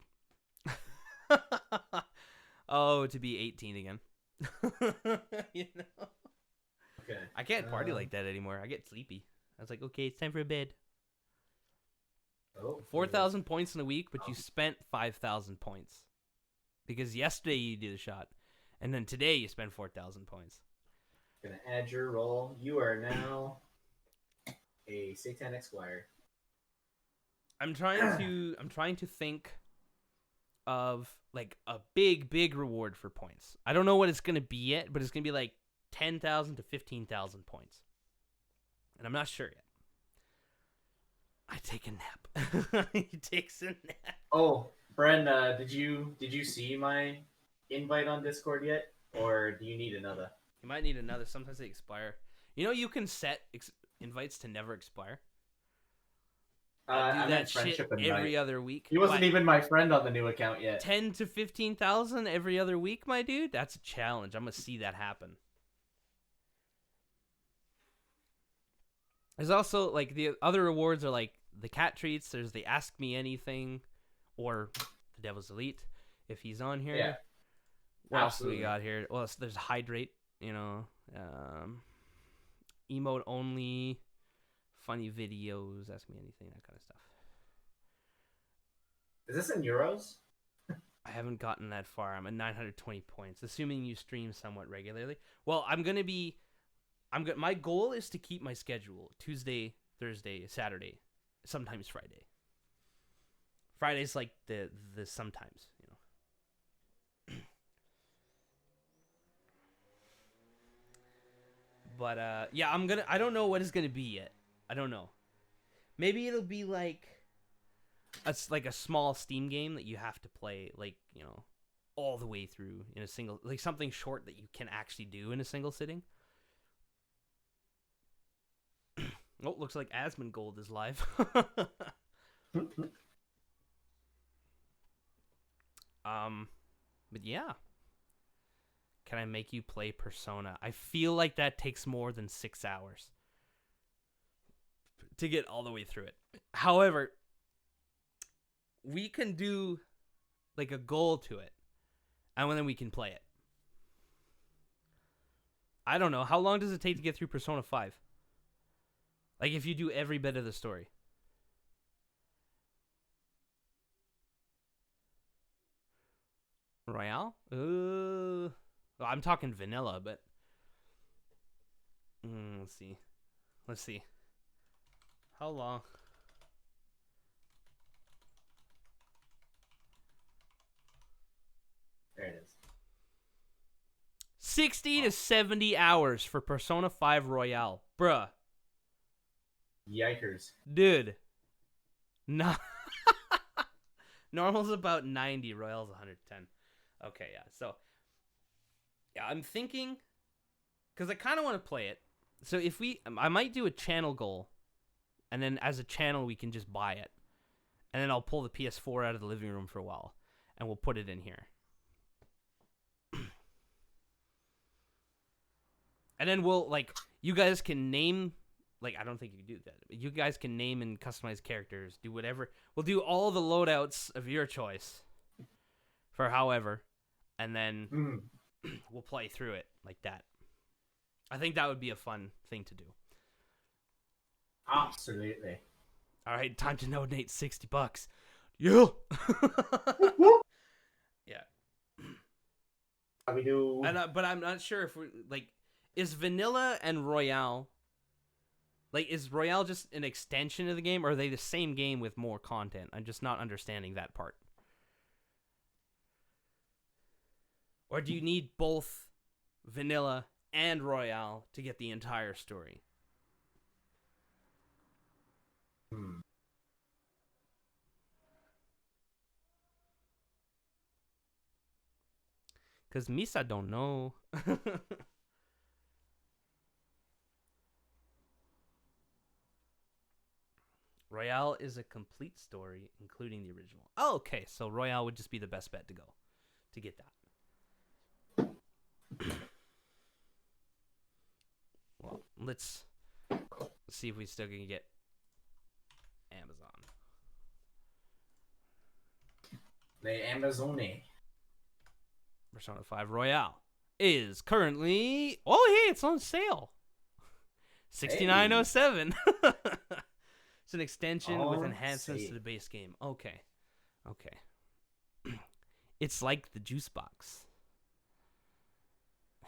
Oh, to be 18 again. You know? Okay. I can't party like that anymore. I get sleepy. I was like, okay, it's time for bed. Oh, 4,000 points in a week, but you spent 5,000 points. Because yesterday you did a shot, and then today you spent 4,000 points. Gonna add your roll. You are now a satanic squire. I'm trying to think of like a big reward for points. I don't know what it's gonna be yet, but it's gonna be like 10,000 to 15,000 points, and I'm not sure yet. I take a nap. He takes a nap. Oh, Bren, did you see my invite on Discord yet, or do you need another? You might need another. Sometimes they expire. You know, you can set invites to never expire. I do I that meant shit friendship every invite. other week. He wasn't What, even my friend on the new account yet. 10 to 15,000 every other week, my dude. That's a challenge. I'm gonna see that happen. There's also like the other rewards are like the cat treats. There's the Ask Me Anything, or the Devil's Elite if he's on here. Yeah. What Absolutely. else do we got here? Well, there's Hydrate. You know, emote only, funny videos. Ask Me Anything, that kind of stuff. Is this in euros? I haven't gotten that far. I'm at 920 points, assuming you stream somewhat regularly. Well, my goal is to keep my schedule Tuesday, Thursday, Saturday, sometimes Friday. Friday's like the sometimes, you know. But yeah, I don't know what it's gonna be yet. I don't know. Maybe it'll be like a small Steam game that you have to play, like, you know, all the way through in a single, like something short that you can actually do in a single sitting. Oh, looks like Asmongold is live. But yeah. Can I make you play Persona? I feel like that takes more than 6 hours to get all the way through it. However, we can do like a goal to it, and then we can play it. I don't know. How long does it take to get through Persona 5? Like, if you do every bit of the story. Royale? Well, I'm talking vanilla, but... let's see. Let's see. How long? There it is. 60 to 70 hours for Persona 5 Royale. Bruh. Yikers. Dude. No. Normal's about 90. Royale's 110. Okay, yeah. So, yeah, I'm thinking... Because I kind of want to play it. So if I might do a channel goal. And then as a channel, we can just buy it. And then I'll pull the PS4 out of the living room for a while. And we'll put it in here. And then we'll, like, you guys can name, like, I don't think you can do that. But you guys can name and customize characters, do whatever. We'll do all the loadouts of your choice for however. And then we'll play through it like that. I think that would be a fun thing to do. Absolutely. All right, time to donate $60. Yeah. Yeah. We do. But I'm not sure if we like is vanilla and royale. Like, is royale just an extension of the game, or are they the same game with more content? I'm just not understanding that part. Or do you need both vanilla and royale to get the entire story? Because Misa don't know. Royale is a complete story, including the original. Oh, okay, so Royale would just be the best bet to go to get that. Well, let's see if we still can get Amazon. The Amazone. Persona 5 Royale is currently... Oh, hey, it's on sale. $69.07. It's an extension with enhancements to the base game. Okay. It's like the juice box.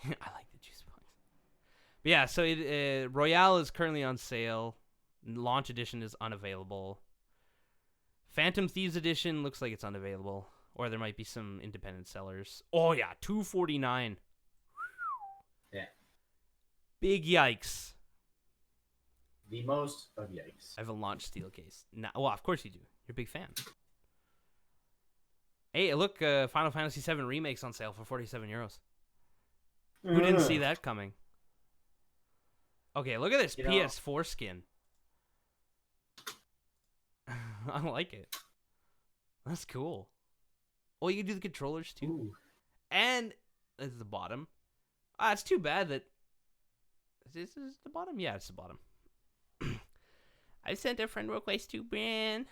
I like the juice box. But yeah, so Royale is currently on sale. Launch edition is unavailable. Phantom Thieves edition looks like it's unavailable. Or there might be some independent sellers. Oh yeah, $249. Yeah. Big yikes. The most of yikes. I have a launch steel case. Well, of course you do. You're a big fan. Hey, look, Final Fantasy VII Remake's on sale for €47. Who didn't see that coming? Okay, look at this PS4 skin. I like it. That's cool. Oh, you can do the controllers too. Ooh. And it's the bottom. It's too bad that... Is this the bottom? Yeah, it's the bottom. I sent a friend request to Ben.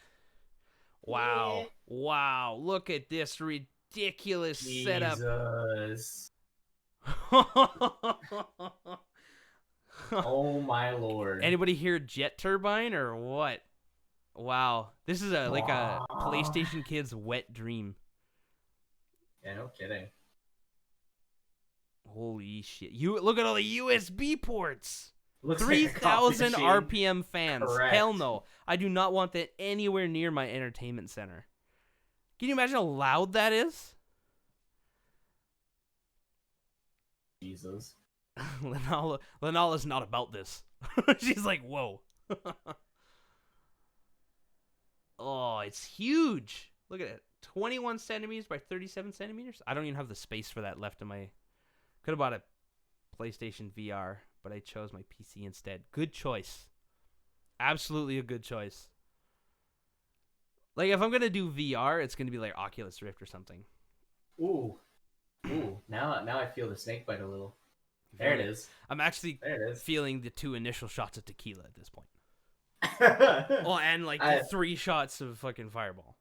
Wow. Yeah. Wow. Look at this ridiculous setup. Jesus. Oh my lord. Anybody hear jet turbine or what? Wow. This is like a PlayStation kid's wet dream. Yeah, no kidding. Holy shit. You look at all the USB ports. Looks like a coffee 3,000 machine. RPM fans. Correct. Hell no. I do not want that anywhere near my entertainment center. Can you imagine how loud that is? Jesus. Lenala's not about this. She's like, whoa. Oh, it's huge. Look at it. 21 centimeters by 37 centimeters. I don't even have the space for that left in my... Could have bought a PlayStation VR, but I chose my PC instead. Good choice. Absolutely a good choice. Like, if I'm going to do VR, it's going to be like Oculus Rift or something. Ooh. Now I feel the snake bite a little. There it is. I'm actually There it is. feeling the 2 initial shots of tequila at this point. Oh, Oh, and like the 3 shots of fucking Fireball.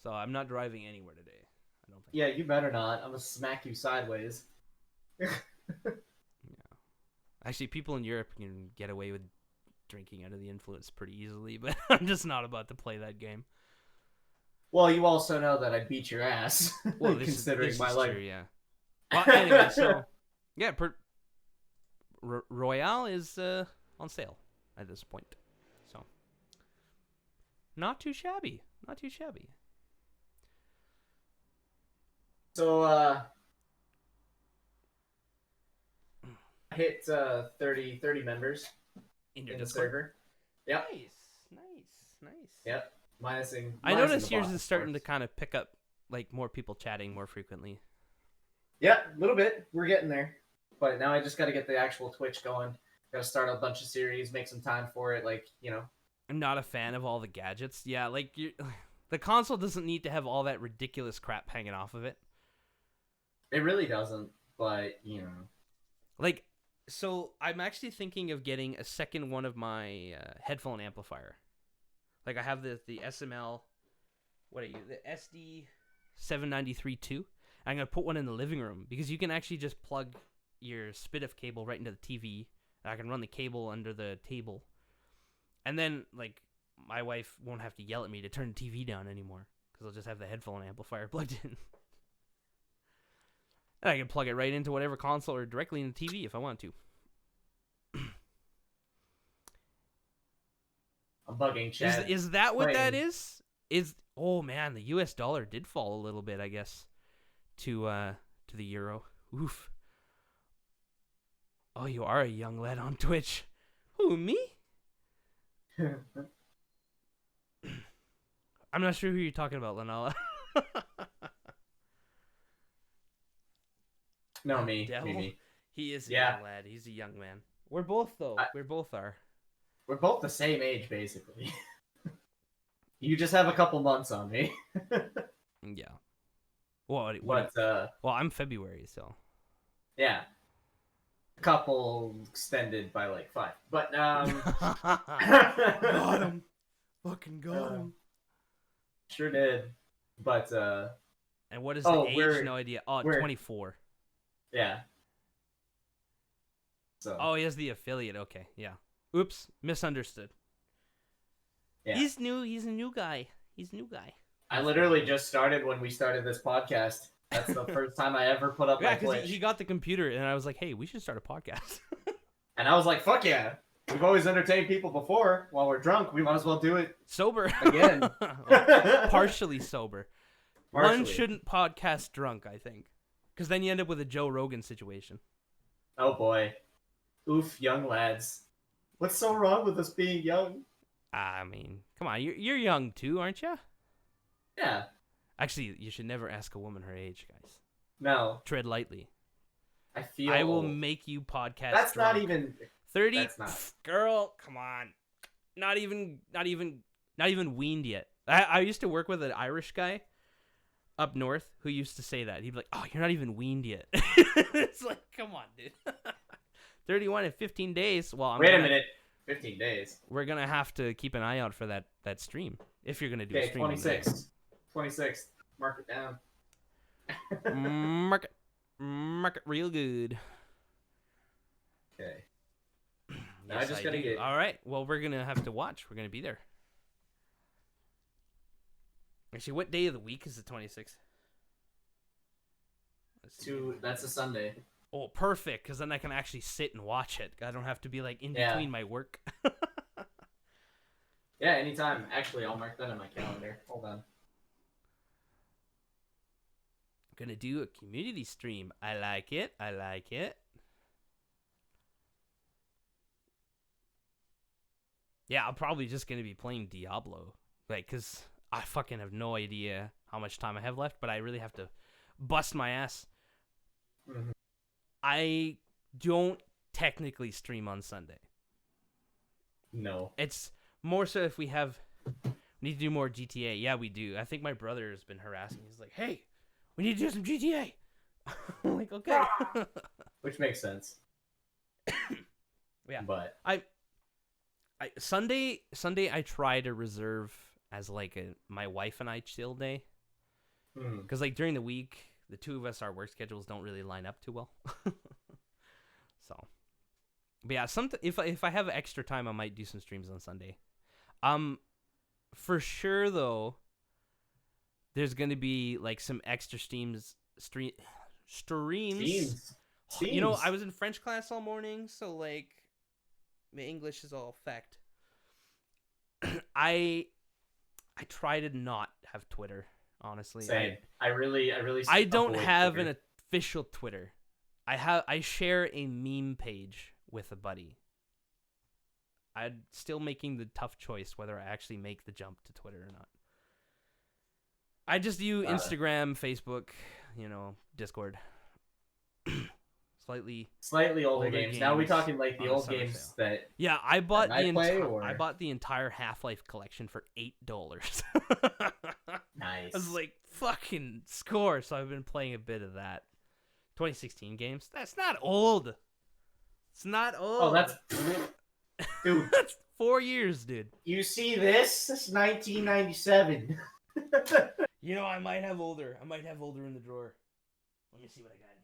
So I'm not driving anywhere today. I don't think. yeah, you better not. I'm gonna smack you sideways. Actually, people in Europe can get away with drinking under the influence pretty easily, but I'm just not about to play that game. Well, you also know that I beat your ass. Well, considering this my is life. true, yeah. Well, anyway, so yeah, Royale is on sale at this point, so not too shabby. Not too shabby. So, I hit 30 members In your in the Discord. server. Yep. Nice. Yep. I minusing noticed the yours bot, is of starting to course. kind of pick up, like more people chatting more frequently. Yeah, a little bit. We're getting there. But now I just got to get the actual Twitch going. Got to start a bunch of series, make some time for it. Like, you know. I'm not a fan of all the gadgets. Yeah, like the console doesn't need to have all that ridiculous crap hanging off of it. It really doesn't. But, you know. Like, so I'm actually thinking of getting a second one of my headphone amplifier. Like, I have the SML, what are you, the SD 793 2, I'm gonna put one in the living room because you can actually just plug your SPDIF cable right into the TV. And I can run the cable under the table, and then like my wife won't have to yell at me to turn the TV down anymore because I'll just have the headphone amplifier plugged in. And I can plug it right into whatever console or directly in the TV if I want to. I'm bugging Chad. Is that what that Playing. is? Oh man, the US dollar did fall a little bit, I guess, to the euro. Oof. Oh, you are a young lad on Twitch. Who, me? I'm not sure who you're talking about, Lanala. No, me. Devil. Me. He is a Yeah. young lad. He's a young man. We're both though. We both are. We're both the same age, basically. You just have a couple months on me. Yeah. Well, But, well, I'm February, so. yeah. A couple extended by like 5. But, Got him. Fucking got him. Sure did. But, And what is oh, the age? we're- No idea. Oh, we're- 24. yeah. So, Oh, he has the affiliate. Okay, yeah. Oops, misunderstood. yeah. He's new. He's a new guy. I literally just started when we started this podcast. That's the first time I ever put up Yeah, my because Twitch. he got the computer, and I was like, hey, we should start a podcast. And I was like, fuck yeah. We've always entertained people before. While we're drunk, we might as well do it. Sober. Again. Partially sober. One Partially. shouldn't podcast drunk, I think. Because then you end up with a Joe Rogan situation. Oh boy. Oof, young lads. What's so wrong with us being young? I mean, come on. You're young, too, aren't you? Yeah. Actually, you should never ask a woman her age, guys. No. Tread lightly. I feel I will old. make you podcast That's drunk. not even 30? That's not. Pff, girl, come on. Not even weaned yet. I used to work with an Irish guy up north who used to say that. He'd be like, "Oh, you're not even weaned yet." It's like, come on, dude. 31 in 15 days. Well, Wait a minute. 15 days. We're gonna have to keep an eye out for that stream if you're gonna do a Okay, stream. on the day. 26th. Mark it down. Mark it real good. Okay. Now I just gotta do. get- All right. Well, we're gonna have to watch. We're gonna be there. Actually, what day of the week is the 26th? Let's see. That's a Sunday. Oh, perfect, because then I can actually sit and watch it. I don't have to be like in Yeah. between my work. Yeah, anytime. Actually, I'll mark that in my calendar. Hold on. Gonna do a community stream. I like it. Yeah, I'm probably just gonna be playing Diablo, like, cause I fucking have no idea how much time I have left, but I really have to bust my ass. Mhm. I don't technically stream on Sunday. No. It's more so if we need to do more GTA. Yeah, we do. I think my brother has been harassing. He's like, "Hey, we need to do some GTA." I'm like, okay. Which makes sense. Yeah. But Sunday I try to reserve as like my wife and I chill day, because like during the week the two of us, our work schedules don't really line up too well. So, but yeah, if I have extra time, I might do some streams on Sunday. For sure though, there's gonna be like some extra streams. Steams. You know, I was in French class all morning, so like my English is all fecked. I try to not have Twitter, honestly. Same. I I don't avoid have Twitter. an official Twitter. I share a meme page with a buddy. I'm still making the tough choice whether I actually make the jump to Twitter or not. I just do Instagram, Facebook, Discord. Slightly older games. Now we're talking like the on a old summer games sale. that. Yeah, I bought I play, I bought the entire Half-Life collection for $8. Nice. I was like, fucking score. So I've been playing a bit of that. 2016 games. That's not old. It's not old. Oh, that's dude. That's 4 years, dude. You see this? This is 1997. I might have older. I might have older in the drawer. Let me see what I got in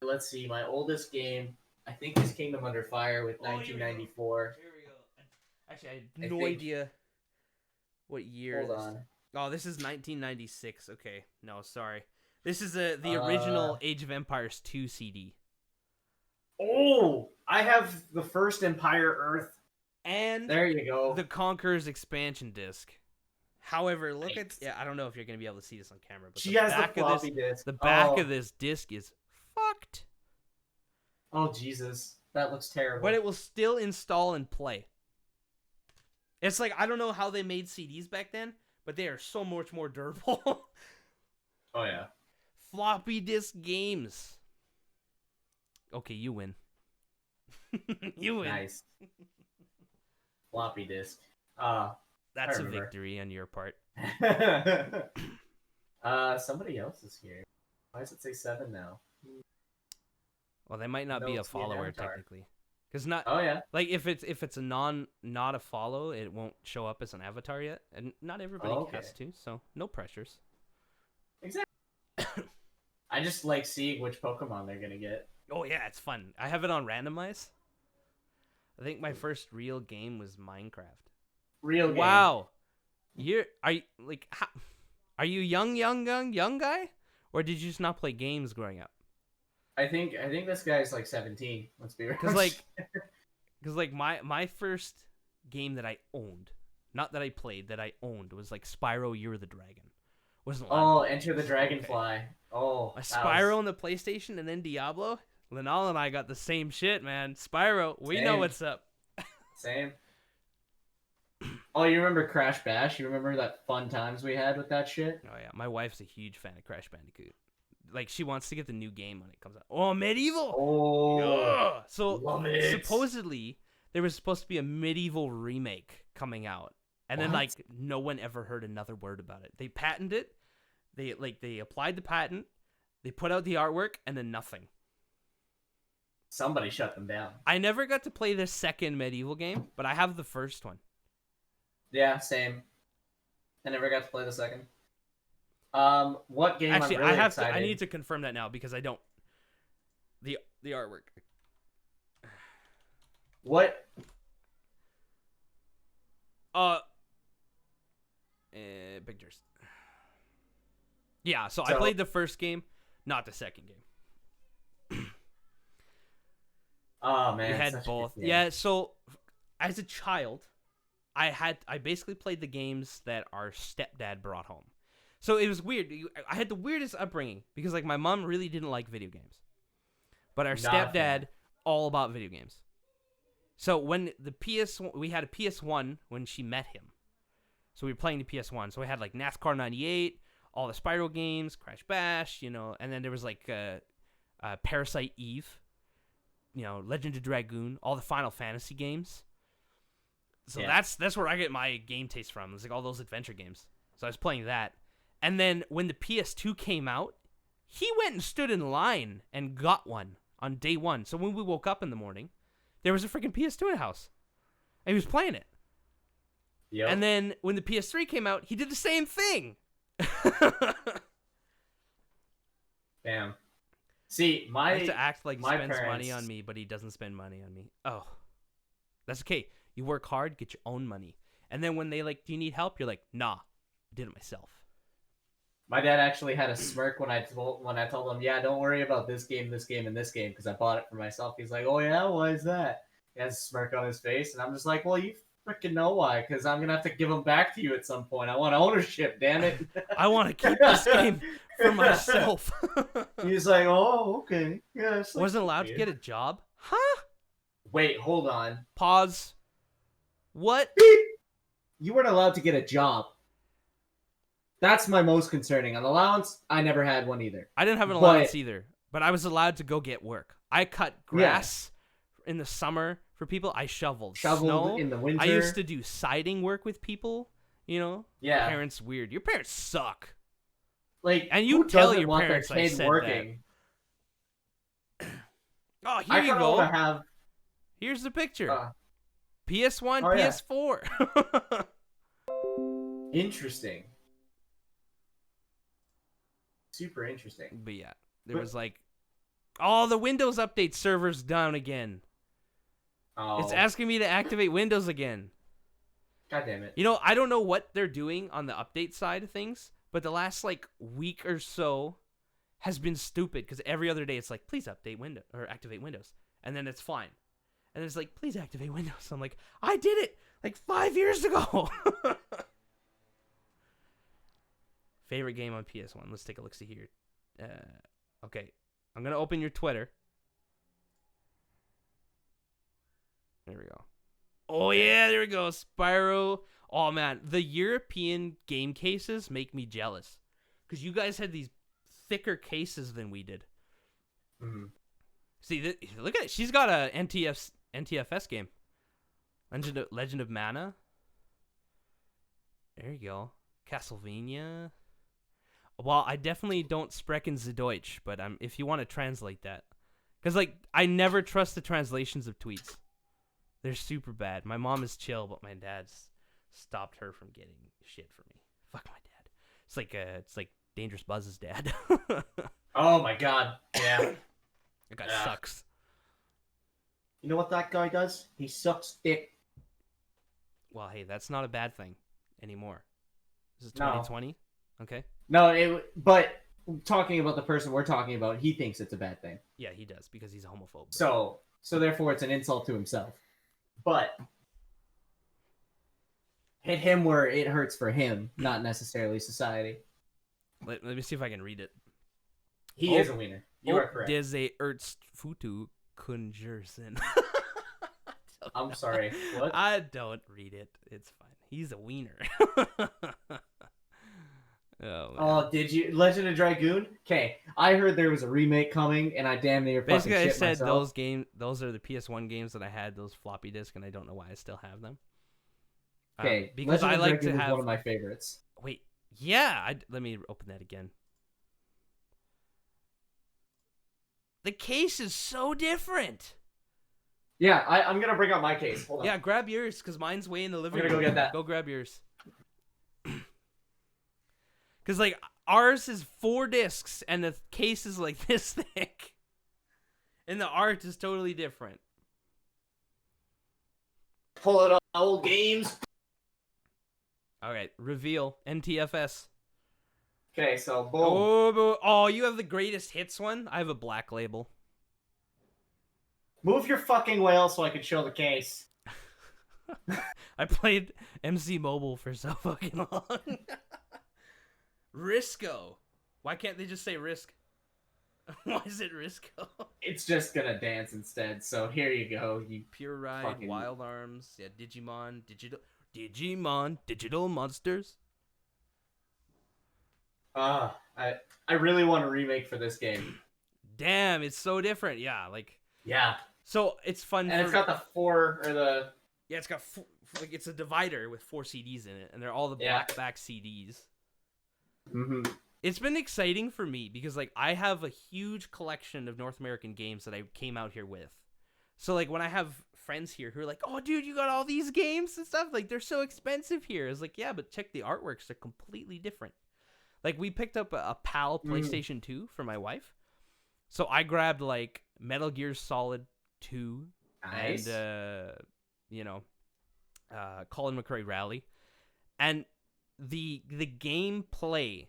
here. Let's see. My oldest game, I think, is Kingdom Under Fire with Oh, here we go. 1994. Here we go. Actually, I I had no think- idea what year. Hold this... on. Oh, this is 1996. Okay, no, sorry. This is the original Age of Empires 2 CD. Oh, I have the first Empire Earth. And There you go. the Conqueror's expansion disc. However, look at... Nice. Yeah, I don't know if you're going to be able to see this on camera, but She the has the back of floppy this, disk. the back Oh. of this disc is fucked. Oh, Jesus. That looks terrible. But it will still install and play. It's like, I don't know how they made CDs back then, but they are so much more durable. Oh, yeah. Floppy disk games. Okay, you win. You win. Nice. Floppy disk. That's a remember. victory on your part. Somebody else is here. Why does it say 7 now? Well, they might not No, be a it's me and follower Avatar. technically, because not Oh, yeah. like if it's a not a follow, it won't show up as an avatar yet, and not everybody Okay. has to, so no pressures. Exactly. I just like seeing which Pokemon they're gonna get. Oh yeah, it's fun. I have it on randomize. I think my first real game was Minecraft. Real game. Wow, are you young guy, or did you just not play games growing up? I think this guy's like 17. Let's be real. Because like my first game that I owned, not that I played, that I owned was like Spyro You're the Dragon. Wasn't a lot Oh, of Enter the games. Dragonfly. Okay. Oh, A Spyro on the PlayStation and then Diablo. Linal and I got the same shit, man. Spyro, we know Same. what's up. Same. Oh, you remember Crash Bash? You remember that fun times we had with that shit? Oh yeah, my wife's a huge fan of Crash Bandicoot. Like she wants to get the new game when it comes out. Oh, medieval. Oh, Ugh. So love it. supposedly there was supposed to be a medieval remake coming out, and then What? like no one ever heard another word about it. They patented it. They applied the patent. They put out the artwork, and then nothing. Somebody shut them down. I never got to play the second medieval game, but I have the first one. Yeah, same. I never got to play the second. What game? Actually, I'm really I have excited. to. I need to confirm that now because I don't. The artwork. What? Pictures. Yeah, so I So- played the first game, not the second game. Oh man, We it's had such a both. good game. Yeah, so as a child, I basically played the games that our stepdad brought home. So it was weird. I had the weirdest upbringing because like my mom really didn't like video games. But our Not a fan. stepdad all about video games. So when we had a PS1 when she met him. So we were playing the PS1. So we had like NASCAR 98, all the Spyro games, Crash Bash, and then there was like Parasite Eve, Legend of Dragoon, all the Final Fantasy games. So Yeah. that's where I get my game taste from. It's like all those adventure games. So I was playing that. And then when the PS2 came out, he went and stood in line and got one on day one. So when we woke up in the morning, there was a freaking PS2 in the house. And he was playing it. Yep. And then when the PS3 came out, he did the same thing. Damn. See, I my have to act like he my spends money parents- on me, but he doesn't spend money on me. Oh. That's okay. You work hard, get your own money. And then when they like, do you need help? You're like, nah, I did it myself. my dad actually had a smirk when I told him, yeah, don't worry about this game, and this game because I bought it for myself. He's like, oh yeah, why is that? He has a smirk on his face, and I'm just like, well, you freaking know why, because I'm gonna have to give them back to you at some point. I want ownership, damn it. I want to keep this game for myself. He's like, oh, okay, yeah. It's like, Wasn't allowed to get a job? Huh? Wait, hold on. Pause. What? You weren't allowed to get a job. That's my most concerning. An allowance, I never had one either. I didn't have an But- allowance either, but I was allowed to go get work. I cut grass in the summer for people. I shoveled snow. in the winter. I used to do siding work with people. Yeah. Parents weird. Your parents suck. Like, And you who tell doesn't your want parents I their kid said working? Oh, here I you kind go. of want to have. Here's the picture. Uh, PS1, oh, yeah. PS4. Interesting. Super interesting. But yeah, there was like, oh, the Windows update server's down again. Oh, It's asking me to activate Windows again. God damn it. You know, I don't know what they're doing on the update side of things, but the last like week or so has been stupid because every other day it's like, please update Windows or activate Windows, and then it's fine. And it's like, please activate Windows. I'm like, I did it like 5 years ago. Favorite game on PS1. Let's take a look. See here. Okay, I'm gonna open your Twitter. There we go. Oh yeah, there we go. Spyro. Oh man, the European game cases make me jealous because you guys had these thicker cases than we did. Mm-hmm. See, look at it. She's got a NTFS game. Legend of Mana. There you go. Castlevania. Well, I definitely don't sprechen the Deutsch, but if you want to translate that. Because, like, I never trust the translations of tweets. They're super bad. My mom is chill, but my dad's stopped her from getting shit for me. Fuck my dad. It's like Dangerous Buzz's dad. Oh my god. Yeah. That guy sucks. You know what that guy does? He sucks dick. Well, hey, that's not a bad thing anymore. This is No. 2020. Okay. No, but talking about the person we're talking about, he thinks it's a bad thing. Yeah, he does because he's a homophobe. So therefore it's an insult to himself. But hit him where it hurts for him, not necessarily society. Let me see if I can read it. He is a wiener. You are correct. Deze Erstfutu Kunjersen. I'm sorry. What? I don't read it. It's fine. He's a wiener. Oh, did you? Legend of Dragoon? Okay, I heard there was a remake coming, and I damn near fucking Basically, I shit said myself. those are the PS1 games that I had, those floppy disk, and I don't know why I still have them. Okay, because Legend I of like Dragoon to is have. one of my favorites. Wait, yeah. Let me open that again. The case is so different. Yeah, I'm gonna bring up my case. Hold on. Yeah, grab yours because mine's way in the living room. gonna go get that. Go grab yours. Because like ours is 4 discs and the case is like this thick, and the art is totally different. Pull it up, old games. All right, reveal NTFS. Okay, so boom. Oh, you have the greatest hits one. I have a Black Label. Move your fucking whale so I can show the case. I played MC Mobile for so fucking long. Risco. Why can't they just say Risk? Why is it Risco? It's just gonna dance instead. So here you go. You Pure Ride, fucking... Wild Arms, yeah, Digimon, Digital Monsters. I really want a remake for this game. Damn, it's so different. Yeah, like Yeah. so it's fun. And it's got the 4 or the yeah, it's got like it's a divider with 4 CDs in it, and they're all the black back CDs. Mm-hmm. It's been exciting for me because like I have a huge collection of North American games that I came out here with. So like when I have friends here who are like, "Oh, dude, you got all these games and stuff. Like they're so expensive here." It's like, "Yeah, but check the artworks; they're completely different." Like we picked up a PAL PlayStation 2 for my wife, so I grabbed like Metal Gear Solid 2 Nice. and Colin McRae Rally, and the gameplay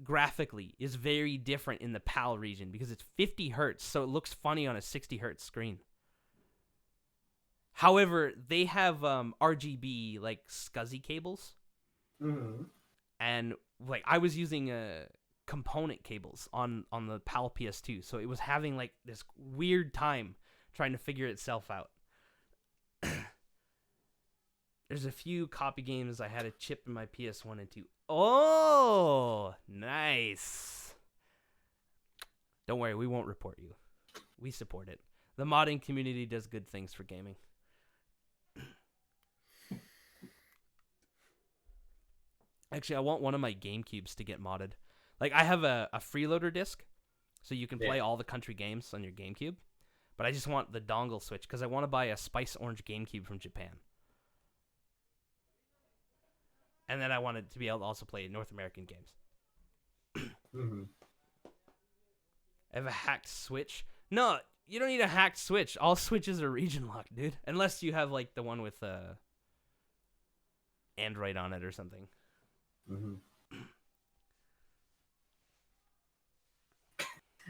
graphically is very different in the PAL region because it's 50 hertz, so it looks funny on a 60 hertz screen. However, they have RGB like SCSI cables, and like I was using component cables on the PAL PS2, so it was having like this weird time trying to figure itself out. There's a few copy games I had a chip in my PS1 and 2. Oh, nice. Don't worry, we won't report you. We support it. The modding community does good things for gaming. Actually, I want one of my GameCubes to get modded. Like, I have a freeloader disc, so you can play all the country games on your GameCube. But I just want the dongle switch, because I want to buy a Spice Orange GameCube from Japan. And then I wanted to be able to also play North American games. I have a hacked Switch. No, you don't need a hacked Switch. All Switches are region locked, dude. Unless you have like the one with Android on it or something. Mm-hmm.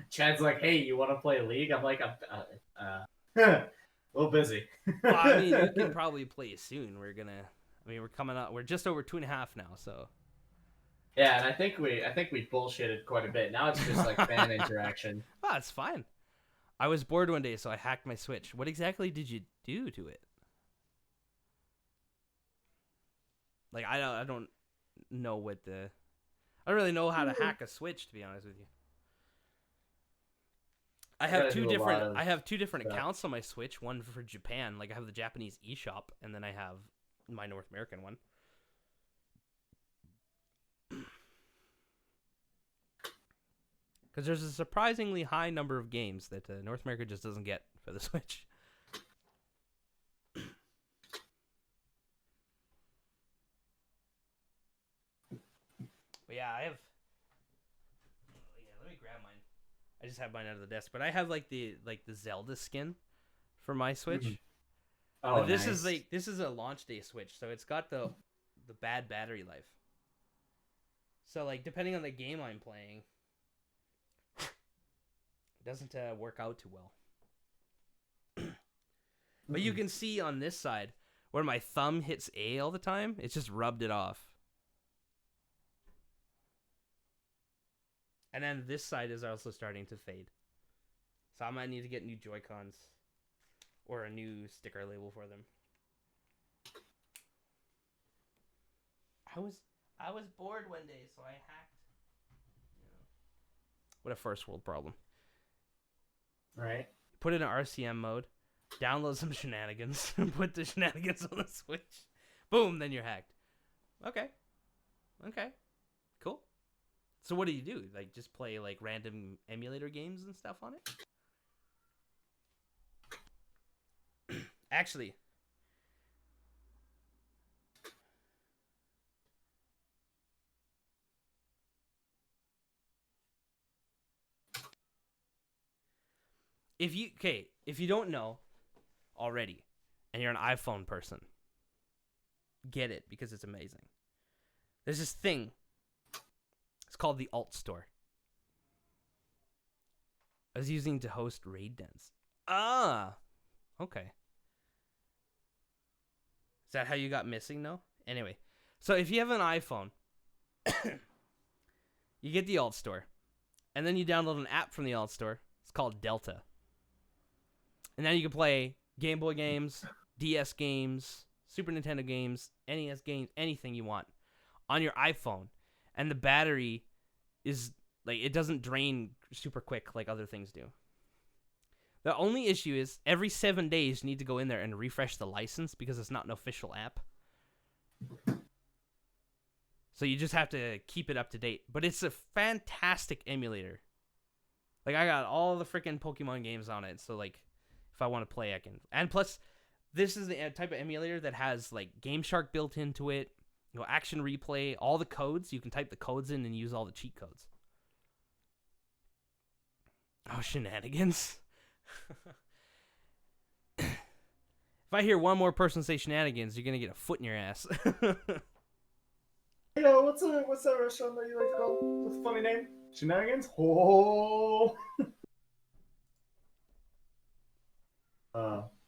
Chad's like, "Hey, you want to play League?" I'm like, "I'm a little busy." Well, I mean, you can probably play soon. We're coming up. We're just over 2.5 now, so. Yeah, and I think we bullshitted quite a bit. Now it's just like fan interaction. Ah, it's fine. I was bored one day, so I hacked my Switch. What exactly did you do to it? Like, I don't know what the. I don't really know how to hack a Switch, to be honest with you. I have gotta two do a lot different. of I have two different stuff. accounts on my Switch. One for Japan, like I have the Japanese eShop, and then I have my North American one. Because there's a surprisingly high number of games that North America just doesn't get for the Switch. But yeah, I have. Yeah, let me grab mine. I just have mine out of the desk, but I have like the Zelda skin for my Switch. Mhm. Oh, But this nice. is a launch day Switch, so it's got the bad battery life. So like depending on the game I'm playing, it doesn't work out too well. But you can see on this side where my thumb hits A all the time, it's just rubbed it off. And then this side is also starting to fade. So I might need to get new Joy-Cons or a new sticker label for them. I was bored one day, so I hacked. You know. What a first world problem. Right. Put it in RCM mode, download some shenanigans, and put the shenanigans on the Switch. Boom, then you're hacked. Okay. Cool. So what do you do? Like just play like random emulator games and stuff on it? Actually, if you don't know already and you're an iPhone person, get it because it's amazing. There's this thing. It's called the Alt Store. I was using to host raid dens. Ah, okay. Is that how you got missing? No. Anyway, so if you have an iPhone, you get the Alt Store, and then you download an app from the Alt Store. It's called Delta, and then you can play Game Boy games, DS games, Super Nintendo games, NES games, anything you want on your iPhone, and the battery is like it doesn't drain super quick like other things do. The only issue is every 7 days you need to go in there and refresh the license because it's not an official app. So you just have to keep it up to date. But it's a fantastic emulator. Like I got all the freaking Pokemon games on it. So like if I want to play I can. And plus this is the type of emulator that has like Game Shark built into it. You know, action replay, all the codes. You can type the codes in and use all the cheat codes. Oh, shenanigans. If I hear one more person say shenanigans, you're gonna get a foot in your ass. Yo, what's that restaurant that you like to call? What's the funny name? Shenanigans? Oh.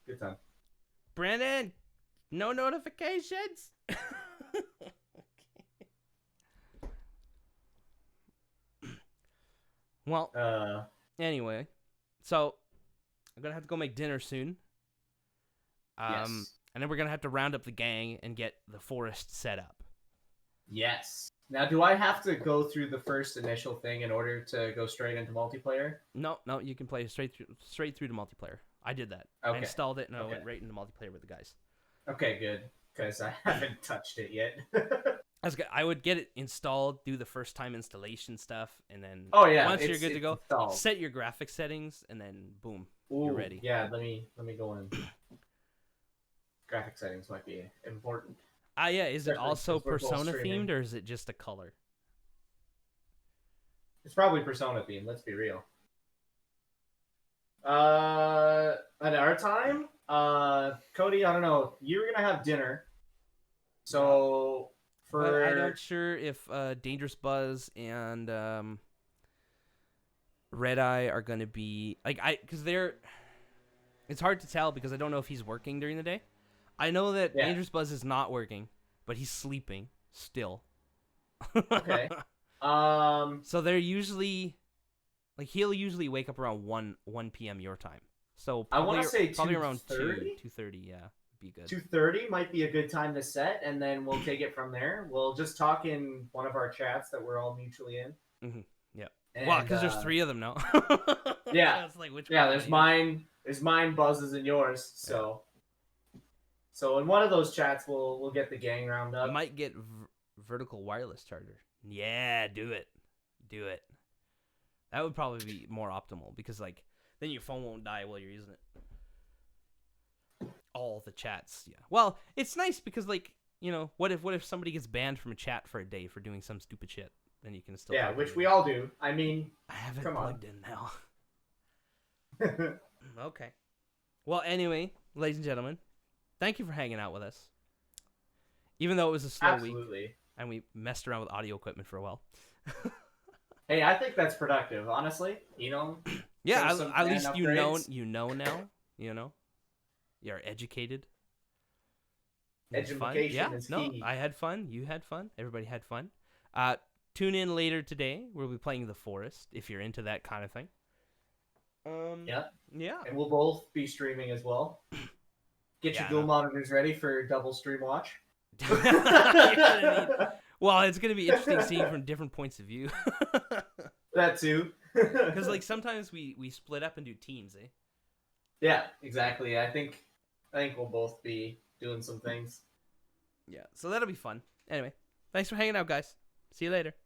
Good time. Brandon, no notifications. Well, anyway, so I'm gonna have to go make dinner soon. Yes. And then we're gonna have to round up the gang and get the forest set up. Yes. Now, do I have to go through the first initial thing in order to go straight into multiplayer? No, you can play straight through to multiplayer. I did that. Okay. I installed it and I Okay. went right into multiplayer with the guys. Okay, good. Because I haven't touched it yet. That's good. I would get it installed, do the first time installation stuff, and then Oh yeah, once you're good to go, installed. set your graphic settings, and then boom, Ooh, you're ready. Yeah, let me go in. Graphic settings might be important. Yeah. Is it Especially also since we're both Persona streaming. themed, or is it just a color? It's probably Persona themed. Let's be real. At our time, Cody, I don't know. You were gonna have dinner, so But I'm for not sure if Dangerous Buzz and Red Eye are gonna be because they're. It's hard to tell because I don't know if he's working during the day. I know that yeah, Dangerous Buzz is not working, but he's sleeping still. okay. So they're usually he'll usually wake up around 1 p.m. your time. So I want to say probably around 2:30. 2:30, yeah, would be good. 2:30 might be a good time to set, and then we'll take it from there. We'll just talk in one of our chats that we're all mutually in. Mm-hmm. Yep. And, Well, because there's 3 of them now. Yeah, So it's like which yeah. one There's do I use? mine, Buzz's, and yours. So in one of those chats, we'll get the gang round I up. might get vertical wireless charger. Yeah, do it. Do it. That would probably be more optimal because then your phone won't die while you're using it. All the chats, yeah. Well, it's nice because what if somebody gets banned from a chat for a day for doing some stupid shit? Then you can still Yeah, talk to which them. we all do. I mean, I have it come on. plugged in now. Okay. Well, anyway, ladies and gentlemen, thank you for hanging out with us. Even though it was a slow week Absolutely. and we messed around with audio equipment for a while. Hey, I think that's productive, honestly. Yeah, Show some at fan least upgrades. you know now. You're educated. It was fun. Education Yeah, is no, key. I had fun. You had fun. Everybody had fun. Tune in later today. We'll be playing The Forest if you're into that kind of thing. Yeah. Yeah. And we'll both be streaming as well. Get your dual monitors ready for double stream watch. Well, it's gonna be interesting seeing from different points of view. That too. Because sometimes we split up and do teams, eh? Yeah, exactly. I think we'll both be doing some things. Yeah. So that'll be fun. Anyway, thanks for hanging out, guys. See you later.